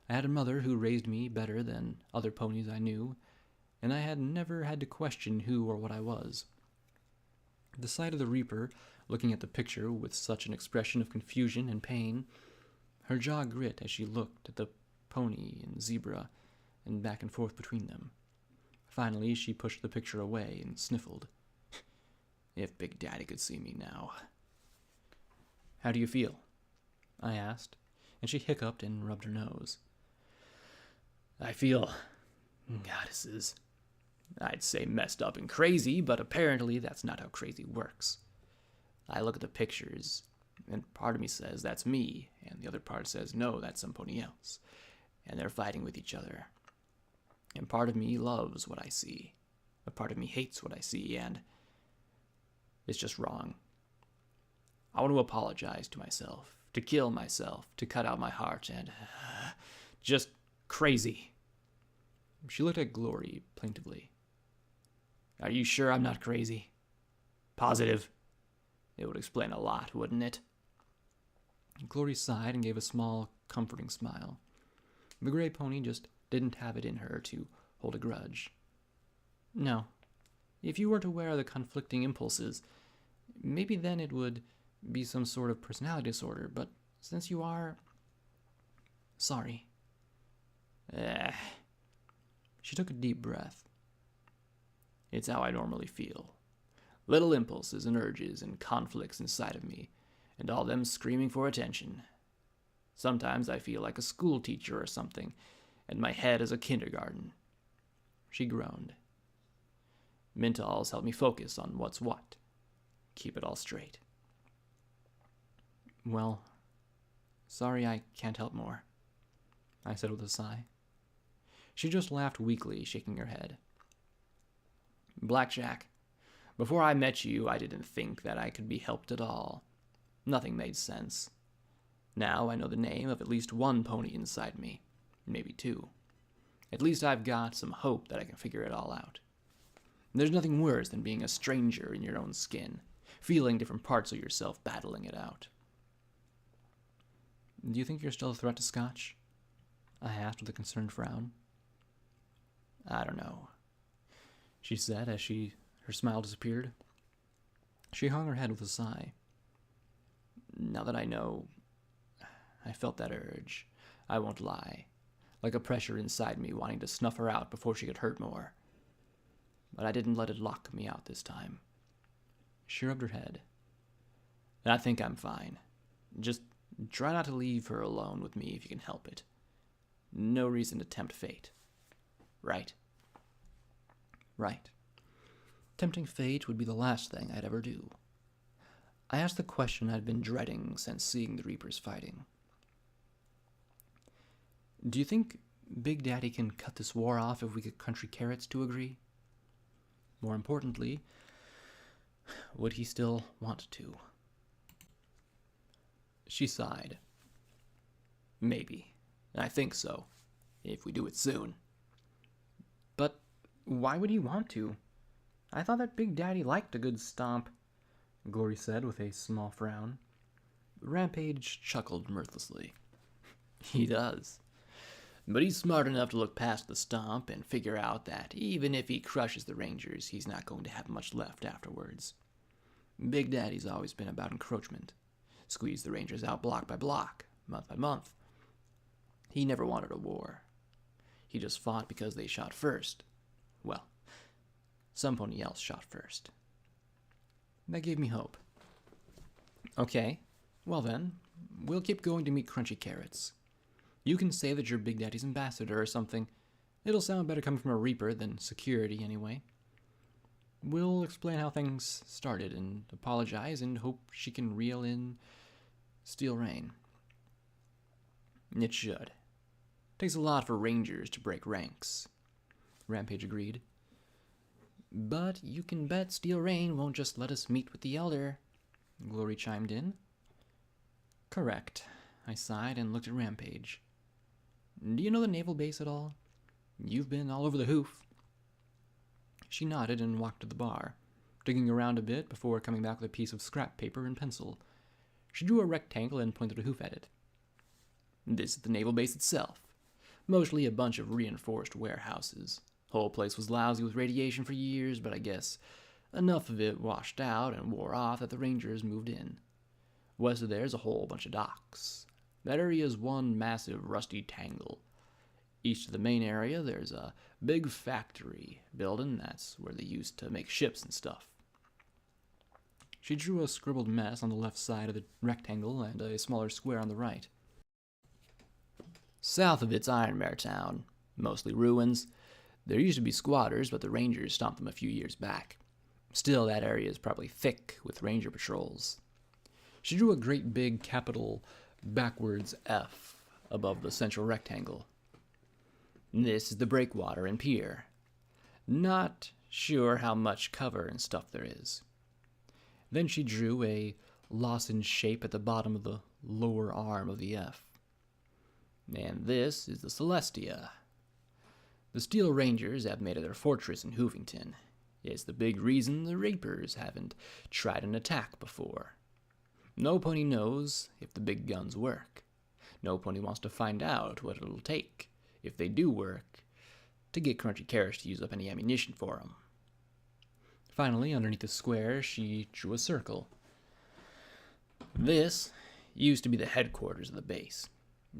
I had a mother who raised me better than other ponies I knew, and I had never had to question who or what I was. The sight of the Reaper, looking at the picture with such an expression of confusion and pain, her jaw grit as she looked at the pony and zebra and back and forth between them. Finally, she pushed the picture away and sniffled. If Big Daddy could see me now. How do you feel? I asked, and she hiccuped and rubbed her nose. I feel... goddesses. I'd say messed up and crazy, but apparently that's not how crazy works. I look at the pictures, and part of me says that's me, and the other part says no, that's some pony else, and they're fighting with each other. And part of me loves what I see. A part of me hates what I see, and it's just wrong. I want to apologize to myself, to kill myself, to cut out my heart, and just crazy. She looked at Glory plaintively. Are you sure I'm not crazy? Positive. It would explain a lot, wouldn't it? Glory sighed and gave a small, comforting smile. The gray pony just didn't have it in her to hold a grudge. No. If you weren't aware of the conflicting impulses, maybe then it would be some sort of personality disorder, but since you are... sorry. She took a deep breath. It's how I normally feel. Little impulses and urges and conflicts inside of me, and all them screaming for attention. Sometimes I feel like a school teacher or something, and my head is a kindergarten. She groaned. Mentals help me focus on what's what. Keep it all straight. Well, sorry I can't help more, I said with a sigh. She just laughed weakly, shaking her head. Blackjack, before I met you, I didn't think that I could be helped at all. Nothing made sense. Now I know the name of at least one pony inside me, maybe 2. At least I've got some hope that I can figure it all out. There's nothing worse than being a stranger in your own skin, feeling different parts of yourself battling it out. Do you think you're still a threat to Scotch? I asked with a concerned frown. I don't know, she said as her smile disappeared. She hung her head with a sigh. Now that I know, I felt that urge. I won't lie. Like a pressure inside me wanting to snuff her out before she could hurt more. But I didn't let it lock me out this time. She rubbed her head. And I think I'm fine. Just try not to leave her alone with me if you can help it. No reason to tempt fate. Right? Right. Tempting fate would be the last thing I'd ever do. I asked the question I'd been dreading since seeing the Reapers fighting. Do you think Big Daddy can cut this war off if we get Country Carrots to agree? More importantly, would he still want to? She sighed. Maybe. I think so. If we do it soon. But why would he want to? I thought that Big Daddy liked a good stomp, Glory said with a small frown. Rampage chuckled mirthlessly. He does. But he's smart enough to look past the stump and figure out that even if he crushes the Rangers, he's not going to have much left afterwards. Big Daddy's always been about encroachment. Squeeze the Rangers out block by block, month by month. He never wanted a war. He just fought because they shot first. Well, somebody else shot first. That gave me hope. Okay, well then, we'll keep going to meet Crunchy Carrots. You can say that you're Big Daddy's ambassador or something. It'll sound better coming from a Reaper than security anyway. We'll explain how things started and apologize and hope she can reel in Steel Rain. It should. Takes a lot for Rangers to break ranks. Rampage agreed. But you can bet Steel Rain won't just let us meet with the Elder. Glory chimed in. Correct. I sighed and looked at Rampage. Do you know the naval base at all? You've been all over the hoof. She nodded and walked to the bar, digging around a bit before coming back with a piece of scrap paper and pencil. She drew a rectangle and pointed a hoof at it. This is the naval base itself. Mostly a bunch of reinforced warehouses. Whole place was lousy with radiation for years, but I guess enough of it washed out and wore off that the Rangers moved in. West of there's a whole bunch of docks. That area is one massive rusty tangle. East of the main area, there's a big factory building. That's where they used to make ships and stuff. She drew a scribbled mess on the left side of the rectangle and a smaller square on the right. South of it's Ironmare Town, mostly ruins. There used to be squatters, but the Rangers stomped them a few years back. Still, that area is probably thick with Ranger patrols. She drew a great big capital backwards F above the central rectangle. This is the breakwater and pier. Not sure how much cover and stuff there is. Then she drew a lozenge shape at the bottom of the lower arm of the F. And this is the Celestia. The Steel Rangers have made it their fortress in Hoovington. It's the big reason the Reapers haven't tried an attack before. No pony knows if the big guns work. No pony wants to find out what it'll take, if they do work, to get Crunchy Carrots to use up any ammunition for them. Finally, underneath the square, she drew a circle. This used to be the headquarters of the base.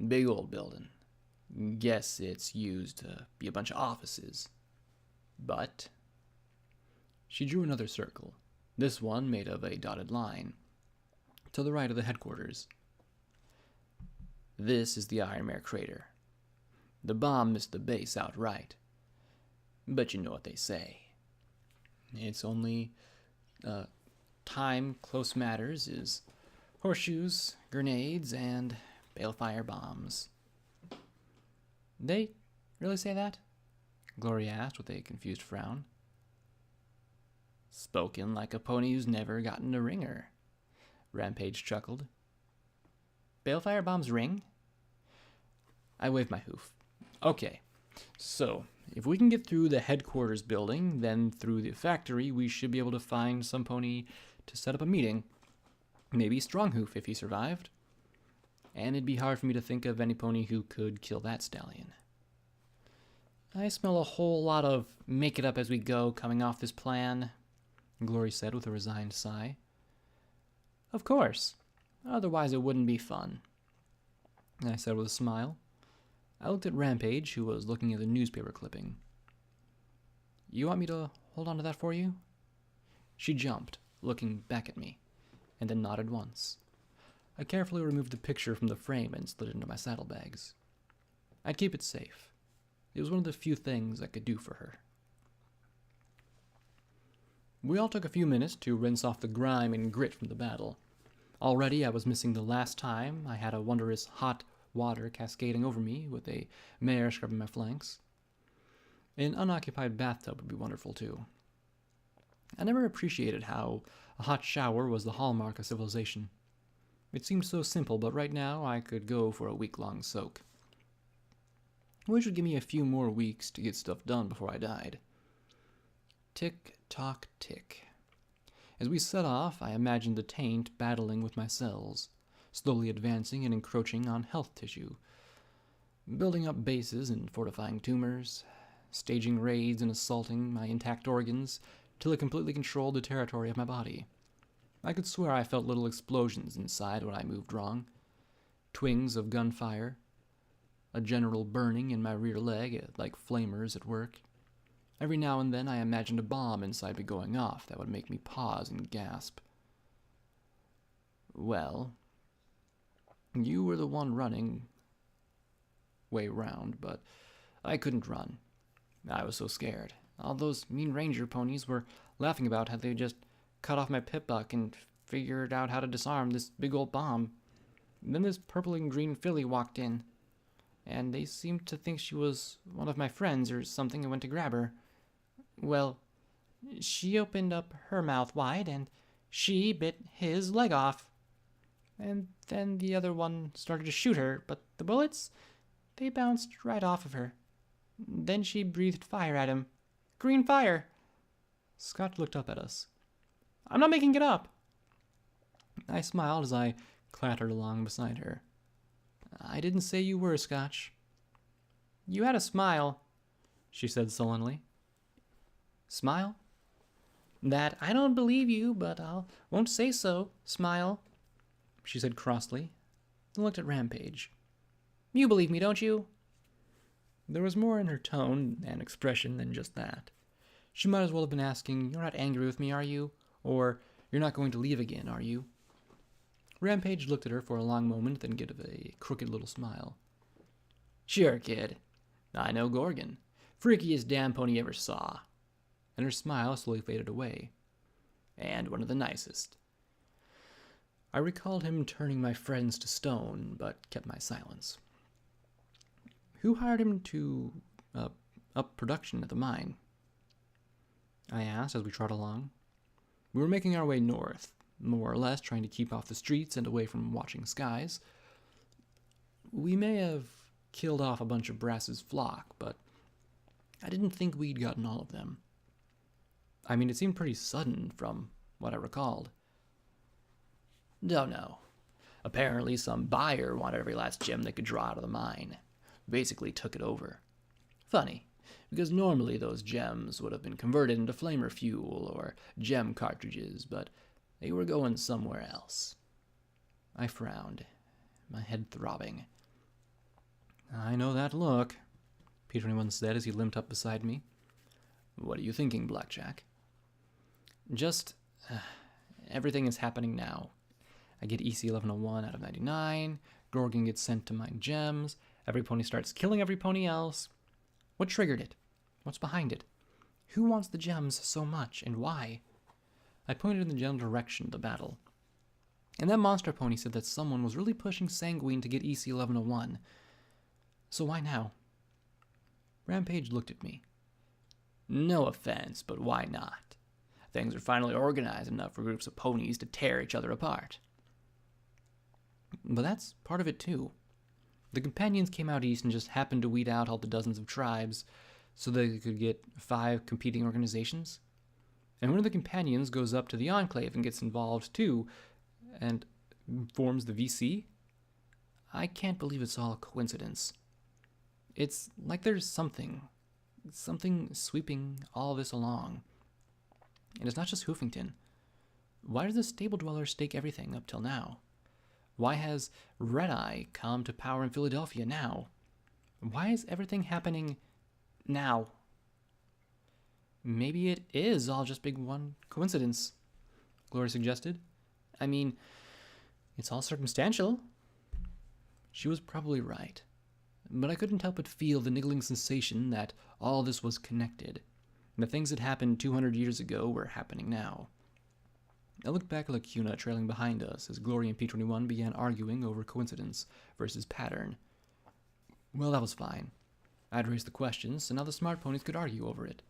Big old building. Guess it's used to be a bunch of offices. But she drew another circle, this one made of a dotted line, to the right of the headquarters. This is the Ironmare crater. The bomb missed the base outright. But you know what they say. It's only time close matters is horseshoes, grenades, and balefire bombs. They really say that? Gloria asked with a confused frown. Spoken like a pony who's never gotten a ringer. Rampage chuckled. Balefire bombs ring? I waved my hoof. Okay, so if we can get through the headquarters building, then through the factory, we should be able to find some pony to set up a meeting. Maybe Stronghoof if he survived. And it'd be hard for me to think of any pony who could kill that stallion. I smell a whole lot of make it up as we go coming off this plan, Glory said with a resigned sigh. Of course. Otherwise it wouldn't be fun, I said with a smile. I looked at Rampage, who was looking at the newspaper clipping. You want me to hold on to that for you? She jumped, looking back at me, and then nodded once. I carefully removed the picture from the frame and slid it into my saddlebags. I'd keep it safe. It was one of the few things I could do for her. We all took a few minutes to rinse off the grime and grit from the battle. Already I was missing the last time I had a wondrous hot water cascading over me with a mare scrubbing my flanks. An unoccupied bathtub would be wonderful too. I never appreciated how a hot shower was the hallmark of civilization. It seemed so simple, but right now I could go for a week-long soak. Which would give me a few more weeks to get stuff done before I died. Tick, tock, tick. As we set off, I imagined the taint battling with my cells, slowly advancing and encroaching on health tissue. building up bases and fortifying tumors, staging raids and assaulting my intact organs till it completely controlled the territory of my body. I could swear I felt little explosions inside when I moved wrong, twinges of gunfire, a general burning in my rear leg like flamers at work. Every now and then I imagined a bomb inside me going off that would make me pause and gasp. Well, you were the one running way round, but I couldn't run. I was so scared. All those mean ranger ponies were laughing about how they just cut off my pit buck and figured out how to disarm this big old bomb. And then this purple and green filly walked in, and they seemed to think she was one of my friends or something and went to grab her. Well, she opened up her mouth wide, and she bit his leg off. And then the other one started to shoot her, but the bullets, they bounced right off of her. Then she breathed fire at him. Green fire! Scott looked up at us. I'm not making it up. I smiled as I clattered along beside her. I didn't say you were, Scotch. You had a smile, she said sullenly. Smile? That I don't believe you, but won't say so. Smile, she said crossly, then looked at Rampage. You believe me, don't you? There was more in her tone and expression than just that. She might as well have been asking, You're not angry with me, are you? Or, You're not going to leave again, are you? Rampage looked at her for a long moment, then gave a crooked little smile. Sure, kid. I know Gorgon. Freakiest damn pony you ever saw. And her smile slowly faded away. And one of the nicest. I recalled him turning my friends to stone, but kept my silence. Who hired him to up production at the mine? I asked as we trot along. We were making our way north, more or less trying to keep off the streets and away from watching skies. We may have killed off a bunch of Brass's flock, but I didn't think we'd gotten all of them. I mean, it seemed pretty sudden from what I recalled. Don't know. Apparently some buyer wanted every last gem they could draw out of the mine. Basically took it over. Funny, because normally those gems would have been converted into flamer fuel or gem cartridges, but they were going somewhere else. I frowned, my head throbbing. I know that look, P21 said as he limped up beside me. What are you thinking, Blackjack? Just, everything is happening now. I get EC 1101 out of 99, Gorgon gets sent to mine gems, every pony starts killing every pony else. What triggered it? What's behind it? Who wants the gems so much, and why? I pointed in the general direction of the battle. And that monster pony said that someone was really pushing Sanguine to get EC 1101. So why now? Rampage looked at me. No offense, but why not? Things are finally organized enough for groups of ponies to tear each other apart. But that's part of it too. The companions came out east and just happened to weed out all the dozens of tribes so they could get 5 competing organizations. And one of the companions goes up to the Enclave and gets involved too, and forms the VC. I can't believe it's all a coincidence. It's like there's something sweeping all this along. And it's not just Hoofington. Why does the Stable Dweller stake everything up till now? Why has Red Eye come to power in Philadelphia now? Why is everything happening now? Maybe it is all just big one coincidence, Gloria suggested. I mean, it's all circumstantial. She was probably right, but I couldn't help but feel the niggling sensation that all this was connected, and the things that happened 200 years ago were happening now. I looked back at Lacuna trailing behind us as Gloria and P21 began arguing over coincidence versus pattern. Well, that was fine. I'd raised the questions, so now the smart ponies could argue over it.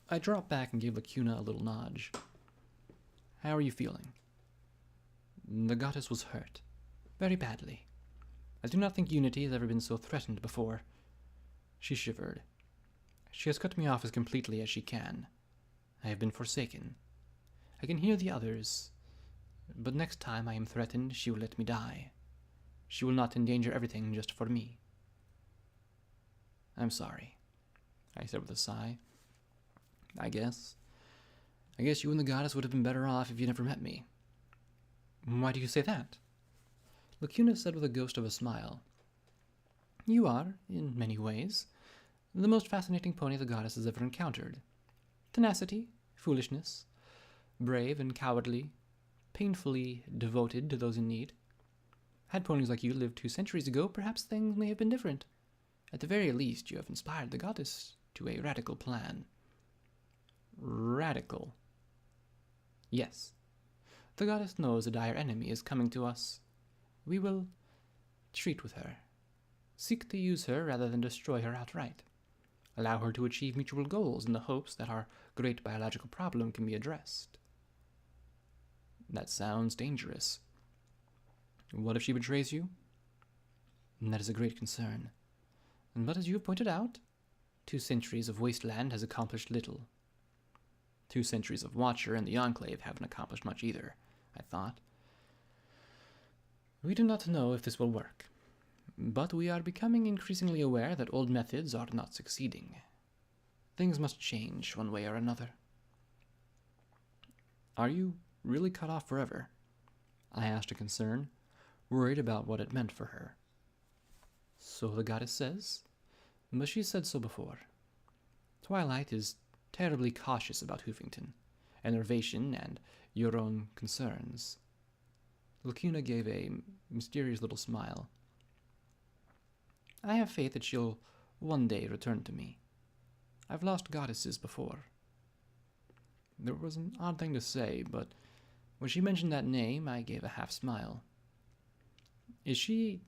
I dropped back and gave Lacuna a little nudge. How are you feeling? The goddess was hurt. Very badly. I do not think Unity has ever been so threatened before. She shivered. She has cut me off as completely as she can. I have been forsaken. I can hear the others, but next time I am threatened, she will let me die. She will not endanger everything just for me. I'm sorry, I said with a sigh. I guess you and the goddess would have been better off if you never met me. Why do you say that? Lacuna said with a ghost of a smile. You are, in many ways, the most fascinating pony the goddess has ever encountered. Tenacity, foolishness, brave and cowardly, painfully devoted to those in need. Had ponies like you lived 2 centuries ago, perhaps things may have been different. At the very least, you have inspired the goddess to a radical plan. Radical? Yes. The goddess knows a dire enemy is coming to us. We will treat with her. Seek to use her rather than destroy her outright. Allow her to achieve mutual goals in the hopes that our great biological problem can be addressed. That sounds dangerous. What if she betrays you? That is a great concern. But as you have pointed out, 2 centuries of wasteland has accomplished little. 2 centuries of Watcher and the Enclave haven't accomplished much either, I thought. We do not know if this will work, but we are becoming increasingly aware that old methods are not succeeding. Things must change one way or another. Are you really cut off forever? I asked in concern, worried about what it meant for her. So the goddess says, but she said so before. Twilight is terribly cautious about Hoofington, enervation, and your own concerns. Lacuna gave a mysterious little smile. I have faith that she'll one day return to me. I've lost goddesses before. There was an odd thing to say, but when she mentioned that name, I gave a half smile. Is she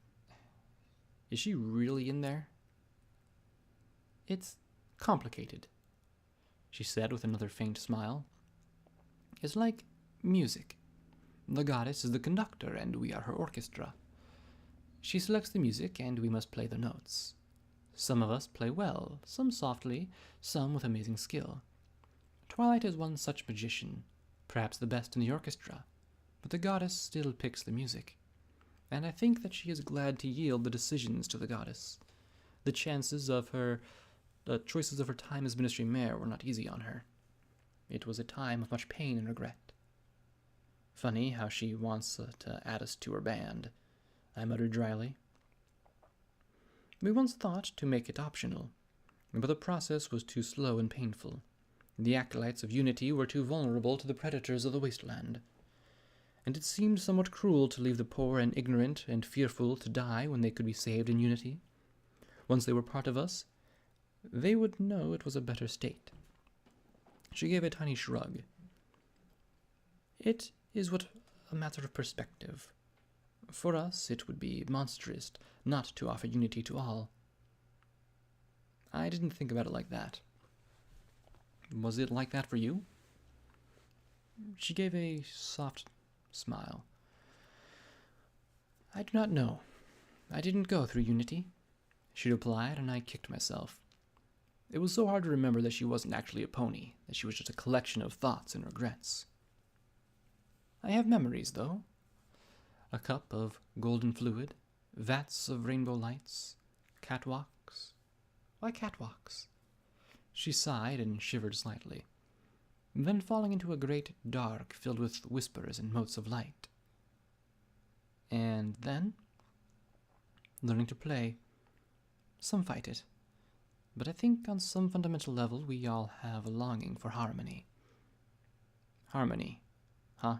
really in there? It's complicated, she said with another faint smile. It's like music. The goddess is the conductor, and we are her orchestra. She selects the music, and we must play the notes. Some of us play well, some softly, some with amazing skill. Twilight is one such magician, perhaps the best in the orchestra, but the goddess still picks the music, and I think that she is glad to yield the decisions to the goddess. The choices of her time as ministry mayor were not easy on her. It was a time of much pain and regret. Funny how she wants to add us to her band, I muttered dryly. We once thought to make it optional, but the process was too slow and painful. The acolytes of unity were too vulnerable to the predators of the wasteland, and it seemed somewhat cruel to leave the poor and ignorant and fearful to die when they could be saved in unity. Once they were part of us, they would know it was a better state. She gave a tiny shrug. It is what a matter of perspective. For us, it would be monstrous not to offer unity to all. I didn't think about it like that. Was it like that for you? She gave a soft smile. I do not know. I didn't go through unity, she replied, and I kicked myself. It was so hard to remember that she wasn't actually a pony, that she was just a collection of thoughts and regrets. I have memories, though. A cup of golden fluid, vats of rainbow lights, catwalks. Why catwalks? She sighed and shivered slightly, then falling into a great dark filled with whispers and motes of light. And then, learning to play. Some fight it, but I think on some fundamental level we all have a longing for harmony. Harmony, huh?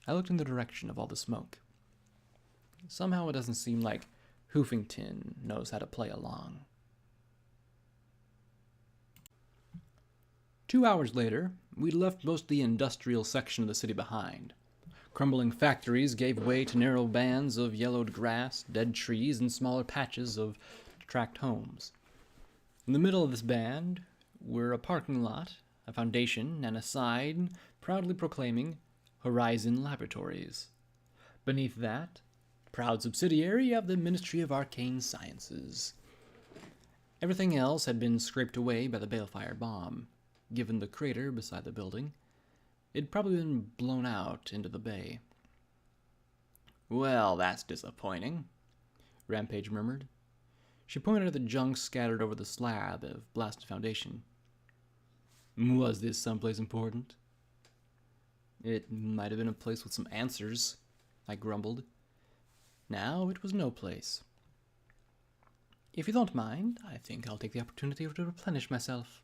I looked in the direction of all the smoke. Somehow it doesn't seem like Hoofington knows how to play along. 2 hours later, we left most of the industrial section of the city behind. Crumbling factories gave way to narrow bands of yellowed grass, dead trees, and smaller patches of tract homes. In the middle of this band were a parking lot, a foundation, and a sign proudly proclaiming Horizon Laboratories. Beneath that, proud subsidiary of the Ministry of Arcane Sciences. Everything else had been scraped away by the balefire bomb. Given the crater beside the building, it'd probably been blown out into the bay. Well, that's disappointing, Rampage murmured. She pointed at the junk scattered over the slab of blasted foundation. Was this someplace important? It might have been a place with some answers, I grumbled. Now it was no place. If you don't mind, I think I'll take the opportunity to replenish myself,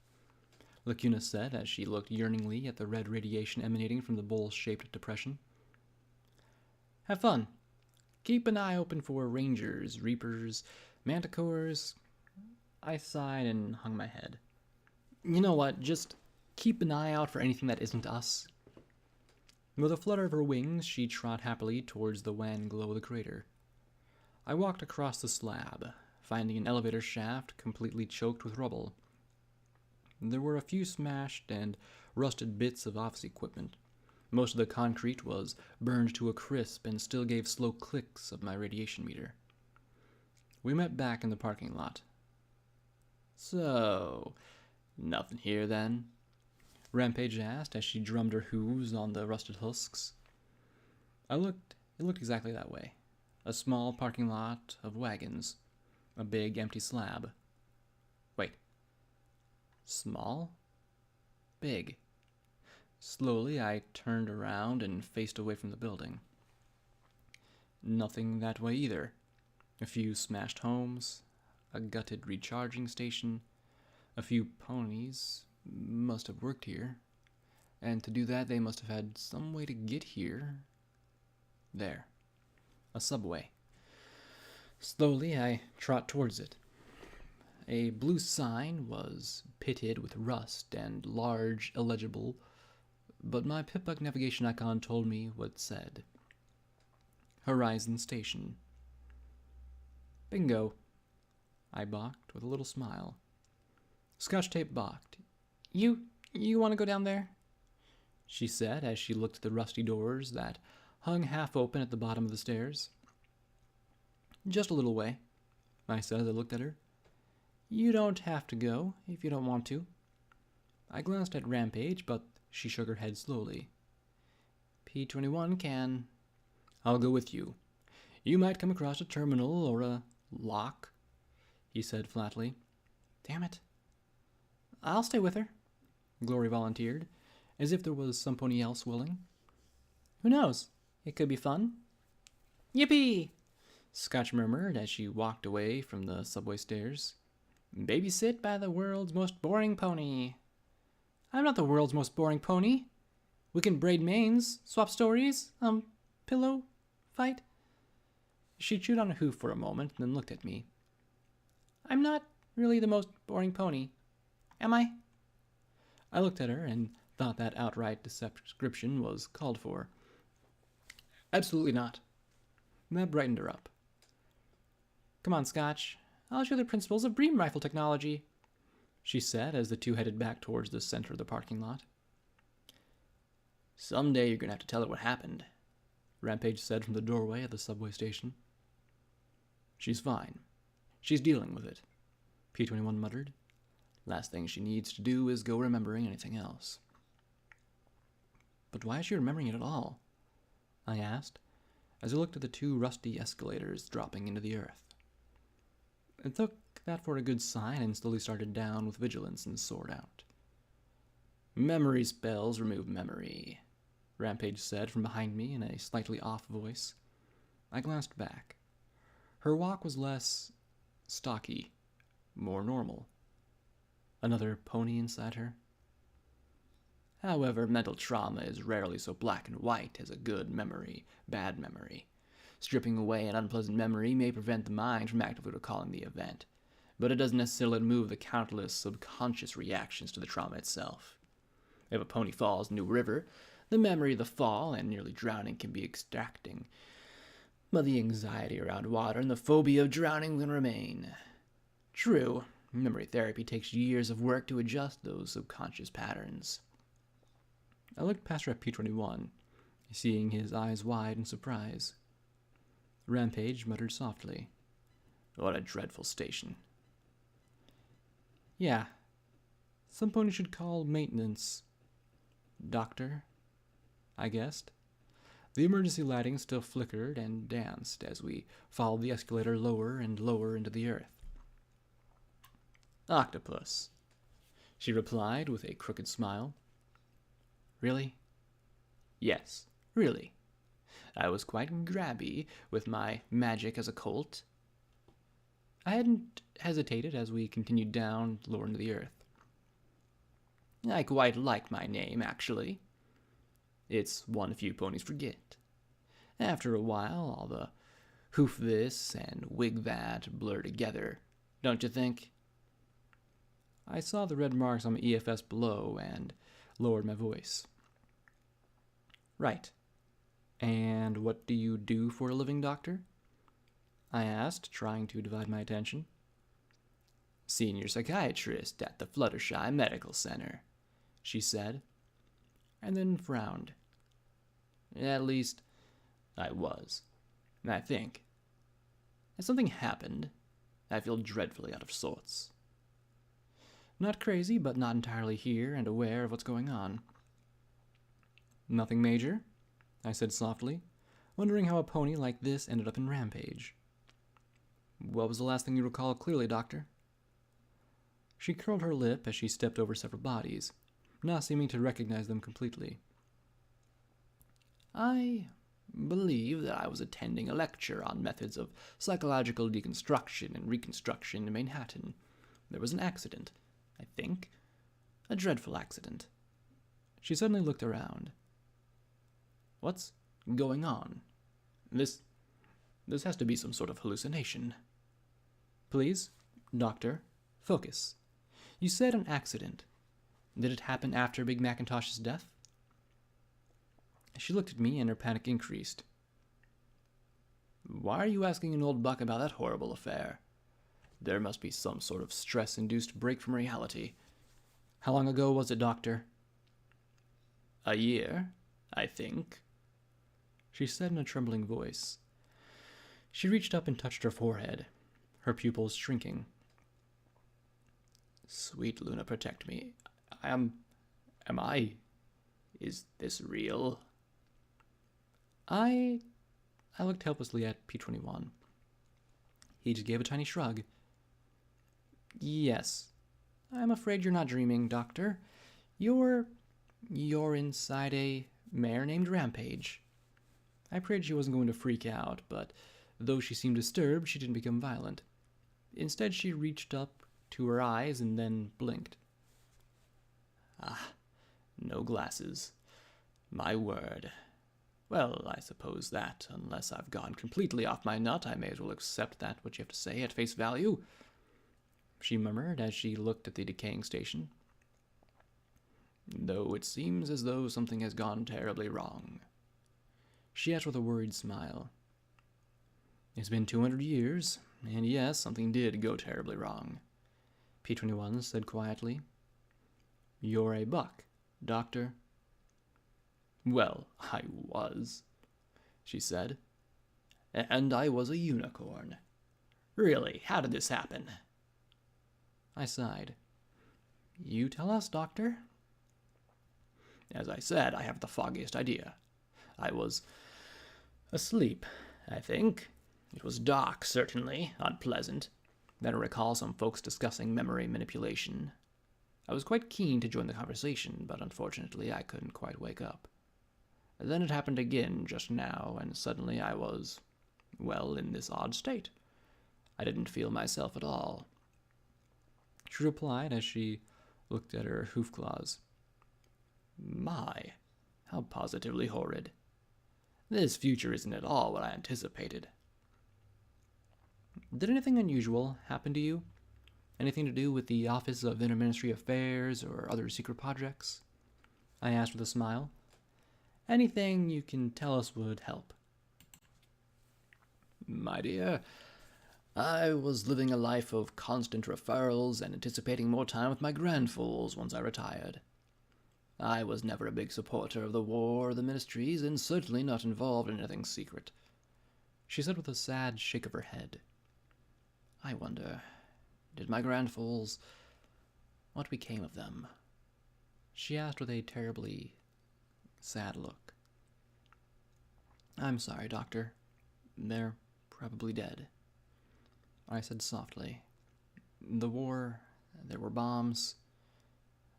Lacuna said as she looked yearningly at the red radiation emanating from the bowl-shaped depression. Have fun. Keep an eye open for rangers, reapers, manticores. I sighed and hung my head. You know what, just keep an eye out for anything that isn't us. With a flutter of her wings, she trot happily towards the wan glow of the crater. I walked across the slab, finding an elevator shaft completely choked with rubble. There were a few smashed and rusted bits of office equipment. Most of the concrete was burned to a crisp and still gave slow clicks of my radiation meter. We met back in the parking lot. So, nothing here then? Rampage asked as she drummed her hooves on the rusted husks. It looked exactly that way. A small parking lot of wagons. A big empty slab. Wait. Small? Big. Slowly, I turned around and faced away from the building. Nothing that way either. A few smashed homes, a gutted recharging station, a few ponies must have worked here, and to do that they must have had some way to get here. There. A subway. Slowly, I trot towards it. A blue sign was pitted with rust and large, illegible, but my Pip-Buck navigation icon told me what it said. Horizon Station. Bingo. I balked with a little smile. Scotch Tape balked. You want to go down there? She said as she looked at the rusty doors that hung half open at the bottom of the stairs. Just a little way, I said as I looked at her. You don't have to go if you don't want to. I glanced at Rampage, but she shook her head slowly. P-21 can. I'll go with you. You might come across a terminal or a lock, he said flatly. Damn it. I'll stay with her, Glory volunteered, as if there was somebody else willing. Who knows? It could be fun. Yippee! Scotch murmured as she walked away from the subway stairs. Babysit by the world's most boring pony. I'm not the world's most boring pony. We can braid manes, swap stories, pillow, fight. She chewed on a hoof for a moment and then looked at me. I'm not really the most boring pony, am I? I looked at her and thought that outright description was called for. Absolutely not. That brightened her up. Come on, Scotch. I'll show you the principles of beam rifle technology, she said as the two headed back towards the center of the parking lot. Someday you're going to have to tell her what happened, Rampage said from the doorway of the subway station. She's fine. She's dealing with it, P-21 muttered. Last thing she needs to do is go remembering anything else. But why is she remembering it at all? I asked, as I looked at the two rusty escalators dropping into the earth. I took that for a good sign and slowly started down with vigilance and soared out. Memory spells remove memory, Rampage said from behind me in a slightly off voice. I glanced back. Her walk was less stocky, more normal. Another pony inside her. However, mental trauma is rarely so black and white as a good memory, bad memory. Stripping away an unpleasant memory may prevent the mind from actively recalling the event, but it doesn't necessarily remove the countless subconscious reactions to the trauma itself. If a pony falls into a river, the memory of the fall and nearly drowning can be extracting, but the anxiety around water and the phobia of drowning will remain. True, memory therapy takes years of work to adjust those subconscious patterns. I looked past her at P-21, seeing his eyes wide in surprise. Rampage muttered softly. What a dreadful station. Yeah. Some pony should call maintenance. Doctor, I guessed. The emergency lighting still flickered and danced as we followed the escalator lower and lower into the earth. Octopus, she replied with a crooked smile. Really? Yes, really. I was quite grabby with my magic as a colt. I hadn't hesitated as we continued down lower into the earth. I quite like my name, actually. It's one few ponies forget. After a while, all the hoof this and wig that blur together, don't you think? I saw the red marks on my EFS below and lowered my voice. Right. And what do you do for a living, Doctor? I asked, trying to divide my attention. Senior psychiatrist at the Fluttershy Medical Center, she said, and then frowned. At least, I was, I think. Has something happened? I feel dreadfully out of sorts. Not crazy, but not entirely here and aware of what's going on. Nothing major? I said softly, wondering how a pony like this ended up in Rampage. What was the last thing you recall clearly, Doctor? She curled her lip as she stepped over several bodies, not seeming to recognize them completely. I believe that I was attending a lecture on methods of psychological deconstruction and reconstruction in Manhattan. There was an accident, I think. A dreadful accident. She suddenly looked around. What's going on? This has to be some sort of hallucination. Please, Doctor, focus. You said an accident. Did it happen after Big Macintosh's death? She looked at me and her panic increased. Why are you asking an old buck about that horrible affair? There must be some sort of stress-induced break from reality. How long ago was it, Doctor? A year, I think, she said in a trembling voice. She reached up and touched her forehead, her pupils shrinking. Sweet Luna, protect me. Is this real? I looked helplessly at P21. He just gave a tiny shrug. Yes, I'm afraid you're not dreaming, Doctor. You're inside a mare named Rampage. I prayed she wasn't going to freak out, but though she seemed disturbed, she didn't become violent. Instead, she reached up to her eyes and then blinked. Ah, no glasses. My word. Well, I suppose that, unless I've gone completely off my nut, I may as well accept that what you have to say at face value, she murmured as she looked at the decaying station. Though it seems as though something has gone terribly wrong, she asked with a worried smile. It's been 200 years, and yes, something did go terribly wrong, P21 said quietly. You're a buck, Doctor. Well, I was, she said. And I was a unicorn. Really, how did this happen? I sighed. You tell us, Doctor. As I said, I have the foggiest idea. I was asleep, I think. It was dark, certainly, unpleasant. Then I recall some folks discussing memory manipulation. I was quite keen to join the conversation, but unfortunately I couldn't quite wake up. Then it happened again just now, and suddenly I was, well, in this odd state. I didn't feel myself at all. She replied as she looked at her hoof claws. My, how positively horrid. This future isn't at all what I anticipated. Did anything unusual happen to you? Anything to do with the Office of Interministry Affairs or other secret projects? I asked with a smile. Anything you can tell us would help. My dear, I was living a life of constant referrals and anticipating more time with my grandfools once I retired. I was never a big supporter of the war or the ministries, and certainly not involved in anything secret, she said with a sad shake of her head. I wonder, did my grandfools... what became of them? She asked with a terribly sad look. I'm sorry, Doctor. They're probably dead, I said softly. The war There were bombs.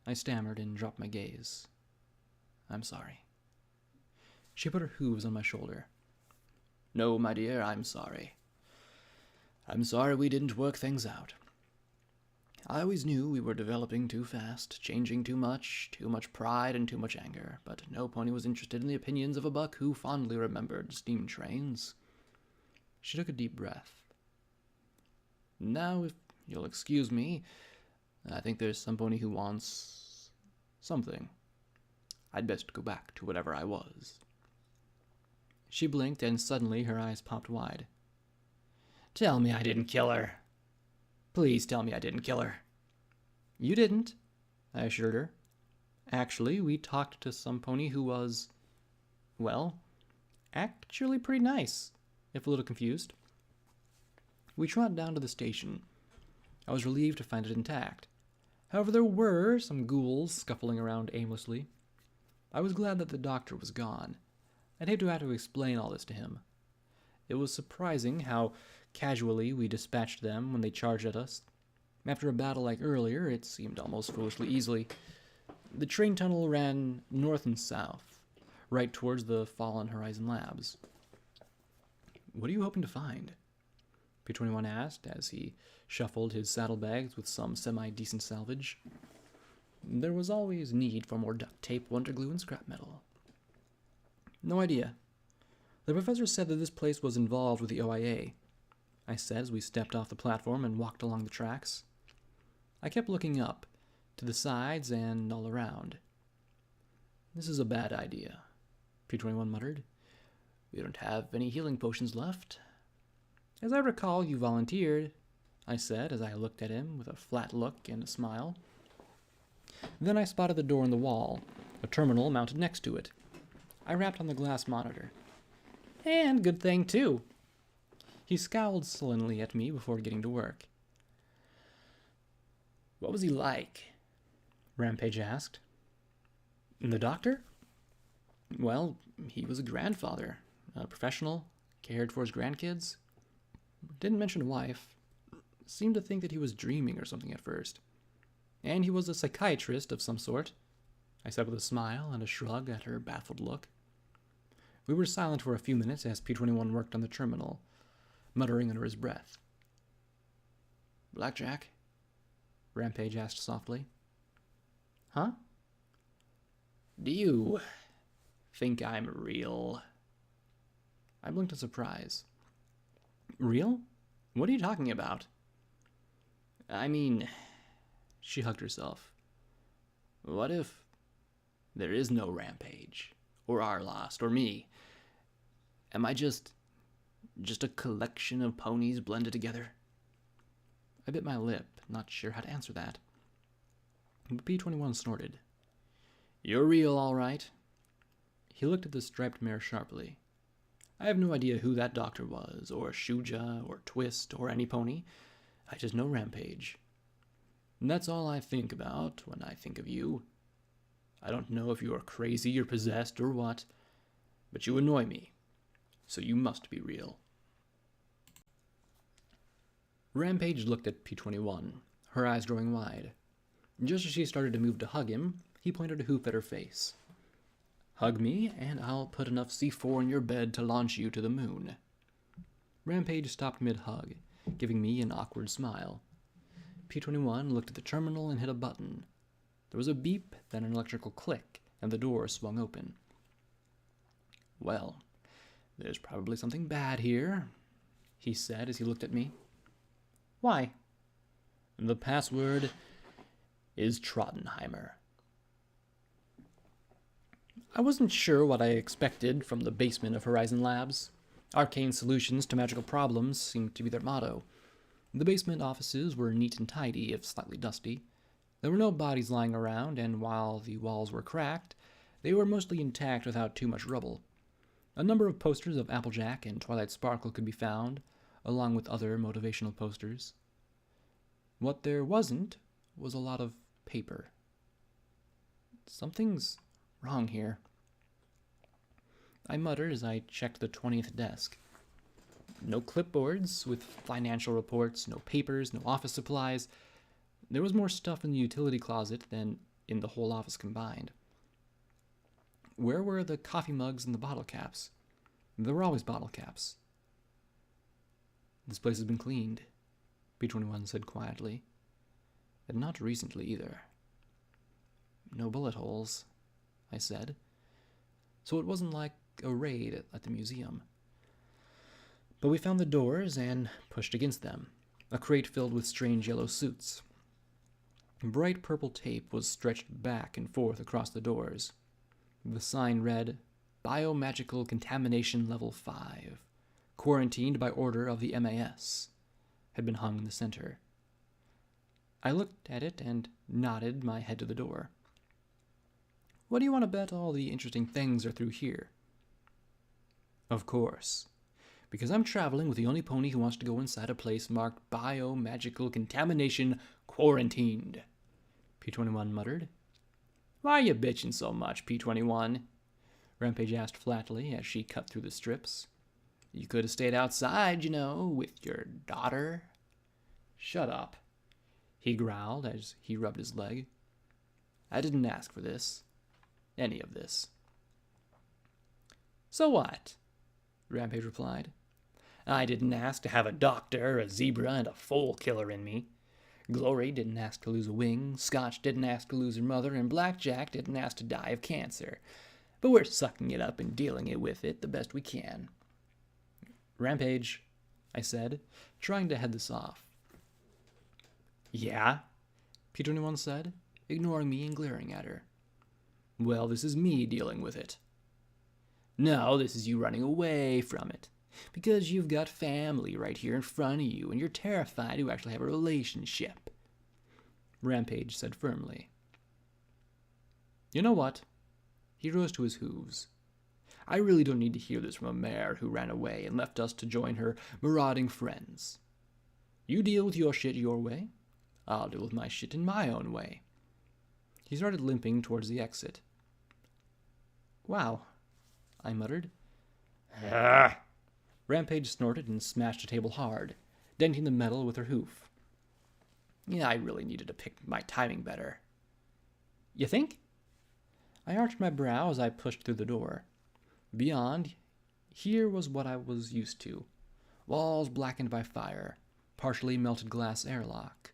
I stammered and dropped my gaze. I'm sorry. She put her hooves on my shoulder. No, my dear, I'm sorry. I'm sorry we didn't work things out. I always knew we were developing too fast, changing too much pride and too much anger, but no pony was interested in the opinions of a buck who fondly remembered steam trains. She took a deep breath. Now, if you'll excuse me, I think there's some pony who wants something. I'd best go back to whatever I was. She blinked, and suddenly her eyes popped wide. Tell me I didn't kill her. Please tell me I didn't kill her. You didn't, I assured her. Actually, we talked to some pony who was, well, actually pretty nice, if a little confused. We trotted down to the station. I was relieved to find it intact. However, there were some ghouls scuffling around aimlessly. I was glad that the doctor was gone. I'd hate to have to explain all this to him. It was surprising how casually we dispatched them when they charged at us. After a battle like earlier, it seemed almost foolishly easily. The train tunnel ran north and south, right towards the fallen Horizon Labs. What are you hoping to find? P-21 asked as he shuffled his saddlebags with some semi-decent salvage. There was always need for more duct tape, wonder glue, and scrap metal. No idea. The professor said that this place was involved with the OIA, I said as we stepped off the platform and walked along the tracks. I kept looking up, to the sides and all around. This is a bad idea, P-21 muttered. We don't have any healing potions left. As I recall, you volunteered, I said as I looked at him with a flat look and a smile. Then I spotted the door in the wall, a terminal mounted next to it. I rapped on the glass monitor. And good thing, too. He scowled sullenly at me before getting to work. What was he like? Rampage asked. The doctor? Well, he was a grandfather, a professional, cared for his grandkids. Didn't mention a wife. Seemed to think that he was dreaming or something at first. And he was a psychiatrist of some sort, I said with a smile and a shrug at her baffled look. We were silent for a few minutes as P-21 worked on the terminal, muttering under his breath. Blackjack? Rampage asked softly. Huh? Do you think I'm real? I blinked in surprise. Real? What are you talking about? I mean, she hugged herself. What if there is no Rampage, or Arlost, or me? Am I just a collection of ponies blended together? I bit my lip, not sure how to answer that. But P-21 snorted. You're real, all right. He looked at the striped mare sharply. I have no idea who that doctor was, or Shuja, or Twist, or any pony. I just know Rampage. And that's all I think about when I think of you. I don't know if you are crazy or possessed or what, but you annoy me, so you must be real. Rampage looked at P-21, her eyes growing wide. Just as she started to move to hug him, he pointed a hoof at her face. Hug me, and I'll put enough C4 in your bed to launch you to the moon. Rampage stopped mid-hug, giving me an awkward smile. P-21 looked at the terminal and hit a button. There was a beep, then an electrical click, and the door swung open. Well, there's probably something bad here, he said as he looked at me. Why? The password is Trottenheimer. I wasn't sure what I expected from the basement of Horizon Labs. Arcane solutions to magical problems seemed to be their motto. The basement offices were neat and tidy, if slightly dusty. There were no bodies lying around, and while the walls were cracked, they were mostly intact without too much rubble. A number of posters of Applejack and Twilight Sparkle could be found, along with other motivational posters. What there wasn't was a lot of paper. Something's wrong here, I muttered as I checked the 20th desk. No clipboards with financial reports, no papers, no office supplies. There was more stuff in the utility closet than in the whole office combined. Where were the coffee mugs and the bottle caps? There were always bottle caps. This place has been cleaned, P21 said quietly. And not recently either. No bullet holes, I said. So it wasn't like a raid at the museum. But we found the doors and pushed against them, a crate filled with strange yellow suits. Bright purple tape was stretched back and forth across the doors. The sign read, Biomagical Contamination Level 5, quarantined by order of the MAS, had been hung in the center. I looked at it and nodded my head to the door. What do you want to bet all the interesting things are through here? Of course, because I'm traveling with the only pony who wants to go inside a place marked Biomagical Contamination Quarantined, P21 muttered. Why are you bitching so much, P21? Rampage asked flatly as she cut through the strips. You could have stayed outside, with your daughter. Shut up, he growled as he rubbed his leg. I didn't ask for this. Any of this. So what? Rampage replied. I didn't ask to have a doctor, a zebra, and a foal killer in me. Glory didn't ask to lose a wing, Scotch didn't ask to lose her mother, and Blackjack didn't ask to die of cancer. But we're sucking it up and dealing with it the best we can. Rampage, I said, trying to head this off. Yeah? P21 said, ignoring me and glaring at her. Well, this is me dealing with it. No, this is you running away from it. Because you've got family right here in front of you, and you're terrified to actually have a relationship. Rampage said firmly. You know what? He rose to his hooves. I really don't need to hear this from a mare who ran away and left us to join her marauding friends. You deal with your shit your way. I'll deal with my shit in my own way. He started limping towards the exit. Wow, I muttered. Ah! Rampage snorted and smashed a table hard, denting the metal with her hoof. Yeah, I really needed to pick my timing better. You think? I arched my brow as I pushed through the door. Beyond, here was what I was used to. Walls blackened by fire, partially melted glass airlock.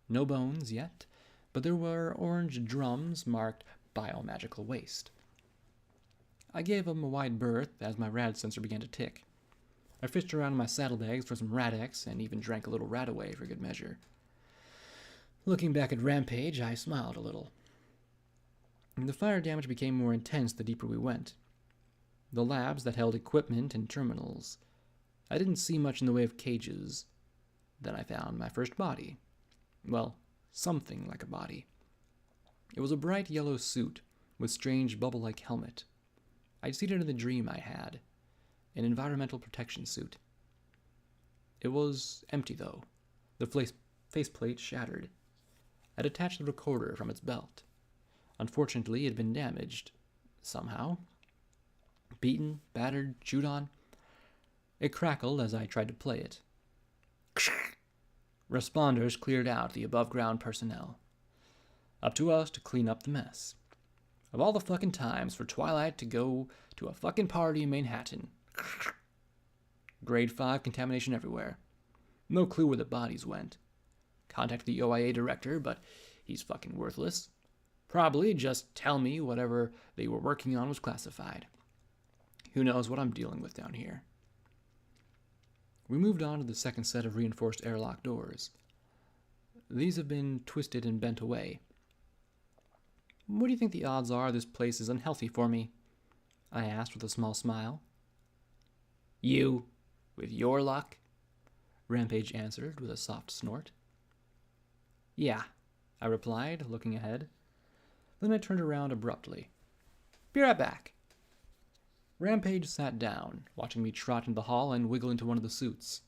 No bones yet, but there were orange drums marked biomagical waste. I gave them a wide berth as my rad sensor began to tick. I fished around in my saddlebags for some Radex and even drank a little Radaway for good measure. Looking back at Rampage, I smiled a little. The fire damage became more intense the deeper we went. The labs that held equipment and terminals. I didn't see much in the way of cages. Then I found my first body. Well, something like a body. It was a bright yellow suit with strange bubble-like helmet. I'd seen it in the dream I had. An environmental protection suit. It was empty, though. The faceplate shattered. I detached the recorder from its belt. Unfortunately, it had been damaged. Somehow. Beaten, battered, chewed on. It crackled as I tried to play it. Responders cleared out the above-ground personnel. Up to us to clean up the mess. Of all the fucking times for Twilight to go to a fucking party in Manhattan. Grade 5 contamination everywhere. No clue where the bodies went. Contacted the OIA director, but he's fucking worthless. Probably just tell me whatever they were working on was classified. Who knows what I'm dealing with down here. We moved on to the second set of reinforced airlock doors. These have been twisted and bent away. What do you think the odds are this place is unhealthy for me? I asked with a small smile. You, with your luck? Rampage answered with a soft snort. Yeah, I replied, looking ahead. Then I turned around abruptly. Be right back. Rampage sat down, watching me trot into the hall and wiggle into one of the suits.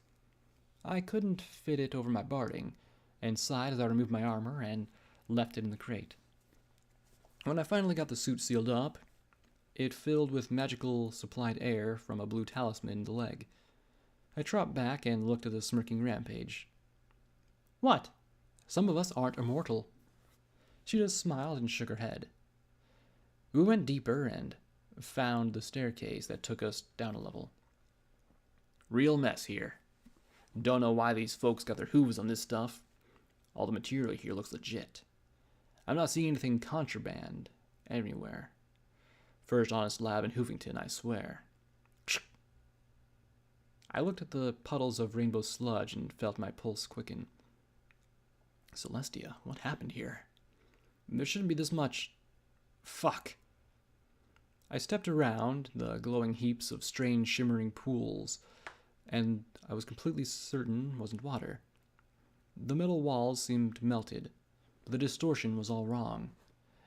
I couldn't fit it over my barding, and sighed as I removed my armor and left it in the crate. When I finally got the suit sealed up, it filled with magical supplied air from a blue talisman in the leg. I tropped back and looked at the smirking Rampage. What? Some of us aren't immortal. She just smiled and shook her head. We went deeper and found the staircase that took us down a level. Real mess here. Don't know why these folks got their hooves on this stuff. All the material here looks legit. I'm not seeing anything contraband anywhere. First honest lab in Hoofington, I swear. I looked at the puddles of rainbow sludge and felt my pulse quicken. Celestia, what happened here? There shouldn't be this much... Fuck. I stepped around the glowing heaps of strange shimmering pools, and I was completely certain it wasn't water. The metal walls seemed melted, but the distortion was all wrong.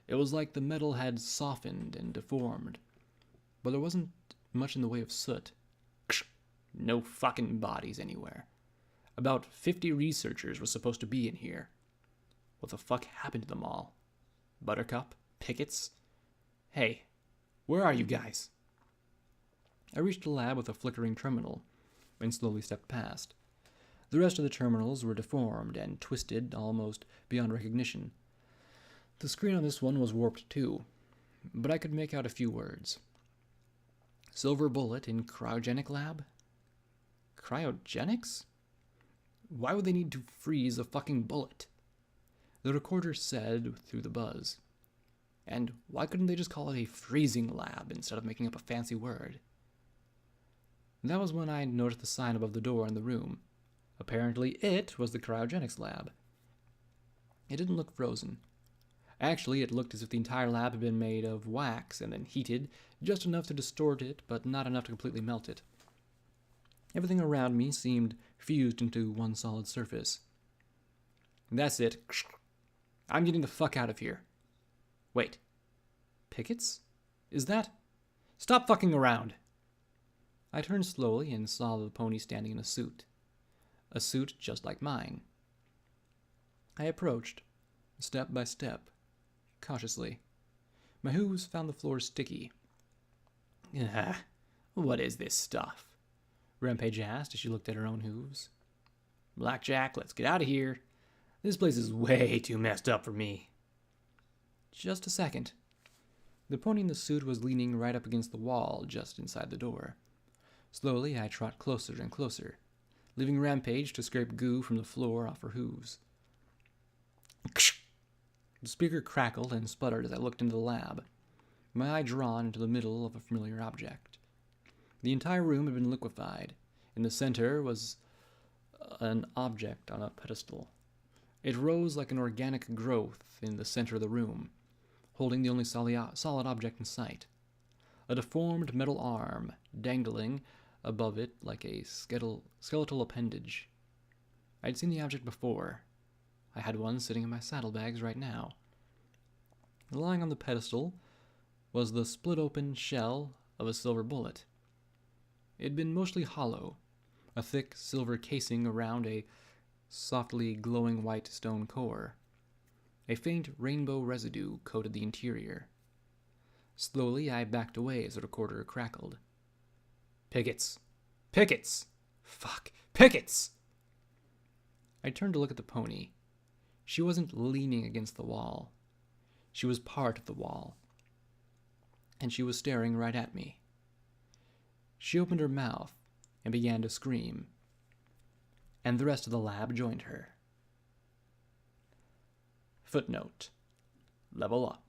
It was like the metal had softened and deformed, but there wasn't much in the way of soot. No fucking bodies anywhere. About 50 researchers were supposed to be in here. What the fuck happened to them all? Buttercup? Pickets? Hey, where are you guys? I reached a lab with a flickering terminal and slowly stepped past. The rest of the terminals were deformed and twisted almost beyond recognition. The screen on this one was warped too, but I could make out a few words. Silver bullet in cryogenic lab? Cryogenics? Why would they need to freeze a fucking bullet? The recorder said through the buzz. And why couldn't they just call it a freezing lab instead of making up a fancy word? That was when I noticed the sign above the door in the room. Apparently it was the cryogenics lab. It didn't look frozen. Actually, it looked as if the entire lab had been made of wax and then heated, just enough to distort it, but not enough to completely melt it. Everything around me seemed fused into one solid surface. That's it. I'm getting the fuck out of here. Wait. Pickets? Is that... Stop fucking around! I turned slowly and saw the pony standing in a suit. A suit just like mine. I approached, step by step, cautiously. My hooves found the floor sticky. What is this stuff? Rampage asked as she looked at her own hooves. Blackjack, let's get out of here. This place is way too messed up for me. Just a second. The pony in the suit was leaning right up against the wall just inside the door. Slowly, I trot closer and closer, leaving Rampage to scrape goo from the floor off her hooves. The speaker crackled and sputtered as I looked into the lab, my eye drawn into the middle of a familiar object. The entire room had been liquefied. In the center was an object on a pedestal. It rose like an organic growth in the center of the room, holding the only solid object in sight. A deformed metal arm dangling above it like a skeletal appendage. I'd seen the object before. I had one sitting in my saddlebags right now. Lying on the pedestal was the split-open shell of a silver bullet. It had been mostly hollow, a thick silver casing around a softly glowing white stone core. A faint rainbow residue coated the interior. Slowly, I backed away as the recorder crackled. Pickets! Pickets! Fuck! Pickets! I turned to look at the pony. She wasn't leaning against the wall. She was part of the wall. And she was staring right at me. She opened her mouth and began to scream. And the rest of the lab joined her. Footnote. Level up.